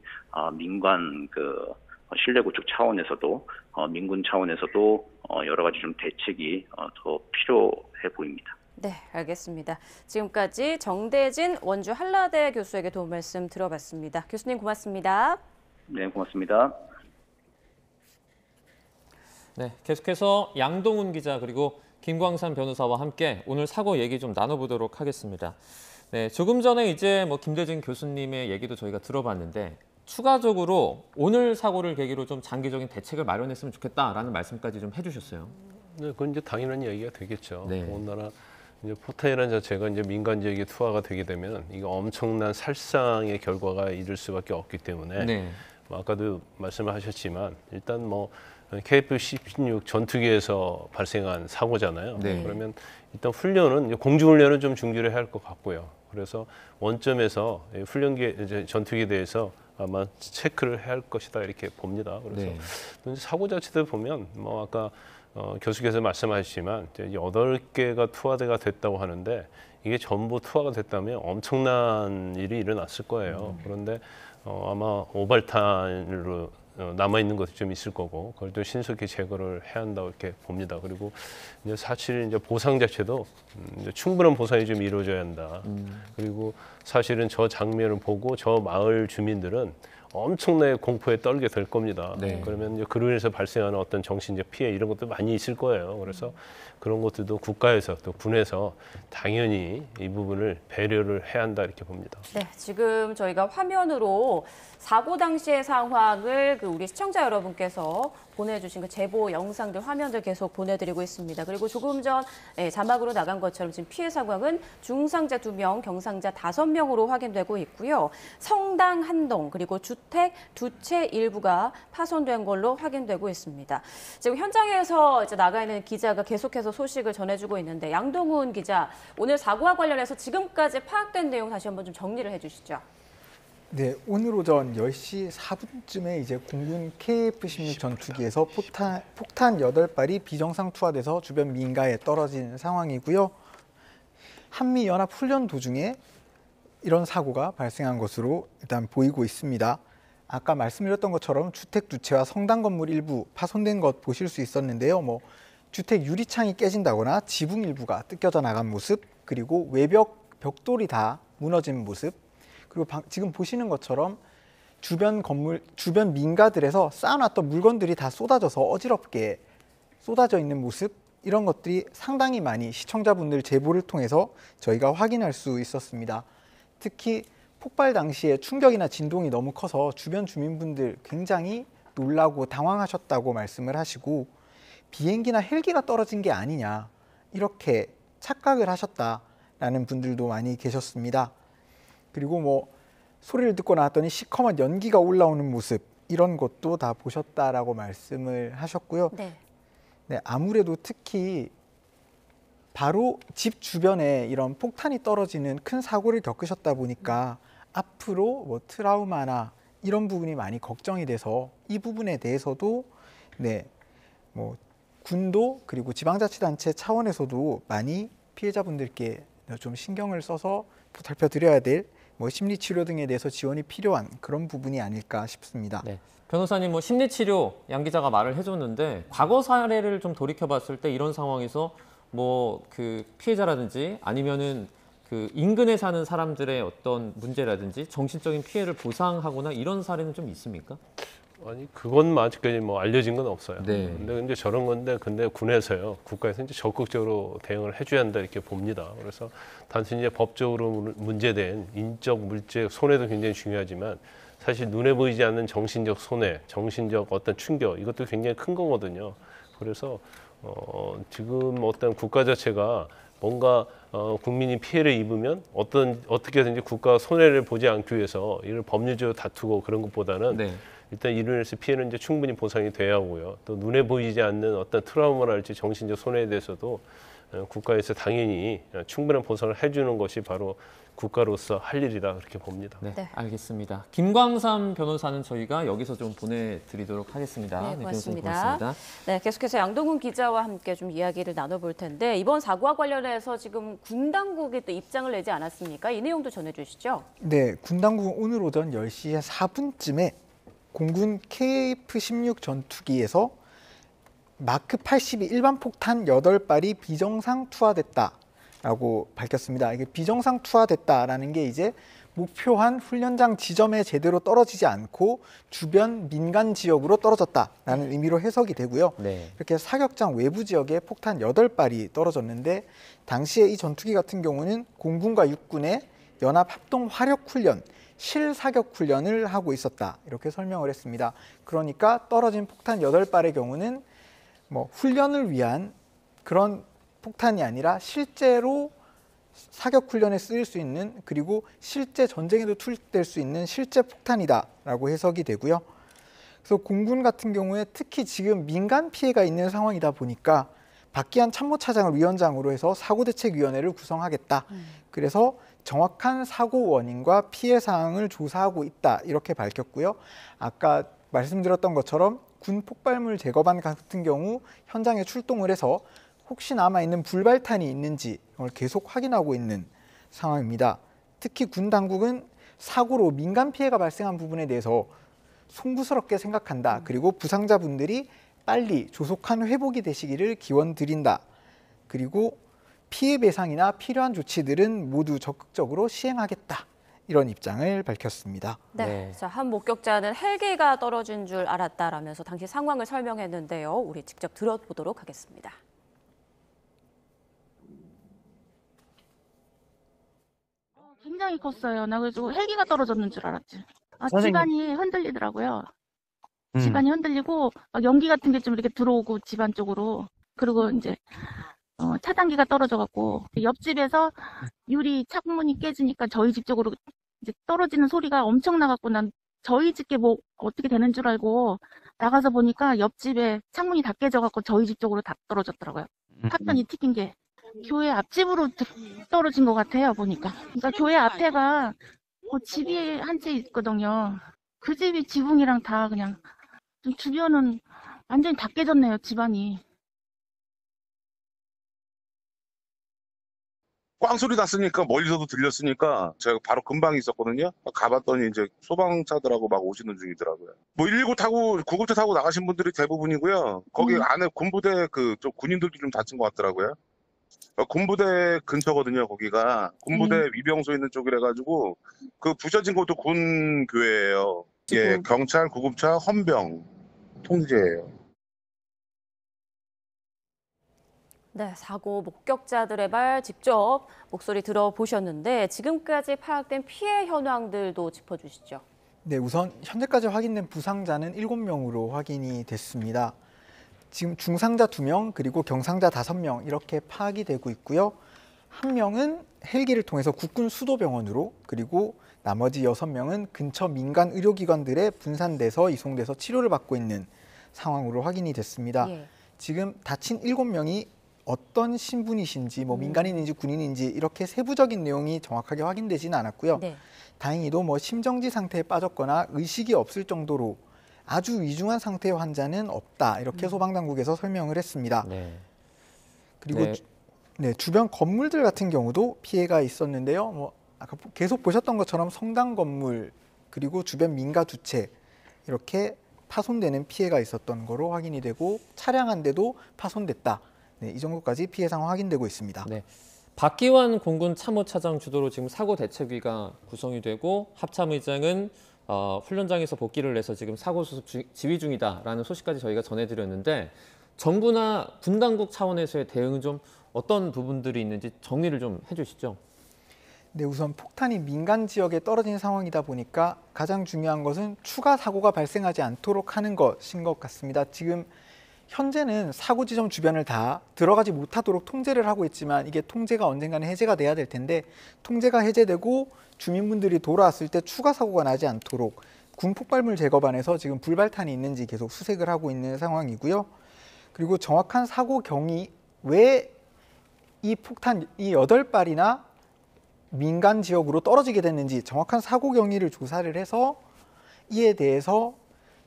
민관 그 신뢰 구축 차원에서도 민군 차원에서도 여러 가지 좀 대책이 더 필요해 보입니다. 네, 알겠습니다. 지금까지 정대진 원주 한라대 교수에게 도움 말씀 들어봤습니다. 교수님 고맙습니다. 네, 고맙습니다. 네, 계속해서 양동훈 기자 그리고 김광산 변호사와 함께 오늘 사고 얘기 좀 나눠보도록 하겠습니다. 네, 조금 전에 이제 뭐 김대진 교수님의 얘기도 저희가 들어봤는데 추가적으로 오늘 사고를 계기로 좀 장기적인 대책을 마련했으면 좋겠다라는 말씀까지 좀 해주셨어요. 네, 그건 이제 당연한 이야기가 되겠죠. 네. 더군다나 이제 포탄이라는 자체가 이제 민간 지역에 투하가 되게 되면 이거 엄청난 살상의 결과가 이를 수밖에 없기 때문에 네. 뭐 아까도 말씀하셨지만 일단 뭐 KF-16 전투기에서 발생한 사고잖아요. 네. 그러면 일단 훈련은 공중훈련은 좀 중지를 해야 할 것 같고요. 그래서 원점에서 훈련기 이제 전투기에 대해서 아마 체크를 해야 할 것이다 이렇게 봅니다. 그래서 네. 사고 자체도 보면 뭐 아까 교수께서 말씀하셨지만 8개가 투하대가 됐다고 하는데 이게 전부 투하가 됐다면 엄청난 일이 일어났을 거예요. 그런데 아마 오발탄으로 남아있는 것이 좀 있을 거고 그걸 또 신속히 제거를 해야 한다고 이렇게 봅니다. 그리고 이제 사실 이제 보상 자체도 이제 충분한 보상이 좀 이루어져야 한다. 그리고 사실은 저 장면을 보고 저 마을 주민들은 엄청나게 공포에 떨게 될 겁니다. 네. 그러면 이제 그로 인해서 발생하는 어떤 정신적 피해 이런 것도 많이 있을 거예요. 그래서 그런 것들도 국가에서 또 군에서 당연히 이 부분을 배려를 해야 한다 이렇게 봅니다. 네, 지금 저희가 화면으로 사고 당시의 상황을 우리 시청자 여러분께서 보내주신 그 제보 영상들, 화면들 계속 보내드리고 있습니다. 그리고 조금 전 자막으로 나간 것처럼 지금 피해 상황은 중상자 2명, 경상자 5명으로 확인되고 있고요. 성당 한 동, 그리고 주택 두 채 일부가 파손된 걸로 확인되고 있습니다. 지금 현장에서 이제 나가 있는 기자가 계속해서 소식을 전해주고 있는데 양동훈 기자, 오늘 사고와 관련해서 지금까지 파악된 내용 다시 한번 좀 정리를 해주시죠. 네, 오늘 오전 10시 4분쯤에 이제 공군 KF-16 전투기에서 폭탄 8발이 비정상 투하돼서 주변 민가에 떨어진 상황이고요. 한미연합 훈련 도중에 이런 사고가 발생한 것으로 일단 보이고 있습니다. 아까 말씀드렸던 것처럼 주택 두 채와 성당 건물 일부 파손된 것 보실 수 있었는데요. 뭐 주택 유리창이 깨진다거나 지붕 일부가 뜯겨져 나간 모습, 그리고 외벽 벽돌이 다 무너진 모습, 그리고 지금 보시는 것처럼 주변 민가들에서 쌓아놨던 물건들이 다 쏟아져서 어지럽게 쏟아져 있는 모습, 이런 것들이 상당히 많이 시청자분들 제보를 통해서 저희가 확인할 수 있었습니다. 특히 폭발 당시에 충격이나 진동이 너무 커서 주변 주민분들 굉장히 놀라고 당황하셨다고 말씀을 하시고 비행기나 헬기가 떨어진 게 아니냐 이렇게 착각을 하셨다라는 분들도 많이 계셨습니다. 그리고 뭐 소리를 듣고 나왔더니 시커먼 연기가 올라오는 모습 이런 것도 다 보셨다라고 말씀을 하셨고요. 네. 네, 아무래도 특히 바로 집 주변에 이런 폭탄이 떨어지는 큰 사고를 겪으셨다 보니까 앞으로 뭐 트라우마나 이런 부분이 많이 걱정이 돼서 이 부분에 대해서도 네, 뭐 군도 그리고 지방자치단체 차원에서도 많이 피해자분들께 좀 신경을 써서 살펴드려야 될 뭐 심리치료 등에 대해서 지원이 필요한 그런 부분이 아닐까 싶습니다. 네. 변호사님, 뭐 심리치료 양 기자가 말을 해줬는데 과거 사례를 좀 돌이켜봤을 때 이런 상황에서 뭐 그 피해자라든지 아니면은 그 인근에 사는 사람들의 어떤 문제라든지 정신적인 피해를 보상하거나 이런 사례는 좀 있습니까? 아니 그건 아직까지 뭐 알려진 건 없어요. 네. 근데 이제 저런 건데 근데 군에서요 국가에서 이제 적극적으로 대응을 해줘야 한다 이렇게 봅니다. 그래서 단순히 이제 법적으로 문제된 인적 물적 손해도 굉장히 중요하지만 사실 눈에 보이지 않는 정신적 손해, 정신적 어떤 충격 이것도 굉장히 큰 거거든요. 그래서 지금 어떤 국가 자체가 뭔가 국민이 피해를 입으면 어떻게든지 국가 손해를 보지 않기 위해서 이를 법률적으로 다투고 그런 것보다는 네. 일단 이로 인해서 피해는 이제 충분히 보상이 돼야 하고요. 또 눈에 보이지 않는 어떤 트라우마랄지 정신적 손해에 대해서도 국가에서 당연히 충분한 보상을 해주는 것이 바로 국가로서 할 일이다 그렇게 봅니다. 네, 네. 알겠습니다. 김광삼 변호사는 저희가 여기서 좀 보내드리도록 하겠습니다. 네, 고맙습니다. 고맙습니다. 네, 계속해서 양동근 기자와 함께 좀 이야기를 나눠볼 텐데 이번 사고와 관련해서 지금 군 당국이 또 입장을 내지 않았습니까? 이 내용도 전해주시죠. 네, 군 당국은 오늘 오전 10시 4분쯤에 공군 KF-16 전투기에서 마크 82 일반 폭탄 8발이 비정상 투하됐다라고 밝혔습니다. 이게 비정상 투하됐다라는 게 이제 목표한 훈련장 지점에 제대로 떨어지지 않고 주변 민간 지역으로 떨어졌다라는 의미로 해석이 되고요. 네. 이렇게 사격장 외부 지역에 폭탄 8발이 떨어졌는데 당시에 이 전투기 같은 경우는 공군과 육군의 연합 합동 화력 훈련 실사격 훈련을 하고 있었다 이렇게 설명을 했습니다. 그러니까 떨어진 폭탄 8발의 경우는 뭐 훈련을 위한 그런 폭탄이 아니라 실제로 사격 훈련에 쓰일 수 있는 그리고 실제 전쟁에도 투입될 수 있는 실제 폭탄이다라고 해석이 되고요. 그래서 공군 같은 경우에 특히 지금 민간 피해가 있는 상황이다 보니까 박기환 참모차장을 위원장으로 해서 사고대책위원회를 구성하겠다. 그래서 정확한 사고 원인과 피해 사항을 조사하고 있다 이렇게 밝혔고요. 아까 말씀드렸던 것처럼 군 폭발물 제거반 같은 경우 현장에 출동을 해서 혹시 남아있는 불발탄이 있는지 이걸 계속 확인하고 있는 상황입니다. 특히 군 당국은 사고로 민간 피해가 발생한 부분에 대해서 송구스럽게 생각한다. 그리고 부상자분들이 빨리 조속한 회복이 되시기를 기원드린다. 그리고 피해 배상이나 필요한 조치들은 모두 적극적으로 시행하겠다. 이런 입장을 밝혔습니다. 네. 네. 자, 한 목격자는 헬기가 떨어진 줄 알았다라면서 당시 상황을 설명했는데요. 우리 직접 들어보도록 하겠습니다. 굉장히 컸어요. 나 그래서 헬기가 떨어졌는 줄 알았지. 선생님. 집안이 흔들리더라고요. 집안이 흔들리고 막 연기 같은 게 좀 이렇게 들어오고 집안 쪽으로. 그리고 이제 차단기가 떨어져갖고 옆집에서 유리 창문이 깨지니까 저희 집 쪽으로 이제 떨어지는 소리가 엄청 나갖고 난 저희 집게 뭐 어떻게 되는 줄 알고 나가서 보니까 옆집에 창문이 다 깨져갖고 저희 집 쪽으로 다 떨어졌더라고요. 파편이 튀긴 게. 교회 앞집으로 떨어진 것 같아요, 보니까. 그러니까 교회 앞에가 집이 한 채 있거든요. 그 집이 지붕이랑 다 그냥 좀 주변은 완전히 다 깨졌네요, 집안이. 꽝 소리 났으니까 멀리서도 들렸으니까 제가 바로 근방에 있었거든요. 가봤더니 이제 소방차들하고 막 오시는 중이더라고요. 뭐 119 타고 구급차 타고 나가신 분들이 대부분이고요. 거기 안에 군부대 좀 군인들도 좀 다친 것 같더라고요. 군부대 근처거든요. 거기가 군부대 위병소 있는 쪽이라 가지고 그 부셔진 것도 군 교회예요. 예, 경찰, 구급차, 헌병 통제예요. 네, 사고 목격자들의 말 직접 목소리 들어보셨는데 지금까지 파악된 피해 현황들도 짚어주시죠. 네, 우선 현재까지 확인된 부상자는 7명으로 확인이 됐습니다. 지금 중상자 2명 그리고 경상자 5명 이렇게 파악이 되고 있고요. 1명은 헬기를 통해서 국군 수도병원으로, 그리고 나머지 6명은 근처 민간 의료기관들에 분산돼서 이송돼서 치료를 받고 있는 상황으로 확인이 됐습니다. 예. 지금 다친 7명이 어떤 신분이신지, 뭐 민간인인지 군인인지 이렇게 세부적인 내용이 정확하게 확인되지는 않았고요. 네. 다행히도 뭐 심정지 상태에 빠졌거나 의식이 없을 정도로 아주 위중한 상태의 환자는 없다, 이렇게 소방당국에서 설명을 했습니다. 네. 그리고 주변 건물들 같은 경우도 피해가 있었는데요. 뭐 아까 계속 보셨던 것처럼 성당 건물, 그리고 주변 민가 두 채 이렇게 파손되는 피해가 있었던 거로 확인이 되고, 차량 한 대도 파손됐다. 네, 이 정도까지 피해 상황 확인되고 있습니다. 네. 박기환 공군 참모차장 주도로 지금 사고 대책위가 구성이 되고, 합참의장은 훈련장에서 복귀를 해서 지금 사고 수습 지휘 중이다라는 소식까지 저희가 전해드렸는데, 정부나 군 당국 차원에서의 대응은 좀 어떤 부분들이 있는지 정리를 좀 해주시죠. 네, 우선 폭탄이 민간 지역에 떨어진 상황이다 보니까 가장 중요한 것은 추가 사고가 발생하지 않도록 하는 것인 것 같습니다. 지금 현재는 사고 지점 주변을 다 들어가지 못하도록 통제를 하고 있지만, 이게 통제가 언젠가는 해제가 돼야 될 텐데, 통제가 해제되고 주민분들이 돌아왔을 때 추가 사고가 나지 않도록 군 폭발물 제거반에서 지금 불발탄이 있는지 계속 수색을 하고 있는 상황이고요. 그리고 정확한 사고 경위, 왜 이 폭탄 이 8발이나 민간 지역으로 떨어지게 됐는지 정확한 사고 경위를 조사를 해서 이에 대해서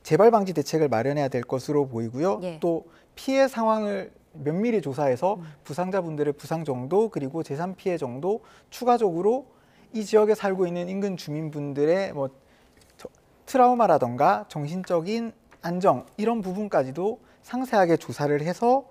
재발 방지 대책을 마련해야 될 것으로 보이고요. 예. 또 피해 상황을 면밀히 조사해서 부상자분들의 부상 정도, 그리고 재산 피해 정도, 추가적으로 이 지역에 살고 있는 인근 주민분들의 뭐 트라우마라던가 정신적인 안정, 이런 부분까지도 상세하게 조사를 해서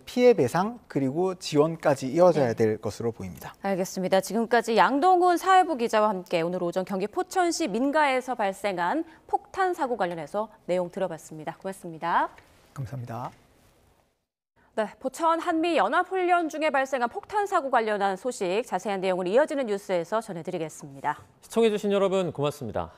피해 배상 그리고 지원까지 이어져야 될 것으로 보입니다. 알겠습니다. 지금까지 양동훈 사회부 기자와 함께 오늘 오전 경기 포천시 민가에서 발생한 폭탄 사고 관련해서 내용 들어봤습니다. 고맙습니다. 감사합니다. 네, 포천 한미연합훈련 중에 발생한 폭탄 사고 관련한 소식, 자세한 내용을 이어지는 뉴스에서 전해드리겠습니다. 시청해주신 여러분 고맙습니다.